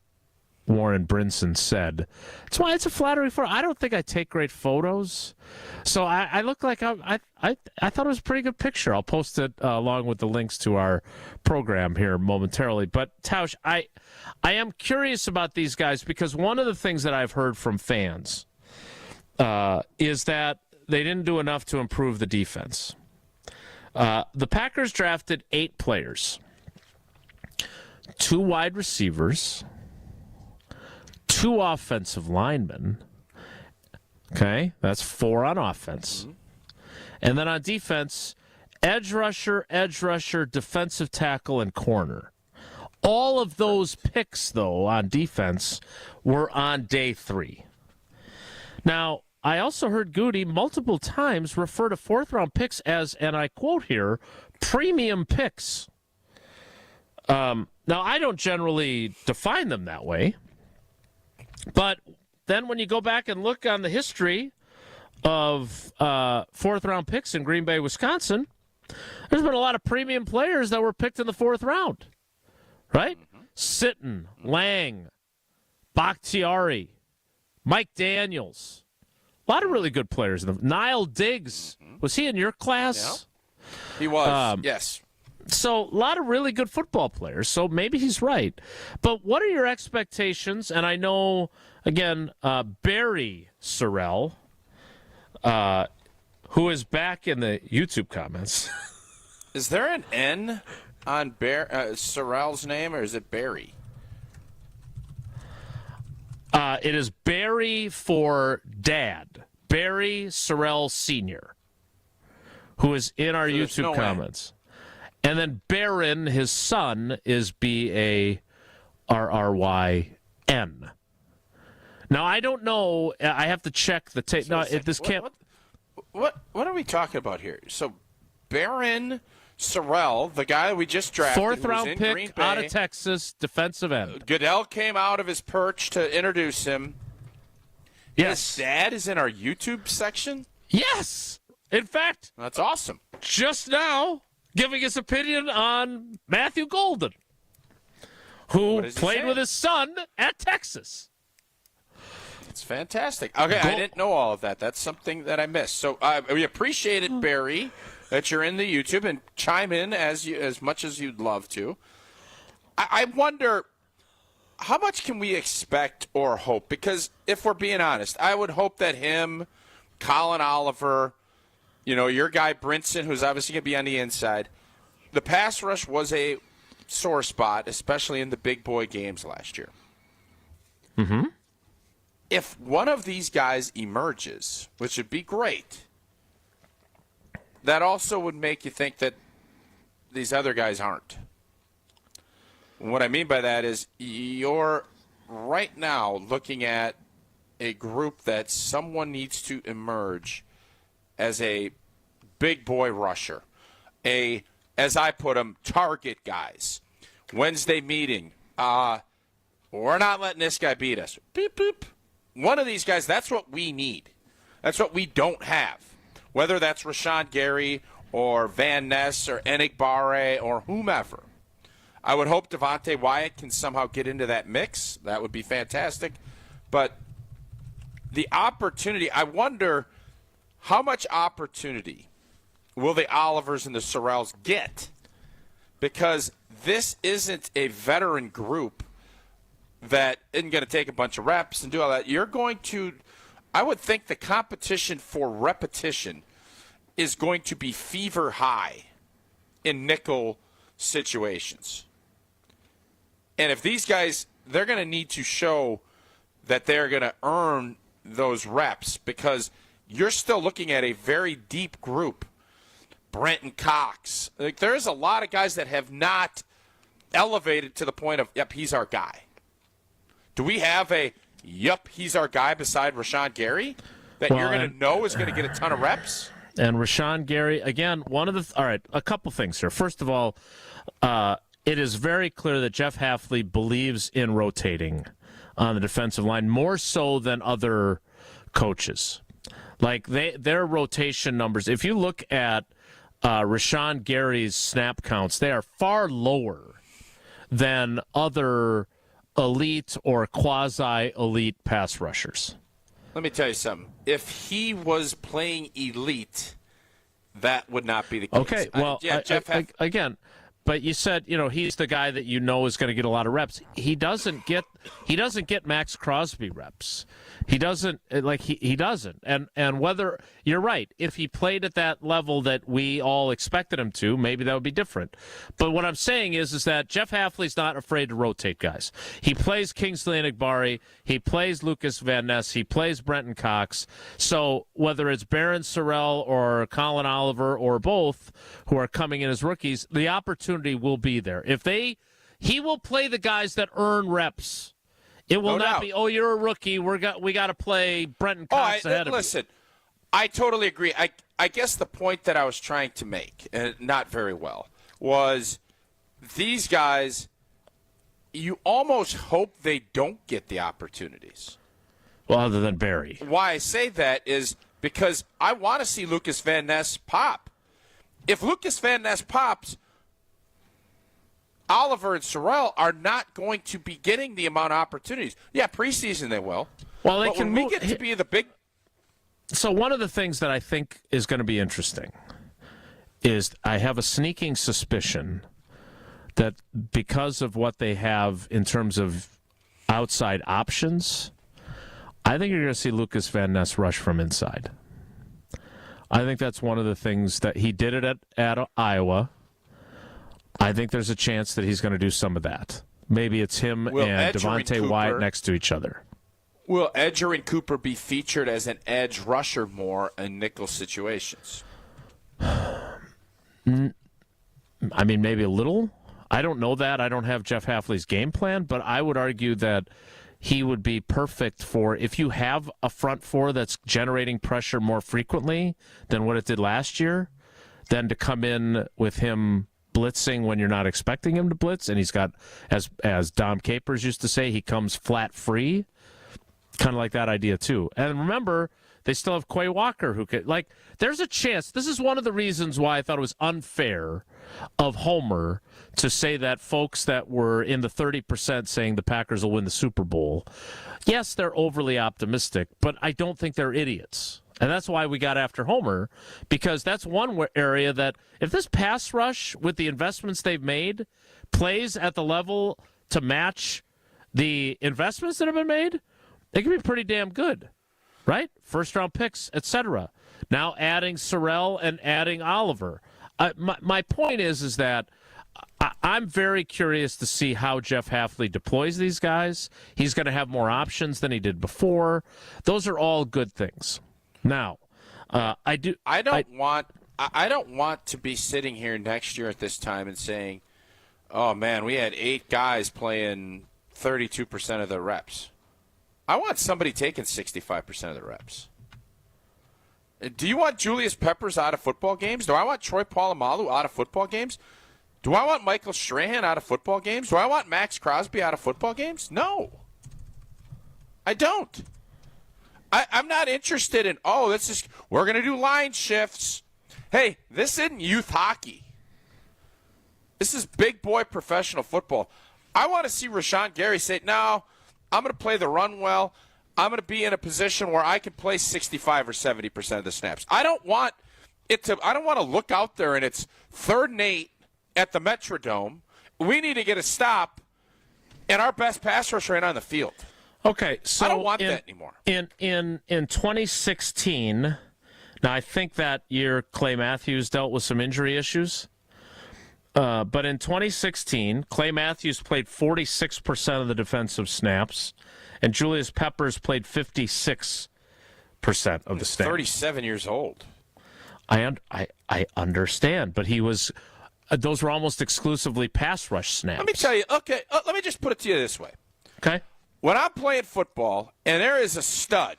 Warren Brinson said. That's why it's a flattering photo. I don't think I take great photos, so I look like I thought it was a pretty good picture. I'll post it along with the links to our program here momentarily. But Tausch, I am curious about these guys because one of the things that I've heard from fans is that they didn't do enough to improve the defense. The Packers drafted 8 players. 2 wide receivers, 2 offensive linemen. Okay, that's 4 on offense. Mm-hmm. And then on defense, edge rusher, defensive tackle, and corner. All of those picks, though, on defense were on day 3. Now, I also heard Goody multiple times refer to 4th-round picks as, and I quote here, premium picks. Now, I don't generally define them that way, but then when you go back and look on the history of 4th-round picks in Green Bay, Wisconsin, there's been a lot of premium players that were picked in the 4th round, right? Mm-hmm. Sitton, Lang, Bakhtiari, Mike Daniels, a lot of really good players. Niall Diggs, was he in your class? Yeah. He was, yes. So a lot of really good football players. So maybe he's right. But what are your expectations? And I know, again, Barry Sorrell, who is back in the YouTube comments. Is there an N on Sorrell's name, or is it Barry? It is Barry for Dad. Barry Sorrell Sr., who is in our YouTube comments. And then Barron, his son, is B-A-R-R-Y-N. Now, I don't know. I have to check the tape. No, this can't. What are we talking about here? So, Barron Sorrell, the guy we just drafted, 4th-round pick Green Bay, out of Texas, defensive end. Goodell came out of his perch to introduce him. Yes. His dad is in our YouTube section? Yes. In fact, that's awesome. Just now, giving his opinion on Matthew Golden, who played with his son at Texas. It's fantastic. Okay, I didn't know all of that. That's something that I missed. So we appreciate it, Barry, that you're in the YouTube, and chime in as much as you'd love to. I wonder, how much can we expect or hope? Because if we're being honest, I would hope that him, Colin Oliver, your guy Brinson, who's obviously going to be on the inside, the pass rush was a sore spot, especially in the big boy games last year. Mm-hmm. If one of these guys emerges, which would be great, that also would make you think that these other guys aren't. What I mean by that is you're right now looking at a group that someone needs to emerge as a big boy rusher, as I put them, target guys. Wednesday meeting, we're not letting this guy beat us. Beep, boop. One of these guys, that's what we need. That's what we don't have. Whether that's Rashawn Gary or Van Ness or Enigbare or whomever. I would hope Devontae Wyatt can somehow get into that mix. That would be fantastic. But the opportunity, I wonder how much opportunity will the Olivers and the Sorrells get? Because this isn't a veteran group that isn't going to take a bunch of reps and do all that. You're going to, I would think the competition for repetition is going to be fever high in nickel situations. And if these guys, they're going to need to show that they're going to earn those reps because you're still looking at a very deep group. Brenton Cox. Like, there's a lot of guys that have not elevated to the point of, yep, he's our guy. Do we have a, yep, he's our guy beside Rashawn Gary that you're going to know is going to get a ton of reps? And Rashawn Gary, again, all right, a couple things here. First of all, it is very clear that Jeff Hafley believes in rotating on the defensive line more so than other coaches. Like their rotation numbers, if you look at Rashawn Gary's snap counts, they are far lower than other elite or quasi-elite pass rushers. Let me tell you something. If he was playing elite, that would not be the case. Okay, well, Jeff again, but you said, he's the guy that you know is going to get a lot of reps. He doesn't get Max Crosby reps. He doesn't he doesn't. And whether you're right, if he played at that level that we all expected him to, maybe that would be different. But what I'm saying is that Jeff Hafley's not afraid to rotate guys. He plays Kingsley Enigbare, he plays Lucas Van Ness, he plays Brenton Cox. So whether it's Barron Sorrell or Colin Oliver or both who are coming in as rookies, the opportunity will be there. He will play the guys that earn reps. It will not be, you're a rookie, we got to play Brenton Cox ahead of you. Listen, I totally agree. I guess the point that I was trying to make, and not very well, was these guys, you almost hope they don't get the opportunities. Well, other than Barry. Why I say that is because I want to see Lucas Van Ness pop. If Lucas Van Ness pops, Oliver and Sorrell are not going to be getting the amount of opportunities. Yeah, preseason they will. Well, but when we get to be the big. So one of the things that I think is going to be interesting is I have a sneaking suspicion that because of what they have in terms of outside options, I think you're going to see Lucas Van Ness rush from inside. I think that's one of the things that he did it at Iowa. I think there's a chance that he's going to do some of that. Maybe it's him and Devontae Wyatt next to each other. Will Edger and Cooper be featured as an edge rusher more in nickel situations? I mean, maybe a little. I don't know that. I don't have Jeff Hafley's game plan, but I would argue that he would be perfect for if you have a front four that's generating pressure more frequently than what it did last year, then to come in with him blitzing when you're not expecting him to blitz, and he's got, as Dom Capers used to say, he comes flat free. Kind of like that idea too. And remember, they still have Quay Walker who could, there's a chance. This is one of the reasons why I thought it was unfair of Homer to say that folks that were in the 30% saying the Packers will win the Super Bowl, yes, they're overly optimistic, but I don't think they're idiots. And that's why we got after Homer, because that's one area that if this pass rush with the investments they've made plays at the level to match the investments that have been made, it can be pretty damn good, right? First-round picks, etc. Now adding Sorrell and adding Oliver. My point is that I'm very curious to see how Jeff Hafley deploys these guys. He's going to have more options than he did before. Those are all good things. Now, I don't want to be sitting here next year at this time and saying, "Oh man, we had 8 guys playing 32% of the reps." I want somebody taking 65% of the reps. Do you want Julius Peppers out of football games? Do I want Troy Polamalu out of football games? Do I want Michael Strahan out of football games? Do I want Max Crosby out of football games? No. I don't. I'm not interested in, we're going to do line shifts. Hey, this isn't youth hockey. This is big boy professional football. I want to see Rashawn Gary say, no, I'm going to play the run well. I'm going to be in a position where I can play 65 or 70% of the snaps. I don't want to look out there and it's 3rd and 8 at the Metrodome. We need to get a stop and our best pass rusher ain't on the field. Okay, so I don't want that anymore. In 2016, now I think that year Clay Matthews dealt with some injury issues. But in 2016, Clay Matthews played 46% of the defensive snaps, and Julius Peppers played 56% of the snaps. 37 years old. I understand, but he was those were almost exclusively pass rush snaps. Let me tell you. Okay, let me just put it to you this way. Okay. When I'm playing football and there is a stud,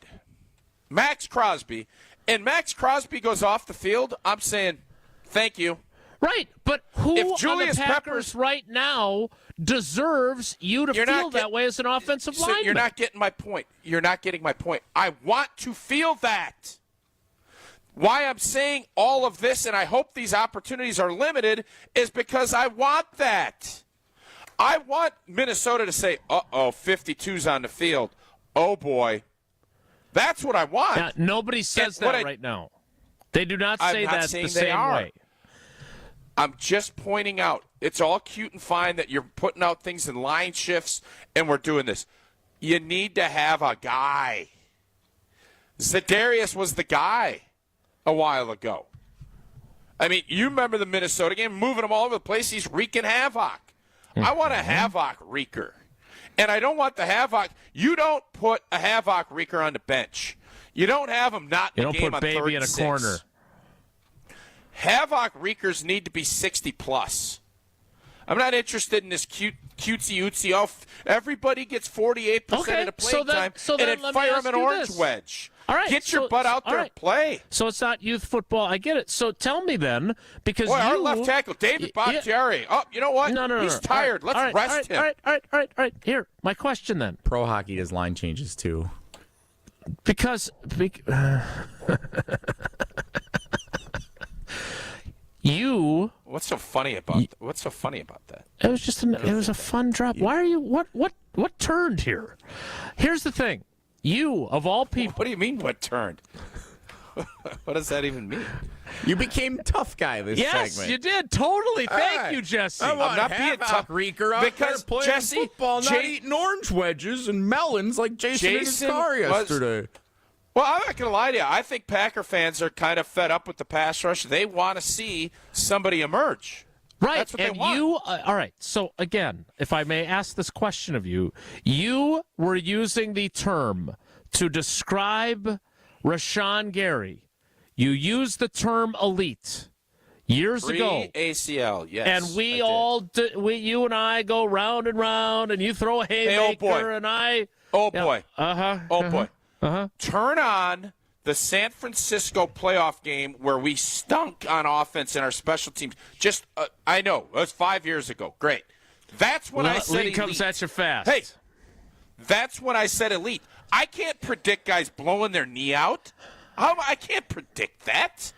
Max Crosby, and Max Crosby goes off the field, I'm saying, thank you. Right, but who if Julius on the Packers right now deserves you to feel that way as an offensive lineman? You're not getting my point. You're not getting my point. I want to feel that. Why I'm saying all of this, and I hope these opportunities are limited, is because I want that. I want Minnesota to say, 52's on the field. Oh, boy. That's what I want. Yeah, nobody says that right now. They do not say that the same way. I'm just pointing out, it's all cute and fine that you're putting out things in line shifts and we're doing this. You need to have a guy. Za'Darius was the guy a while ago. I mean, you remember the Minnesota game, moving him all over the place. He's wreaking havoc. I want a havoc wreaker. And I don't want the havoc. You don't put a havoc wreaker on the bench. You don't have him not in the game on 3rd and 6. You don't put Baby in a corner. Havoc wreakers need to be 60-plus. I'm not interested in this cutesy-ootsy. Everybody gets 48% of the playing time, and then fire them an orange wedge. All right, get your butt out there and play. So it's not youth football. I get it. So tell me then, because our left tackle, David Bakhtiari. Oh, you know what? No. He's tired. Let's rest him. All right. Here, my question then. Pro hockey does line changes too. Because you. What's so funny about that? It was just it was a fun drop. Why are you what turned here? Here's the thing. You of all people. What do you mean what turned? What does that even mean? You became tough guy this segment. Yes, you did. Totally. Thank you, Jesse. I'm not being tough, Reeker. Out because there playing football, not eating orange wedges and melons like Jason in his car yesterday. Well, I'm not going to lie to you. I think Packer fans are kind of fed up with the pass rush. They want to see somebody emerge. Right. That's what and they want. you, all right. So, again, if I may ask this question of you, you were using the term to describe Rashawn Gary. You used the term elite years ago. ACL, yes. And you and I go round and round, and you throw a haymaker, and I. Oh, boy. Boy. Turn on the San Francisco playoff game where we stunk on offense and our special teams. Just, I know, it was 5 years ago. Great. That's when I said elite. Comes at you fast. Hey, that's when I said elite. I can't predict guys blowing their knee out. I can't predict that.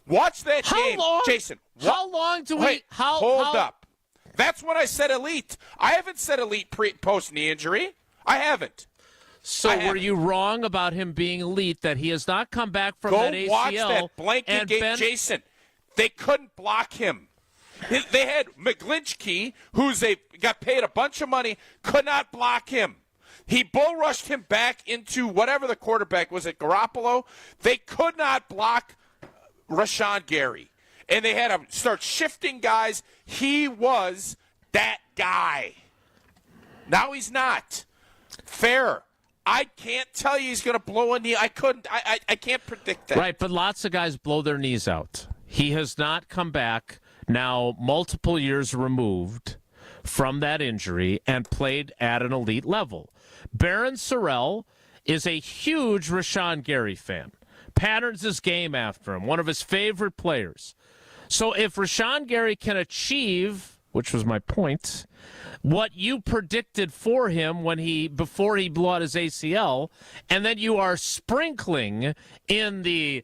Watch that game, Jason. How long do we? Hold up. That's when I said elite. I haven't said elite post knee injury. I haven't. So were you wrong about him being elite, that he has not come back from that ACL? Go watch that blanket game, Jason. They couldn't block him. They had McGlinchey, got paid a bunch of money, could not block him. He bull rushed him back into whatever the quarterback was, at Garoppolo. They could not block Rashawn Gary. And they had to start shifting guys. He was that guy. Now he's not. Fair. I can't tell you he's going to blow a knee. I can't predict that. Right, but lots of guys blow their knees out. He has not come back, now multiple years removed, from that injury and played at an elite level. Barron Sorrell is a huge Rashawn Gary fan. Patterns his game after him, one of his favorite players. So if Rashawn Gary can achieve, which was my point, what you predicted for him before he blew out his ACL, and then you are sprinkling in the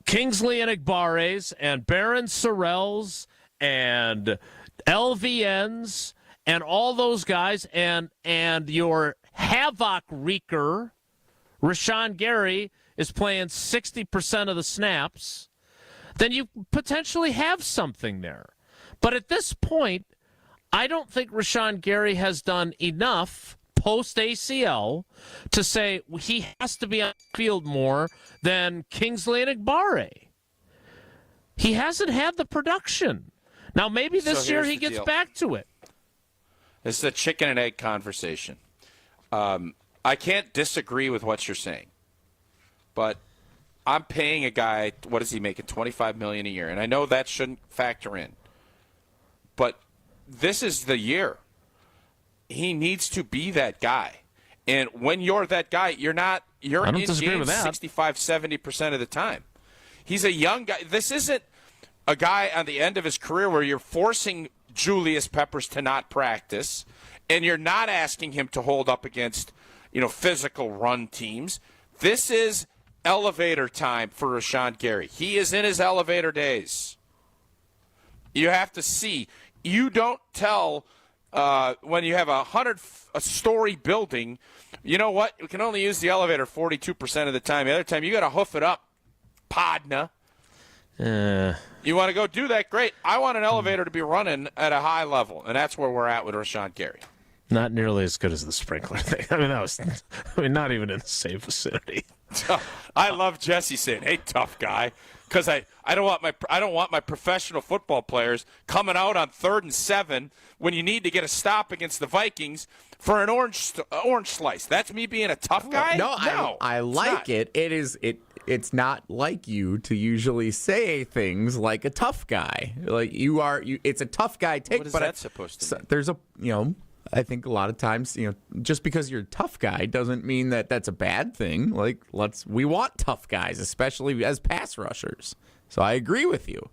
Kingsley and Igbares and Barron Sorrells and LVNs and all those guys and your havoc wreaker, Rashawn Gary, is playing 60% of the snaps, then you potentially have something there. But at this point, I don't think Rashawn Gary has done enough post-ACL to say he has to be on the field more than Kingsley and Igbare. He hasn't had the production. Now, maybe this year he gets back to it. This is a chicken and egg conversation. I can't disagree with what you're saying, but I'm paying a guy, what is he making, $25 million a year, and I know that shouldn't factor in, but this is the year. He needs to be that guy, and when you're that guy, you're in games 65-70% of the time. He's a young guy. This isn't a guy on the end of his career where you're forcing Julius Peppers to not practice, and you're not asking him to hold up against, physical run teams. This is elevator time for Rashawn Gary. He is in his elevator days. You have to see. You don't tell when you have a 100-story building, you know what? We can only use the elevator 42% of the time. The other time, you got to hoof it up, Podna. You want to go do that? Great. I want an elevator to be running at a high level, and that's where we're at with Rashawn Gary. Not nearly as good as the sprinkler thing. Not even in the same vicinity. I love Jesse saying, "Hey, tough guy," because I don't want my professional football players coming out on 3rd and 7 when you need to get a stop against the Vikings for an orange slice. That's me being a tough guy. No, I like it. It's not like you to usually say things like a tough guy. Like it's a tough guy take. What is but that supposed to mean? There's I think a lot of times, just because you're a tough guy doesn't mean that that's a bad thing. Like, we want tough guys, especially as pass rushers. So I agree with you.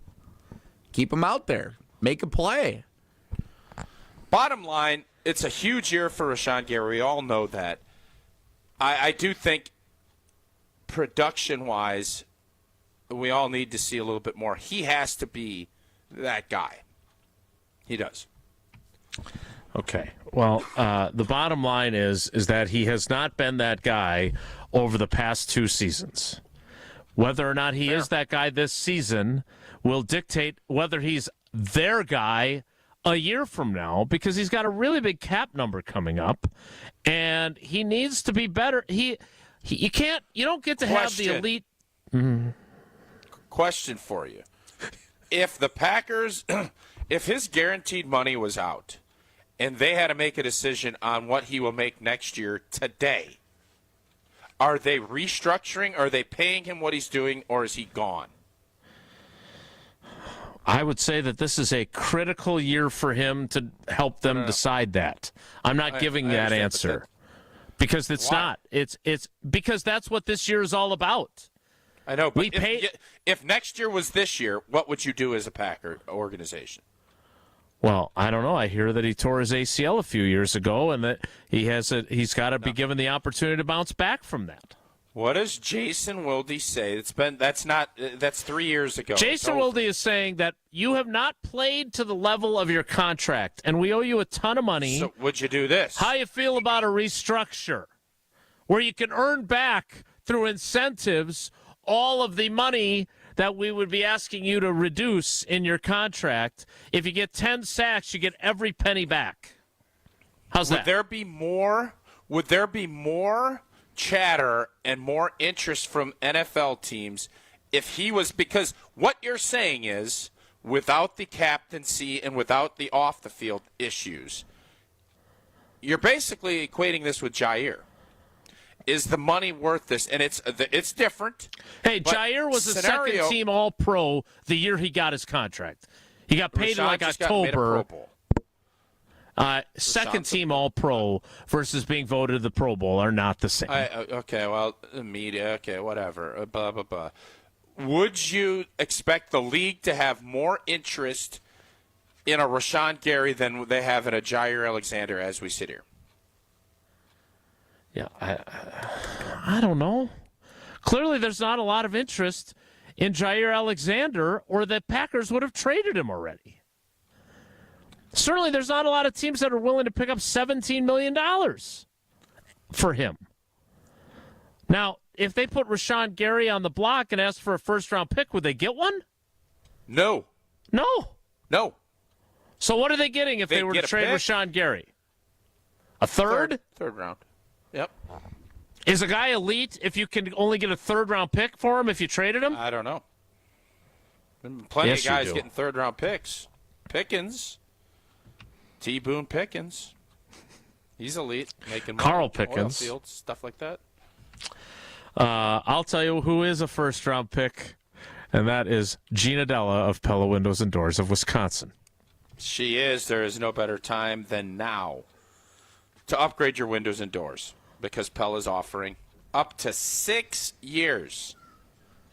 Keep them out there. Make a play. Bottom line, it's a huge year for Rashawn Gary. We all know that. I do think production-wise, we all need to see a little bit more. He has to be that guy. He does. Okay. Well, the bottom line is that he has not been that guy over the past 2 seasons. Whether or not he is that guy this season will dictate whether he's their guy a year from now, because he's got a really big cap number coming up, and he needs to be better. You don't get to have the elite. Mm-hmm. Question for you: if the Packers, if his guaranteed money was out, and they had to make a decision on what he will make next year today, are they restructuring? Are they paying him what he's doing, or is he gone? I would say that this is a critical year for him to help them decide that. I'm not giving that answer because it's not. It's because that's what this year is all about. I know, but if next year was this year, what would you do as a Packer organization? Well, I don't know. I hear that he tore his ACL a few years ago, and that he's got to be given the opportunity to bounce back from that. What does Jason Wilde say? That's 3 years ago. Jason Wilde is saying that you have not played to the level of your contract, and we owe you a ton of money. So would you do this? How you feel about a restructure where you can earn back through incentives all of the money that we would be asking you to reduce in your contract? If you get 10 sacks, you get every penny back. How's that? Would there be more chatter and more interest from NFL teams if he was, because what you're saying is, without the captaincy and without the off the field issues, you're basically equating this with Jaire. Is the money worth this? And it's different. Hey, Jaire was a second-team All-Pro the year he got his contract. He got paid in like October. Second team All-Pro versus being voted the Pro Bowl are not the same. Okay, well, the media, okay, whatever, blah, blah, blah. Would you expect the league to have more interest in a Rashawn Gary than they have in a Jaire Alexander as we sit here? Yeah, I don't know. Clearly, there's not a lot of interest in Jaire Alexander, or the Packers would have traded him already. Certainly, there's not a lot of teams that are willing to pick up $17 million for him. Now, if they put Rashawn Gary on the block and ask for a first-round pick, would they get one? No. No. So what are they getting if they were to trade Rashawn Gary? A third? Third round. Yep. Is a guy elite if you can only get a third-round pick for him if you traded him? I don't know. Plenty of guys getting third-round picks. Pickens. T. Boone Pickens. He's elite. Making money. Carl Pickens. Oil fields, stuff like that. I'll tell you who is a first-round pick, and that is Gina Della of Pella Windows and Doors of Wisconsin. She is. There is no better time than now to upgrade your windows and doors, because Pella is offering up to 6 years.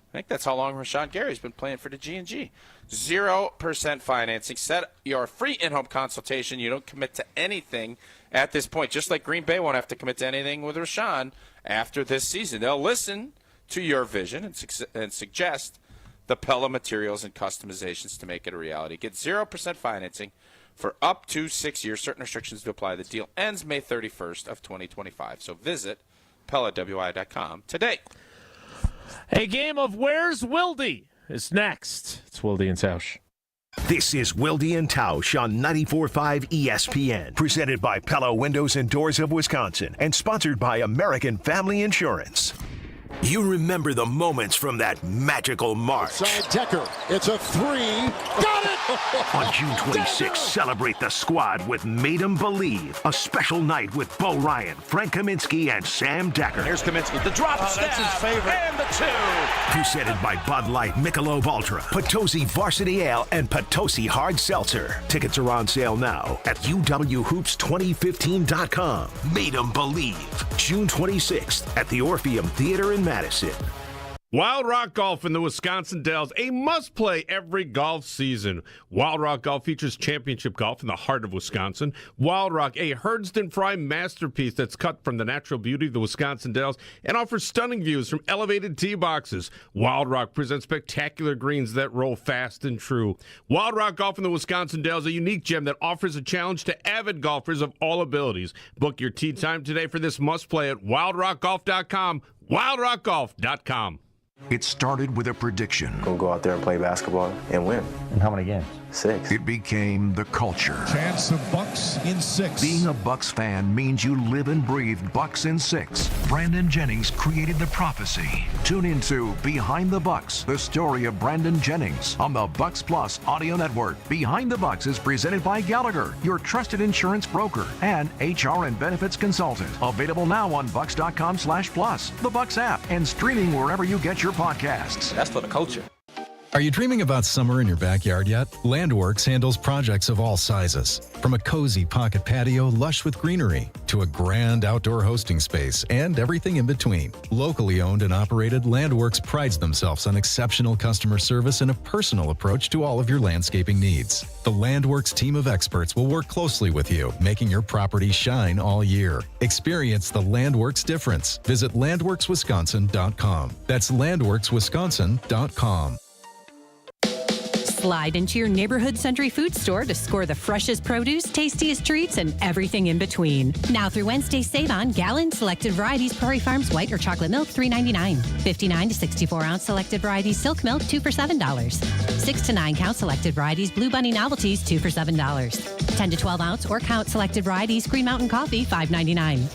I think that's how long Rashawn Gary's been playing for the G&G. 0% financing. Set your free in-home consultation. You don't commit to anything at this point. Just like Green Bay won't have to commit to anything with Rashawn after this season. They'll listen to your vision and suggest the Pella materials and customizations to make it a reality. Get 0% financing for up to 6 years. Certain restrictions to apply. The deal ends May 31st of 2025. So visit PellaWI.com today. A game of Where's Wilde is next. It's Wilde and Tausch. This is Wilde and Tausch on 94.5 ESPN, presented by Pella Windows and Doors of Wisconsin and sponsored by American Family Insurance. You remember the moments from that magical March. Side Decker, it's a three. Got it! On June 26th, celebrate the squad with Made 'em Believe, a special night with Bo Ryan, Frank Kaminsky, and Sam Decker. Here's Kaminsky, the drop stab, that's his favorite. And the two. Presented by Bud Light, Michelob Ultra, Potosi Varsity Ale, and Potosi Hard Seltzer. Tickets are on sale now at UWHoops2015.com. Made 'em Believe, June 26th at the Orpheum Theater in Madison. Wild Rock Golf in the Wisconsin Dells, a must-play every golf season. Wild Rock Golf features championship golf in the heart of Wisconsin. Wild Rock, a Herdston Fry masterpiece that's cut from the natural beauty of the Wisconsin Dells and offers stunning views from elevated tee boxes. Wild Rock presents spectacular greens that roll fast and true. Wild Rock Golf in the Wisconsin Dells, a unique gem that offers a challenge to avid golfers of all abilities. Book your tee time today for this must-play at wildrockgolf.com, wildrockgolf.com. It started with a prediction. We'll go out there and play basketball and win. And how many games? 6. It became the culture. Chance of Bucks in 6. Being a Bucks fan means you live and breathe Bucks in 6. Brandon Jennings created the prophecy. Tune into Behind the Bucks, the story of Brandon Jennings on the Bucks Plus audio network. Behind the Bucks is presented by Gallagher, your trusted insurance broker and HR and benefits consultant. Available now on bucks.com/plus, the Bucks app, and streaming wherever you get your podcasts. That's for the culture. Are you dreaming about summer in your backyard yet? Landworks handles projects of all sizes. From a cozy pocket patio lush with greenery to a grand outdoor hosting space and everything in between. Locally owned and operated, Landworks prides themselves on exceptional customer service and a personal approach to all of your landscaping needs. The Landworks team of experts will work closely with you, making your property shine all year. Experience the Landworks difference. Visit landworkswisconsin.com. That's landworkswisconsin.com. Slide into your neighborhood Century Food Store to score the freshest produce, tastiest treats, and everything in between. Now through Wednesday, Savion, gallon selected varieties Prairie Farms white or chocolate milk, $3.99. 59 to 64-ounce selected varieties silk milk, 2 for $7. 6 to 9 count selected varieties Blue Bunny novelties, 2 for $7. 10 to 12-ounce or count selected varieties Green Mountain coffee, $5.99.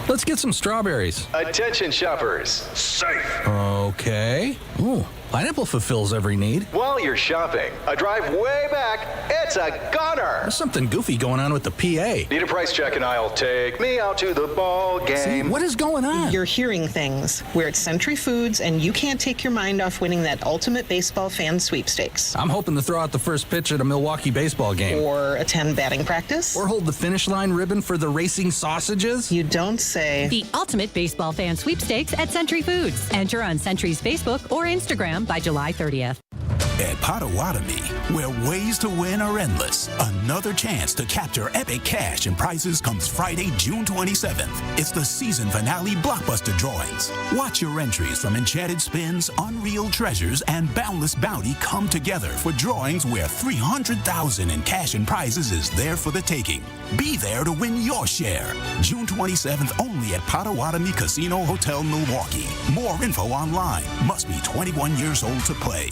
Let's get some strawberries. Attention shoppers. Safe. Okay. Ooh, Pineapple fulfills every need. While you're shopping, a drive way back, it's a gunner. There's something goofy going on with the PA. Need a price check and I'll take me out to the ball game. See, what is going on? You're hearing things. We're at Century Foods, and you can't take your mind off winning that ultimate baseball fan sweepstakes. I'm hoping to throw out the first pitch at a Milwaukee baseball game. Or attend batting practice. Or hold the finish line ribbon for the racing sausages. You don't say. The ultimate baseball fan sweepstakes at Century Foods. Enter on Century's Facebook or Instagram by July 30th. At Potawatomi, where ways to win are endless, another chance to capture epic cash and prizes comes Friday, June 27th. It's the season finale blockbuster drawings. Watch your entries from Enchanted Spins, Unreal Treasures, and Boundless Bounty come together for drawings where $300,000 in cash and prizes is there for the taking. Be there to win your share. June 27th only at Potawatomi Casino Hotel, Milwaukee. More info online. Must be 21 years old to play.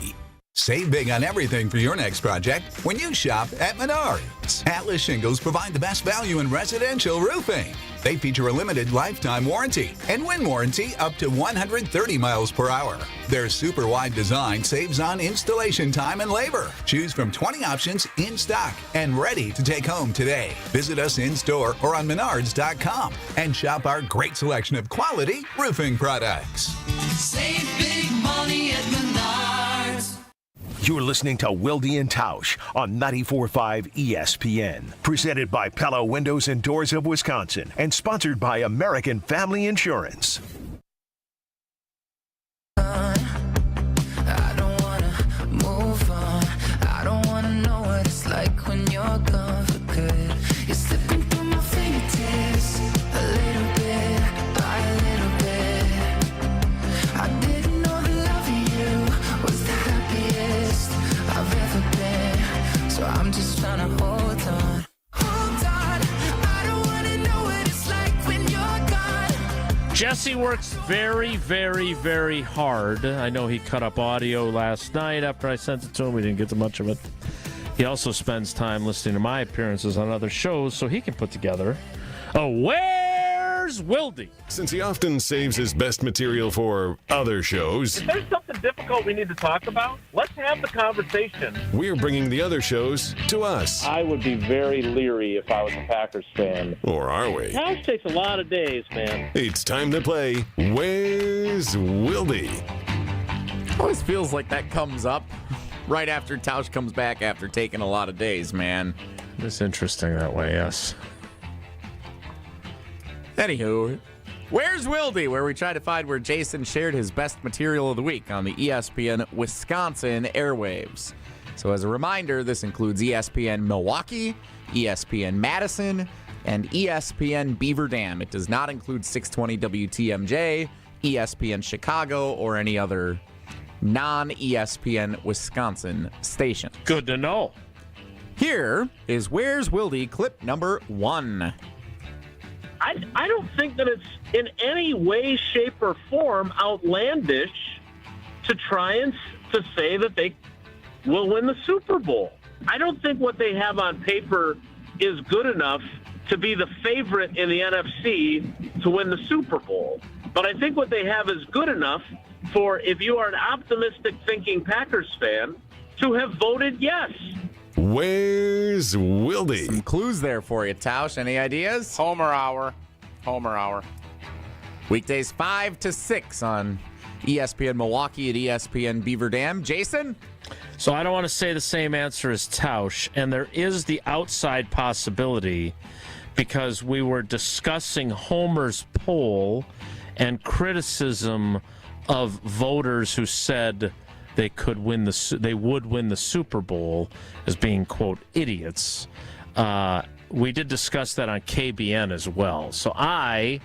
Save big on everything for your next project when you shop at Menards. Atlas Shingles provide the best value in residential roofing. They feature a limited lifetime warranty and wind warranty up to 130 miles per hour. Their super wide design saves on installation time and labor. Choose from 20 options in stock and ready to take home today. Visit us in store or on Menards.com and shop our great selection of quality roofing products. Save big money at Menards. You're listening to Wilde and Tausch on 94.5 ESPN. Presented by Pella Windows and Doors of Wisconsin and sponsored by American Family Insurance. I don't wanna move on. I don't wanna know what it's like when you're gone for good. You're slipping through my fingertips a little bit by a little bit. I didn't know the loving you was the happiest I've ever been. So I'm just trying to hold on. Hold on. I don't wanna know what it's like when you're gone. Jesse works very, very, very hard. I know he cut up audio last night after I sent it to him. We didn't get to much of it. He also spends time listening to my appearances on other shows so he can put together a Where's Wilde? Since he often saves his best material for other shows, If there's something difficult we need to talk about, let's have the conversation. we're bringing the other shows to us. I would be very leery if I was a Packers fan. Or are we? Tausch takes a lot of days, man. It's time to play Where's Wilde? Always feels like that comes up right after Tausch comes back after taking a lot of days, man. It's interesting that way, yes. Anywho, Where's Wilde? Where we try to find where Jason shared his best material of the week on the ESPN Wisconsin airwaves. So as a reminder, this includes ESPN Milwaukee, ESPN Madison, and ESPN Beaver Dam. It does not include 620 WTMJ, ESPN Chicago, or any other non-ESPN Wisconsin station. Good to know. Here is Where's Wilde clip number 1. I don't think that it's in any way, shape, or form outlandish to try and to say that they will win the Super Bowl. I don't think what they have on paper is good enough to be the favorite in the NFC to win the Super Bowl. But I think what they have is good enough for, if you are an optimistic thinking Packers fan, to have voted yes. Where's Wilde? Some clues there for you, Tausch. Any ideas? Homer Hour. Homer Hour. Weekdays 5 to 6 on ESPN Milwaukee at ESPN Beaver Dam. Jason? So I don't want to say the same answer as Tausch, and there is the outside possibility because we were discussing Homer's poll and criticism of voters who said they would win the Super Bowl as being, quote, idiots. We did discuss that on KBN as well. So I,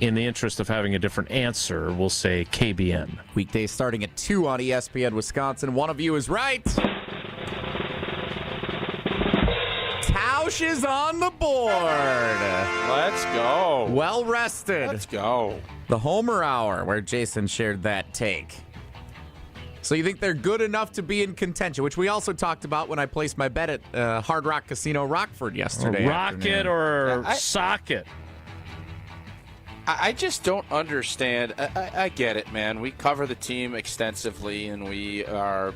in the interest of having a different answer, will say KBN. Weekdays starting at 2 on ESPN Wisconsin. One of you is right. Tausch is on the board. Let's go. Well rested. Let's go. The Homer Hour, where Jason shared that take. So you think they're good enough to be in contention, which we also talked about when I placed my bet at Hard Rock Casino Rockford yesterday. Rocket or socket? I just don't understand. I get it, man. We cover the team extensively, and we are,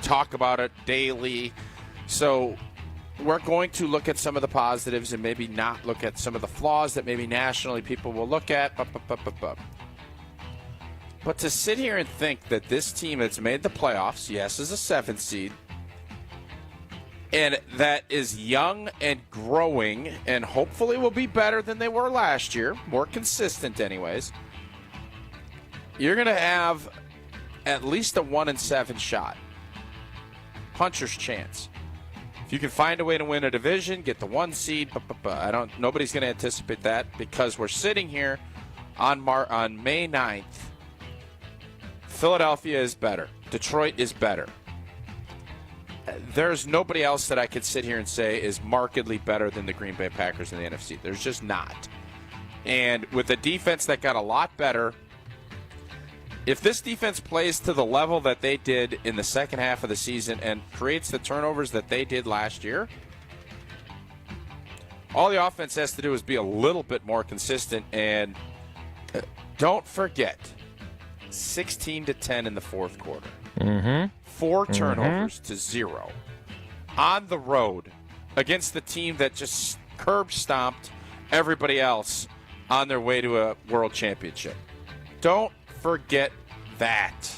talk about it daily. So we're going to look at some of the positives and maybe not look at some of the flaws that maybe nationally people will look at. But to sit here and think that this team that's made the playoffs, yes, is a 7th seed, and that is young and growing and hopefully will be better than they were last year, more consistent anyways, you're going to have at least a 1-7 shot. Puncher's chance. If you can find a way to win a division, get the 1 seed, nobody's going to anticipate that because we're sitting here on May 9th. Philadelphia is better. Detroit is better. There's nobody else that I could sit here and say is markedly better than the Green Bay Packers in the NFC. There's just not. And with a defense that got a lot better, if this defense plays to the level that they did in the second half of the season and creates the turnovers that they did last year, all the offense has to do is be a little bit more consistent. And don't forget, 16-10 in the fourth quarter. Mm-hmm. 4 turnovers to 0 on the road against the team that just curb stomped everybody else on their way to a world championship. Don't forget that.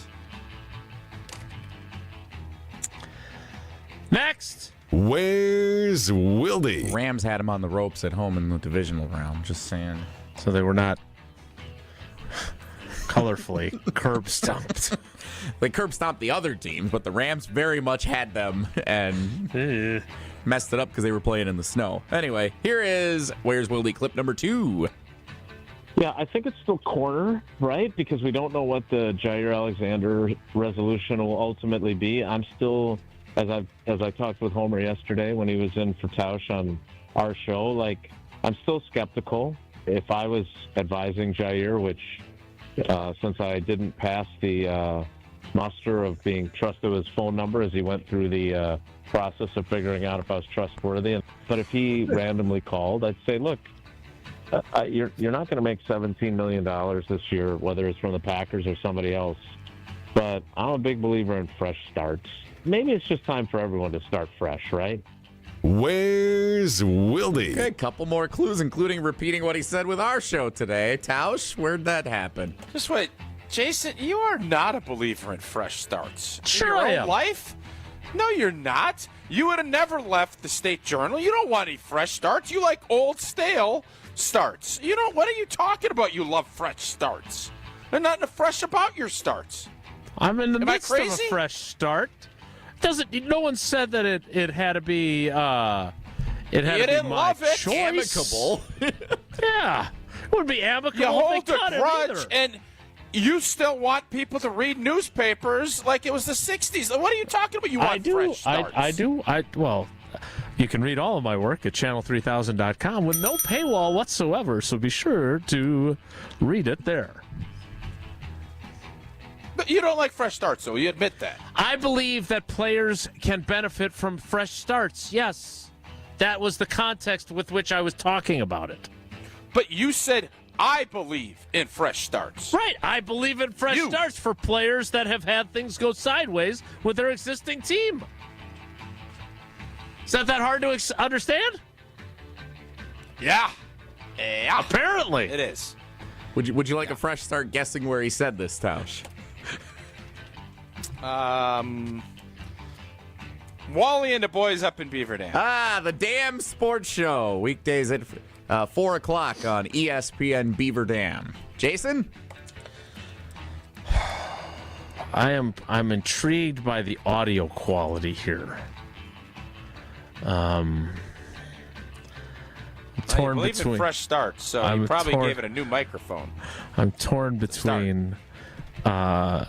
Next. Where's Wilde? Rams had him on the ropes at home in the divisional round. Just saying. So they were not colorfully curb stomped. They curb stomped the other teams, but the Rams very much had them and messed it up because they were playing in the snow. Anyway, here is Where's Wilde clip number 2. Yeah, I think it's still corner, right? Because we don't know what the Jaire Alexander resolution will ultimately be. I'm still, as I talked with Homer yesterday when he was in for Tausch on our show, I'm still skeptical. If I was advising Jaire, which since I didn't pass the muster of being trusted with his phone number as he went through the process of figuring out if I was trustworthy. But if he randomly called, I'd say, look, you're not going to make $17 million this year, whether it's from the Packers or somebody else. But I'm a big believer in fresh starts. Maybe it's just time for everyone to start fresh, right? Where's Wilde? Okay, a couple more clues, including repeating what he said with our show today. Tausch, where'd that happen? Just wait. Jason, you are not a believer in fresh starts. Sure in I your am. own life? No, you're not. You would have never left the State Journal. You don't want any fresh starts. You like old, stale starts. You don't. What are you talking about? You love fresh starts. There's nothing fresh about your starts. I'm in the Am I midst of a crazy? fresh start. No one said that it had to be. It had You to be didn't my love it. choice. Amicable. Yeah, it would be amicable. You hold if they a cut it grudge, either. and you still want people to read newspapers like it was the 60s. What are you talking about? You want fresh starts. I do. Well, you can read all of my work at channel3000.com with no paywall whatsoever, so be sure to read it there. But you don't like fresh starts, so you admit that. I believe that players can benefit from fresh starts. Yes. That was the context with which I was talking about it. But you said, I believe in fresh starts. Right. I believe in fresh starts for players that have had things go sideways with their existing team. Is that hard to understand? Yeah. Apparently. It is. Would you like a fresh start guessing where he said this, Tausch? Wally and the boys up in Beaver Dam. The Dam Sports Show. Weekdays at 4 o'clock on ESPN Beaver Dam. Jason? I'm intrigued by the audio quality here. I'm torn I believe between in fresh starts, so I'm you probably torn- gave it a new microphone. I'm torn between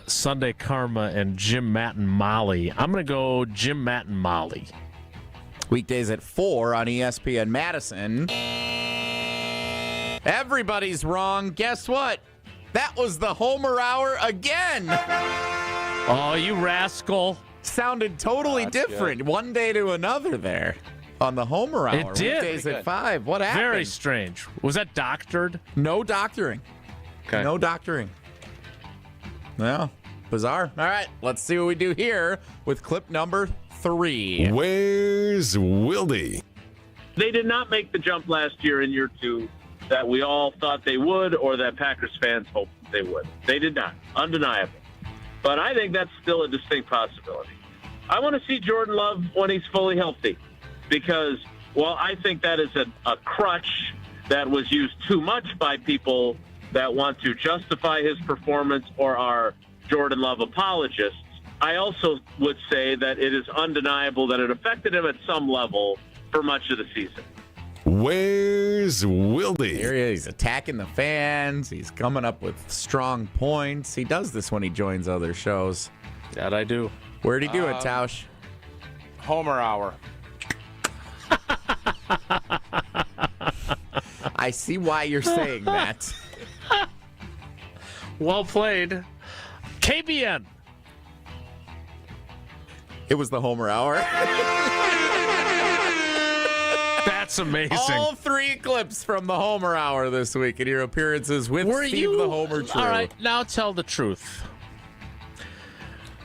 Sunday Karma and Jim, Matt, and Molly. I'm going to go Jim, Matt, and Molly. Weekdays at 4 on ESPN Madison. Everybody's wrong. Guess what? That was the Homer Hour again. Oh, you rascal. Sounded totally different one day to another there. On the Homer Hour. It did. Weekdays at 5. What happened? Very strange. Was that doctored? No doctoring. Okay. No doctoring. Well, bizarre. All right, let's see what we do here with clip number 3. Where's Wilde? They did not make the jump last year in year 2 that we all thought they would or that Packers fans hoped they would. They did not. Undeniable. But I think that's still a distinct possibility. I want to see Jordan Love when he's fully healthy because, well, I think that is a crutch that was used too much by people that want to justify his performance or are Jordan Love apologists. I also would say that it is undeniable that it affected him at some level for much of the season. Where's Wilde? Here he is. He's attacking the fans. He's coming up with strong points. He does this when he joins other shows. That I do. Where'd he do it, Tausch? Homer Hour. I see why you're saying that. Well played. KBN. It was the Homer Hour. That's amazing. All 3 clips from the Homer Hour this week in your appearances with Steve the Homer True. All right, now tell the truth.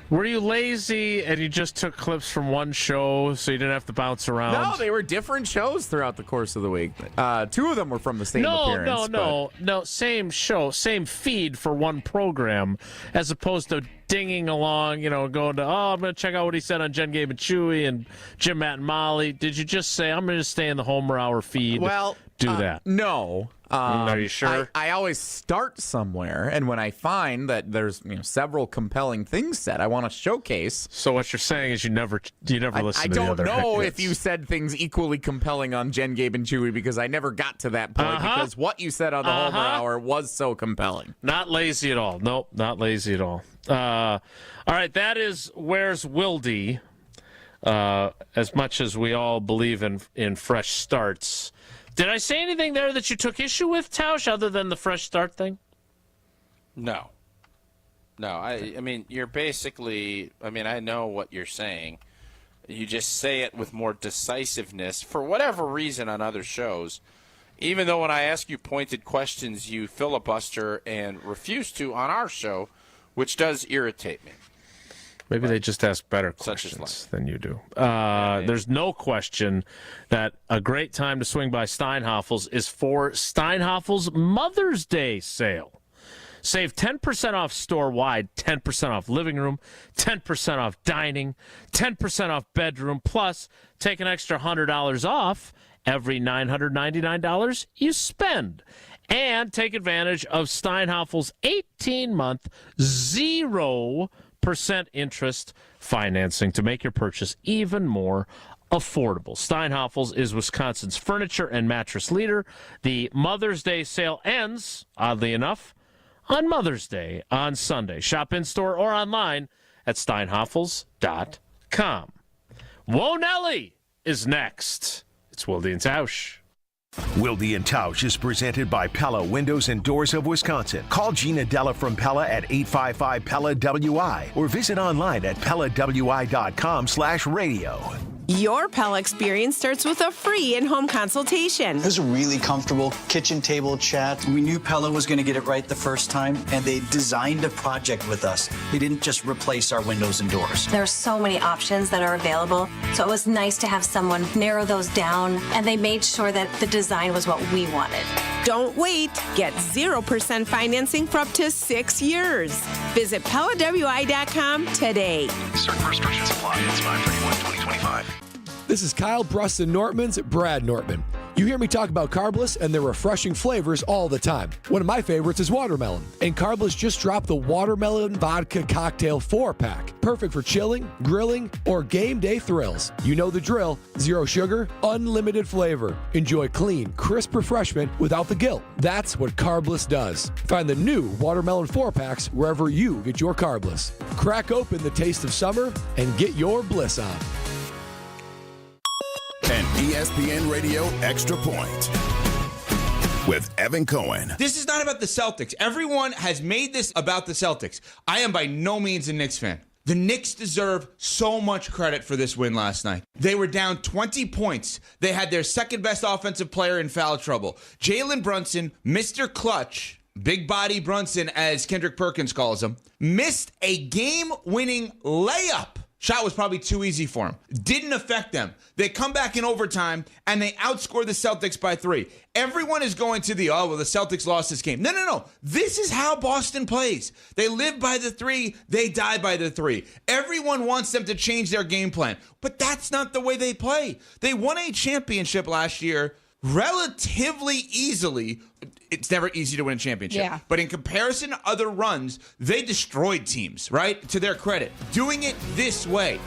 Were you lazy and you just took clips from one show so you didn't have to bounce around? No, they were different shows throughout the course of the week. 2 of them were from the same appearance. No. Same show, same feed for one program, as opposed to dinging along, going to, I'm going to check out what he said on Jen, Gabe, and Chewy and Jim, Matt, and Molly. Did you just say, I'm going to stay in the Homer Hour feed? Well, do that. No. Are you sure? I always start somewhere, and when I find that there's several compelling things said, I want to showcase. So what you're saying is you never listen I to the other don't know hits. if you said things equally compelling on Jen, Gabe, and Chewy because I never got to that point because what you said on the Homer Hour was so compelling. Not lazy at all. Nope, not lazy at all. All right, that is Where's Wilde. As much as we all believe in fresh starts. Did I say anything there that you took issue with, Tausch, other than the fresh start thing? No. I mean, you're basically, I know what you're saying. You just say it with more decisiveness for whatever reason on other shows. Even though when I ask you pointed questions, you filibuster and refuse to on our show, which does irritate me. Maybe they just ask better questions than you do. There's no question that a great time to swing by Steinhafels is for Steinhafels Mother's Day sale. Save 10% off store-wide, 10% off living room, 10% off dining, 10% off bedroom, plus take an extra $100 off every $999 you spend. And take advantage of Steinhafels' 18-month 0% interest financing to make your purchase even more affordable. Steinhafels is Wisconsin's furniture and mattress leader. The Mother's Day sale ends, oddly enough, on Mother's Day on Sunday. Shop in-store or online at steinhafels.com. Whoa, Nelly is next. It's Wilde and Tausch. Wilde and Tausch is presented by Pella Windows and Doors of Wisconsin. Call Gina Della from Pella at 855-PELLA-WI or visit online at PellaWI.com/radio. Your Pella experience starts with a free in-home consultation. It was a really comfortable kitchen table chat. We knew Pella was going to get it right the first time, and they designed a project with us. They didn't just replace our windows and doors. There are so many options that are available, so it was nice to have someone narrow those down, and they made sure that the design was what we wanted. Don't wait. Get 0% financing for up to 6 years. Visit PellaWI.com today. Certain restrictions apply. It's 5/31/2025. This is Kyle Bruston Nortman's Brad Nortman. You hear me talk about Carbless and their refreshing flavors all the time. One of my favorites is watermelon, and Carbless just dropped the Watermelon Vodka Cocktail 4-pack. Perfect for chilling, grilling, or game day thrills. You know the drill. 0 sugar, unlimited flavor. Enjoy clean, crisp refreshment without the guilt. That's what Carbless does. Find the new Watermelon 4-packs wherever you get your Carbless. Crack open the taste of summer and get your bliss on. An ESPN Radio Extra Point with Evan Cohen. This is not about the Celtics. Everyone has made this about the Celtics. I am by no means a Knicks fan. The Knicks deserve so much credit for this win last night. They were down 20 points. They had their second best offensive player in foul trouble. Jalen Brunson, Mr. Clutch, Big Body Brunson, as Kendrick Perkins calls him, missed a game-winning layup. Shot was probably too easy for him. Didn't affect them. They come back in overtime, and they outscore the Celtics by 3. Everyone is going to the Celtics lost this game. No. This is how Boston plays. They live by the 3. They die by the 3. Everyone wants them to change their game plan, but that's not the way they play. They won a championship last year relatively easily. It's never easy to win a championship. Yeah. But in comparison to other runs, they destroyed teams, right? To their credit. Doing it this way.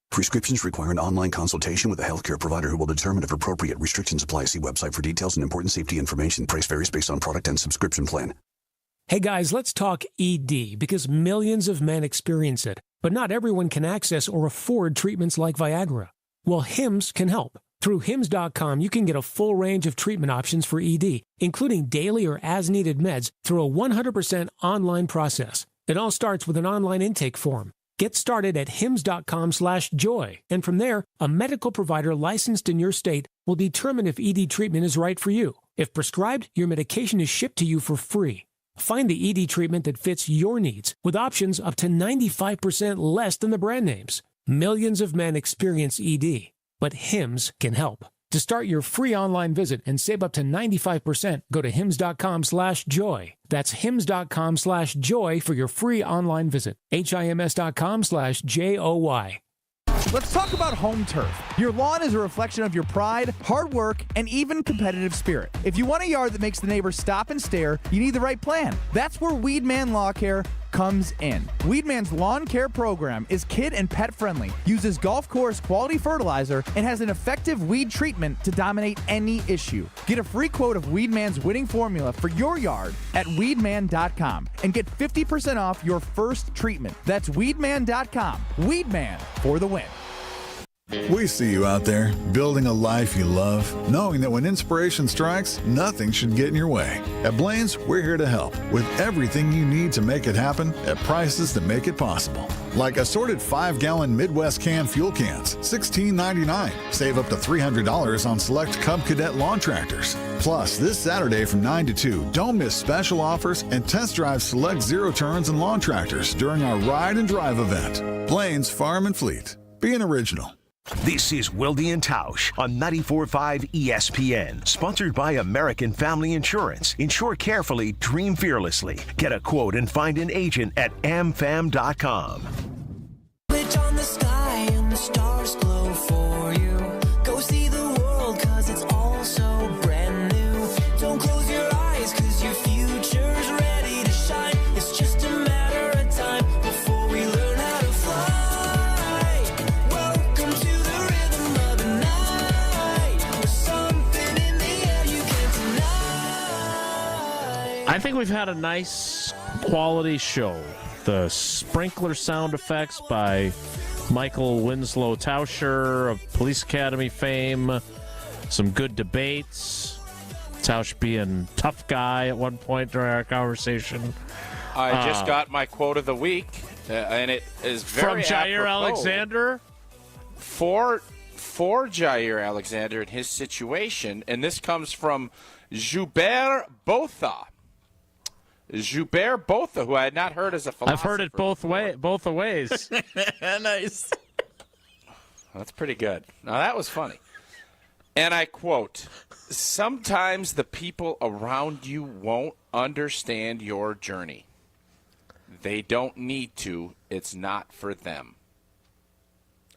Prescriptions require an online consultation with a healthcare provider who will determine if appropriate. Restrictions apply. See website for details and important safety information. Price varies based on product and subscription plan. Hey guys, let's talk ED, because millions of men experience it, but not everyone can access or afford treatments like Viagra. Well, Hims can help. Through Hims.com, you can get a full range of treatment options for ED, including daily or as-needed meds, through a 100% online process. It all starts with an online intake form. Get started at hims.com/joy, and from there, a medical provider licensed in your state will determine if ED treatment is right for you. If prescribed, your medication is shipped to you for free. Find the ED treatment that fits your needs, with options up to 95% less than the brand names. Millions of men experience ED, but Hims can help. To start your free online visit and save up to 95%, go to hims.com/joy. That's hims.com/joy for your free online visit. HIMS.com/JOY. Let's talk about home turf. Your lawn is a reflection of your pride, hard work, and even competitive spirit. If you want a yard that makes the neighbors stop and stare, you need the right plan. That's where Weedman Lawn Care comes in. Weedman's lawn care program is kid and pet friendly, uses golf course quality fertilizer, and has an effective weed treatment to dominate any issue. Get a free quote of Weedman's winning formula for your yard at weedman.com and get 50% off your first treatment. That's weedman.com. Weedman for the win. We see you out there, building a life you love, knowing that when inspiration strikes, nothing should get in your way. At Blaine's, we're here to help with everything you need to make it happen at prices that make it possible. Like assorted 5-gallon Midwest can fuel cans, $16.99. Save up to $300 on select Cub Cadet lawn tractors. Plus, this Saturday from 9 to 2, don't miss special offers and test drive select zero turns and lawn tractors during our Ride and Drive event. Blaine's Farm and Fleet. Be an original. This is Wilde and Tausch on 94.5 ESPN, sponsored by American Family Insurance. Insure carefully, dream fearlessly. Get a quote and find an agent at amfam.com. On the sky and the stars glow for you. Go see the world, cause it's all so brand new. Don't close your eyes, cause your future's ready to shine. It's just a matter of time before we learn how to fly. Welcome to the rhythm of the night. There's something in the air you can't deny. I think we've had a nice quality show. The sprinkler sound effects by Michael Winslow Tauscher of Police Academy fame. Some good debates. Tausch being tough guy at one point during our conversation. I just got my quote of the week, and it is very from Jaire apropos Alexander. For Jaire Alexander and his situation, and this comes from Joubert Botha. Joubert Botha, who I had not heard as a philosopher. I've heard it both ways. Nice. That's pretty good. Now, that was funny. And I quote, "Sometimes the people around you won't understand your journey. They don't need to. It's not for them."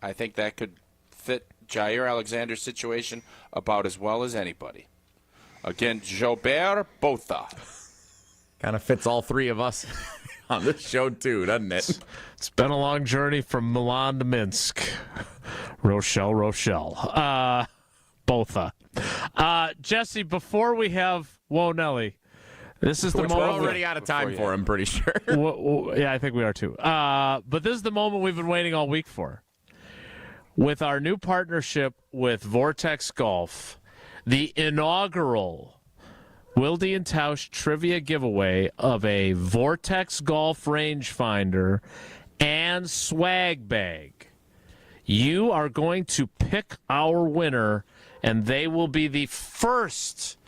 I think that could fit Jaire Alexander's situation about as well as anybody. Again, Joubert Botha. Kind of fits all three of us on this show, too, doesn't it? It's been a long journey from Milan to Minsk. Rochelle. Botha. Jesse, before we have Whoa Nelly, this is the moment. We're already out of time for him, pretty sure. Yeah, I think we are too. But this is the moment we've been waiting all week for. With our new partnership with Vortex Golf, the inaugural Wilde and Tausch trivia giveaway of a Vortex Golf rangefinder and swag bag. You are going to pick our winner, and they will be the first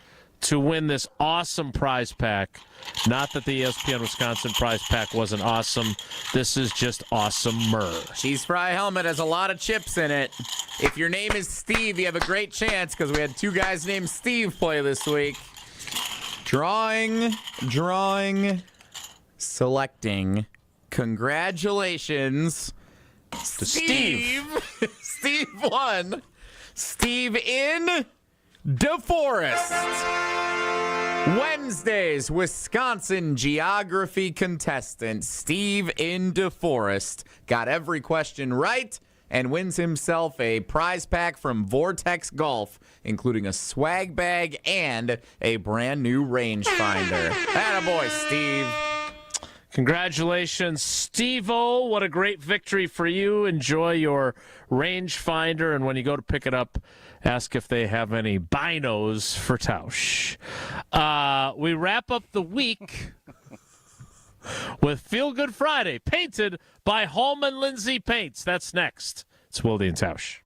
to win this awesome prize pack. Not that the ESPN Wisconsin prize pack wasn't awesome. This is just awesomer. Cheese Fry helmet has a lot of chips in it. If your name is Steve, you have a great chance because we had 2 guys named Steve play this week. Drawing, selecting. Congratulations to Steve. Steve won. Steve in DeForest. Wednesday's Wisconsin geography contestant, Steve in DeForest, got every question right and wins himself a prize pack from Vortex Golf, including a swag bag and a brand new rangefinder. Attaboy, Steve. Congratulations, Steve-O. What a great victory for you. Enjoy your rangefinder, and when you go to pick it up, ask if they have any binos for Tausch. We wrap up the week with Feel Good Friday, painted by Hallman Lindsay Paints. That's next. It's Wilde and Tausch.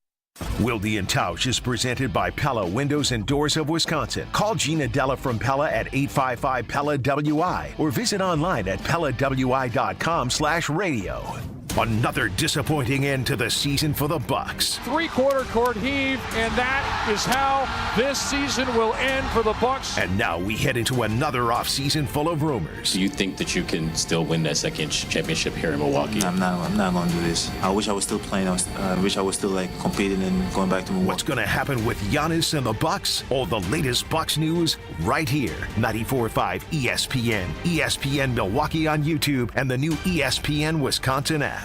Wilde and Tausch is presented by Pella Windows and Doors of Wisconsin. Call Gina Della from Pella at 855-PELLA-WI or visit online at PellaWI.com/radio. Another disappointing end to the season for the Bucks. 3/4 court heave, and that is how this season will end for the Bucks. And now we head into another offseason full of rumors. Do you think that you can still win that second championship here in Milwaukee? I'm not going to do this. I wish I was still playing. I wish I was still competing and going back to Milwaukee. What's going to happen with Giannis and the Bucks? All the latest Bucks news right here. 94.5 ESPN, ESPN Milwaukee on YouTube, and the new ESPN Wisconsin app.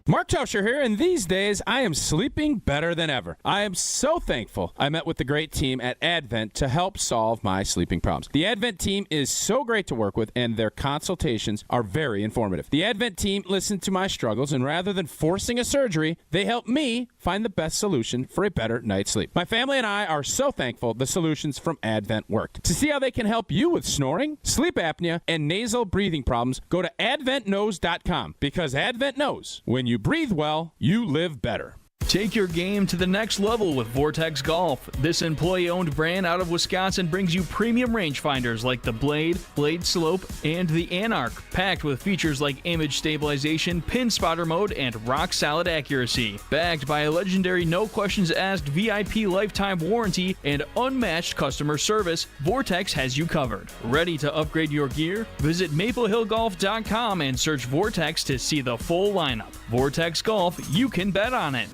Mark Tauscher here, and these days I am sleeping better than ever. I am so thankful I met with the great team at Advent to help solve my sleeping problems. The Advent team is so great to work with, and their consultations are very informative. The Advent team listened to my struggles, and rather than forcing a surgery, they helped me find the best solution for a better night's sleep. My family and I are so thankful the solutions from Advent worked. To see how they can help you with snoring, sleep apnea, and nasal breathing problems, go to adventknows.com, because Advent knows when you breathe well, you live better. Take your game to the next level with Vortex Golf. This employee-owned brand out of Wisconsin brings you premium rangefinders like the Blade, Blade Slope, and the Anarch, packed with features like image stabilization, pin spotter mode, and rock-solid accuracy. Backed by a legendary no-questions-asked VIP lifetime warranty and unmatched customer service, Vortex has you covered. Ready to upgrade your gear? Visit maplehillgolf.com and search Vortex to see the full lineup. Vortex Golf, you can bet on it.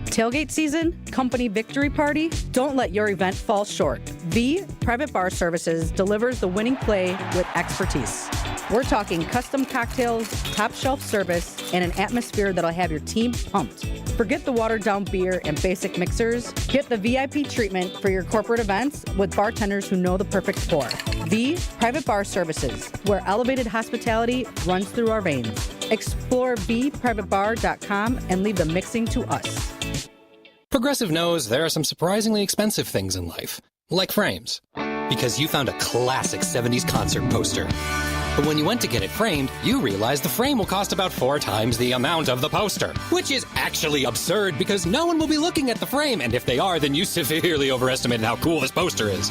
Tailgate season, company victory party, don't let your event fall short. V Private Bar Services delivers the winning play with expertise. We're talking custom cocktails, top shelf service, and an atmosphere that'll have your team pumped. Forget the watered down beer and basic mixers. Get the VIP treatment for your corporate events with bartenders who know the perfect pour. V Private Bar Services, where elevated hospitality runs through our veins. Explore vprivatebar.com and leave the mixing to us. Progressive knows there are some surprisingly expensive things in life, like frames. Because you found a classic 70s concert poster. But when you went to get it framed, you realized the frame will cost about 4 times the amount of the poster. Which is actually absurd because no one will be looking at the frame, and if they are, then you severely overestimated how cool this poster is.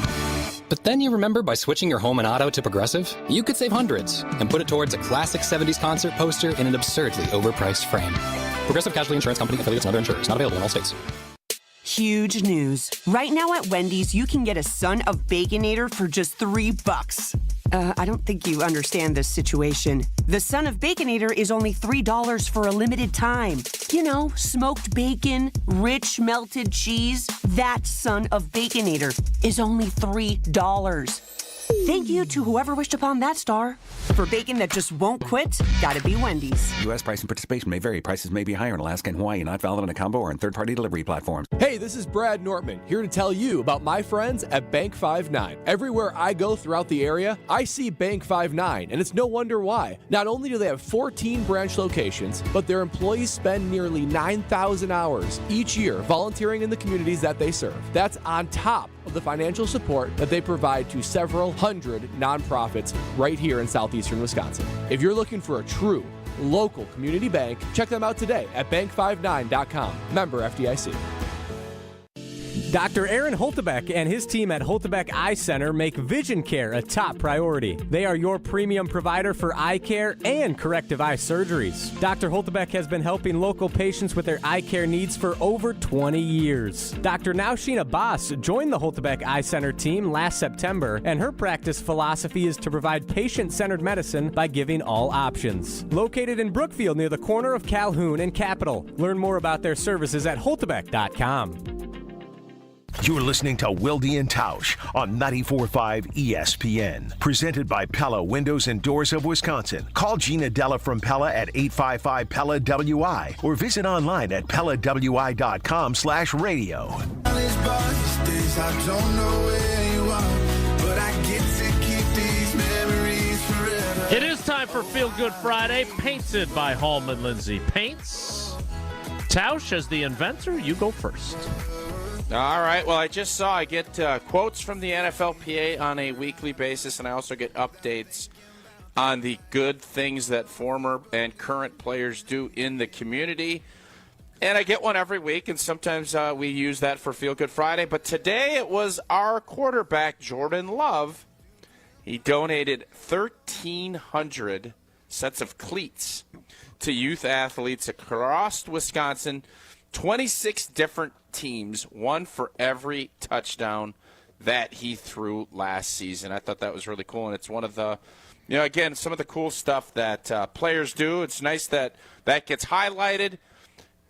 But then you remember by switching your home and auto to Progressive, you could save hundreds and put it towards a classic 70s concert poster in an absurdly overpriced frame. Progressive Casualty Insurance Company, affiliates, and other insurers. Not available in all states. Huge news. Right now at Wendy's, you can get a Son of Baconator for just $3. I don't think you understand this situation. The Son of Baconator is only $3 for a limited time. You know, smoked bacon, rich melted cheese. That Son of Baconator is only $3. Thank you to whoever wished upon that star. For bacon that just won't quit, gotta be Wendy's. U.S. price and participation may vary. Prices may be higher in Alaska and Hawaii, not valid on a combo or on third-party delivery platforms. Hey, this is Brad Nortman, here to tell you about my friends at Bank 5-9. Everywhere I go throughout the area, I see Bank 5-9, and it's no wonder why. Not only do they have 14 branch locations, but their employees spend nearly 9,000 hours each year volunteering in the communities that they serve. That's on top of of the financial support that they provide to several hundred nonprofits right here in southeastern Wisconsin. If you're looking for a true local community bank, check them out today at bank59.com. Member FDIC. Dr. Aaron Holtebeck and his team at Holtebeck Eye Center make vision care a top priority. They are your premium provider for eye care and corrective eye surgeries. Dr. Holtebeck has been helping local patients with their eye care needs for over 20 years. Dr. Nausheen Abbas joined the Holtebeck Eye Center team last September, and her practice philosophy is to provide patient-centered medicine by giving all options. Located in Brookfield near the corner of Calhoun and Capitol. Learn more about their services at holtebeck.com. You're listening to Wilde and Tausch on 94.5 ESPN. Presented by Pella Windows and Doors of Wisconsin. Call Gina Della from Pella at 855-PELLA-WI or visit online at PellaWI.com/radio. I don't know where you are, but I get to keep these memories forever. It is time for Feel Good Friday, painted by Hallman Lindsay Paints. Tausch, as the inventor, you go first. All right. Well, I just saw I get quotes from the NFLPA on a weekly basis, and I also get updates on the good things that former and current players do in the community. And I get one every week, and sometimes we use that for Feel Good Friday. But today it was our quarterback, Jordan Love. He donated 1,300 sets of cleats to youth athletes across Wisconsin, 26 different teams, one for every touchdown that he threw last season. I thought that was really cool, and it's one of the, again, some of the cool stuff that players do. It's nice that that gets highlighted,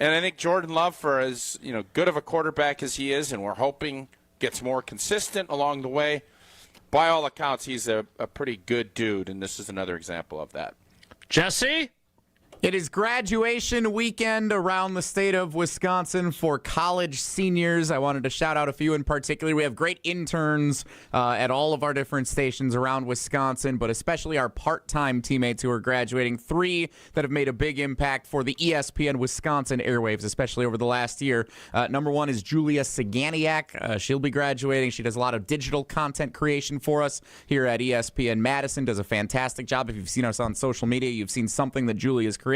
and I think Jordan Love, for as good of a quarterback as he is, and we're hoping gets more consistent along the way, by all accounts, he's a pretty good dude, and this is another example of that. Jesse? It is graduation weekend around the state of Wisconsin for college seniors. I wanted to shout out a few in particular. We have great interns at all of our different stations around Wisconsin, but especially our part-time teammates who are graduating. 3 that have made a big impact for the ESPN Wisconsin airwaves, especially over the last year. Number 1 is Julia Saganiak. She'll be graduating. She does a lot of digital content creation for us here at ESPN Madison. Does a fantastic job. If you've seen us on social media, you've seen something that Julia's created.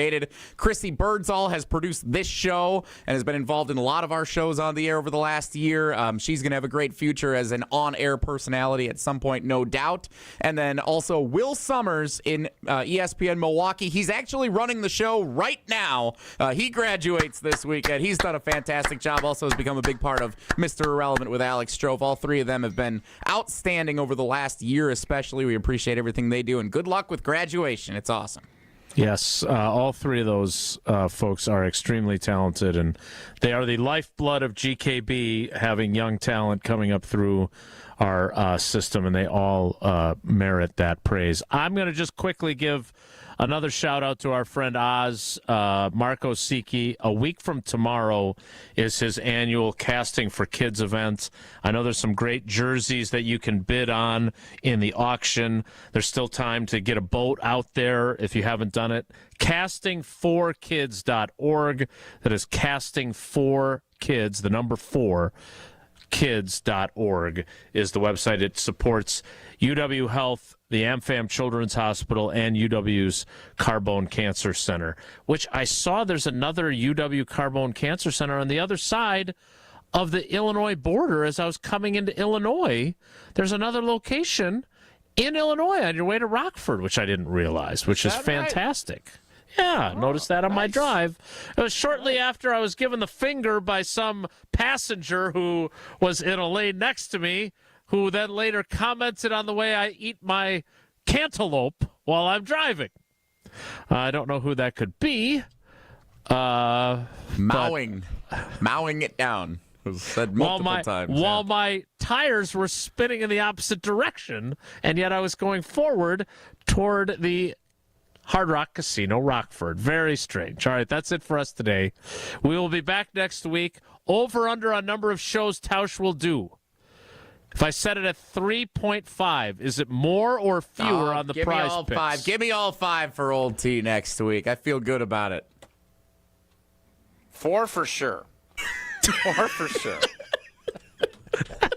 Chrissy Birdsall has produced this show and has been involved in a lot of our shows on the air over the last year. She's going to have a great future as an on-air personality at some point, no doubt. And then also Will Summers in ESPN Milwaukee. He's actually running the show right now. He graduates this weekend. He's done a fantastic job. Also has become a big part of Mr. Irrelevant with Alex Strofe. All 3 of them have been outstanding over the last year especially. We appreciate everything they do, and good luck with graduation. It's awesome. Yes, all 3 of those folks are extremely talented, and they are the lifeblood of GKB, having young talent coming up through our system, and they all merit that praise. I'm going to just quickly give another shout-out to our friend Oz, Marco Siki. A week from tomorrow is his annual Casting for Kids event. I know there's some great jerseys that you can bid on in the auction. There's still time to get a boat out there if you haven't done it. Casting4kids.org. That is Casting4Kids, the number 4, kids.org is the website. It supports UW Health, the AmFam Children's Hospital, and UW's Carbone Cancer Center, which I saw there's another UW Carbone Cancer Center on the other side of the Illinois border. As I was coming into Illinois, there's another location in Illinois on your way to Rockford, which I didn't realize, which is fantastic. Right? Yeah, noticed that on my drive. It was shortly after I was given the finger by some passenger who was in a lane next to me, who then later commented on the way I eat my cantaloupe while I'm driving. I don't know who that could be. Mowing it down. It was said multiple times. While my tires were spinning in the opposite direction, and yet I was going forward toward the Hard Rock Casino, Rockford. Very strange. All right, that's it for us today. We will be back next week. Over under a number of shows Tausch will do. If I set it at 3.5, is it more or fewer on the prize picks? 5. Give me all 5 for Old T next week. I feel good about it. 4 for sure. 4 for sure.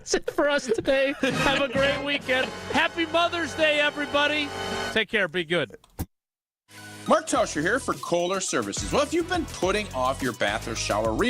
That's it for us today. Have a great weekend. Happy Mother's Day, everybody. Take care. Be good. Mark Tauscher here for Kohler Services. Well, if you've been putting off your bath or shower remodel,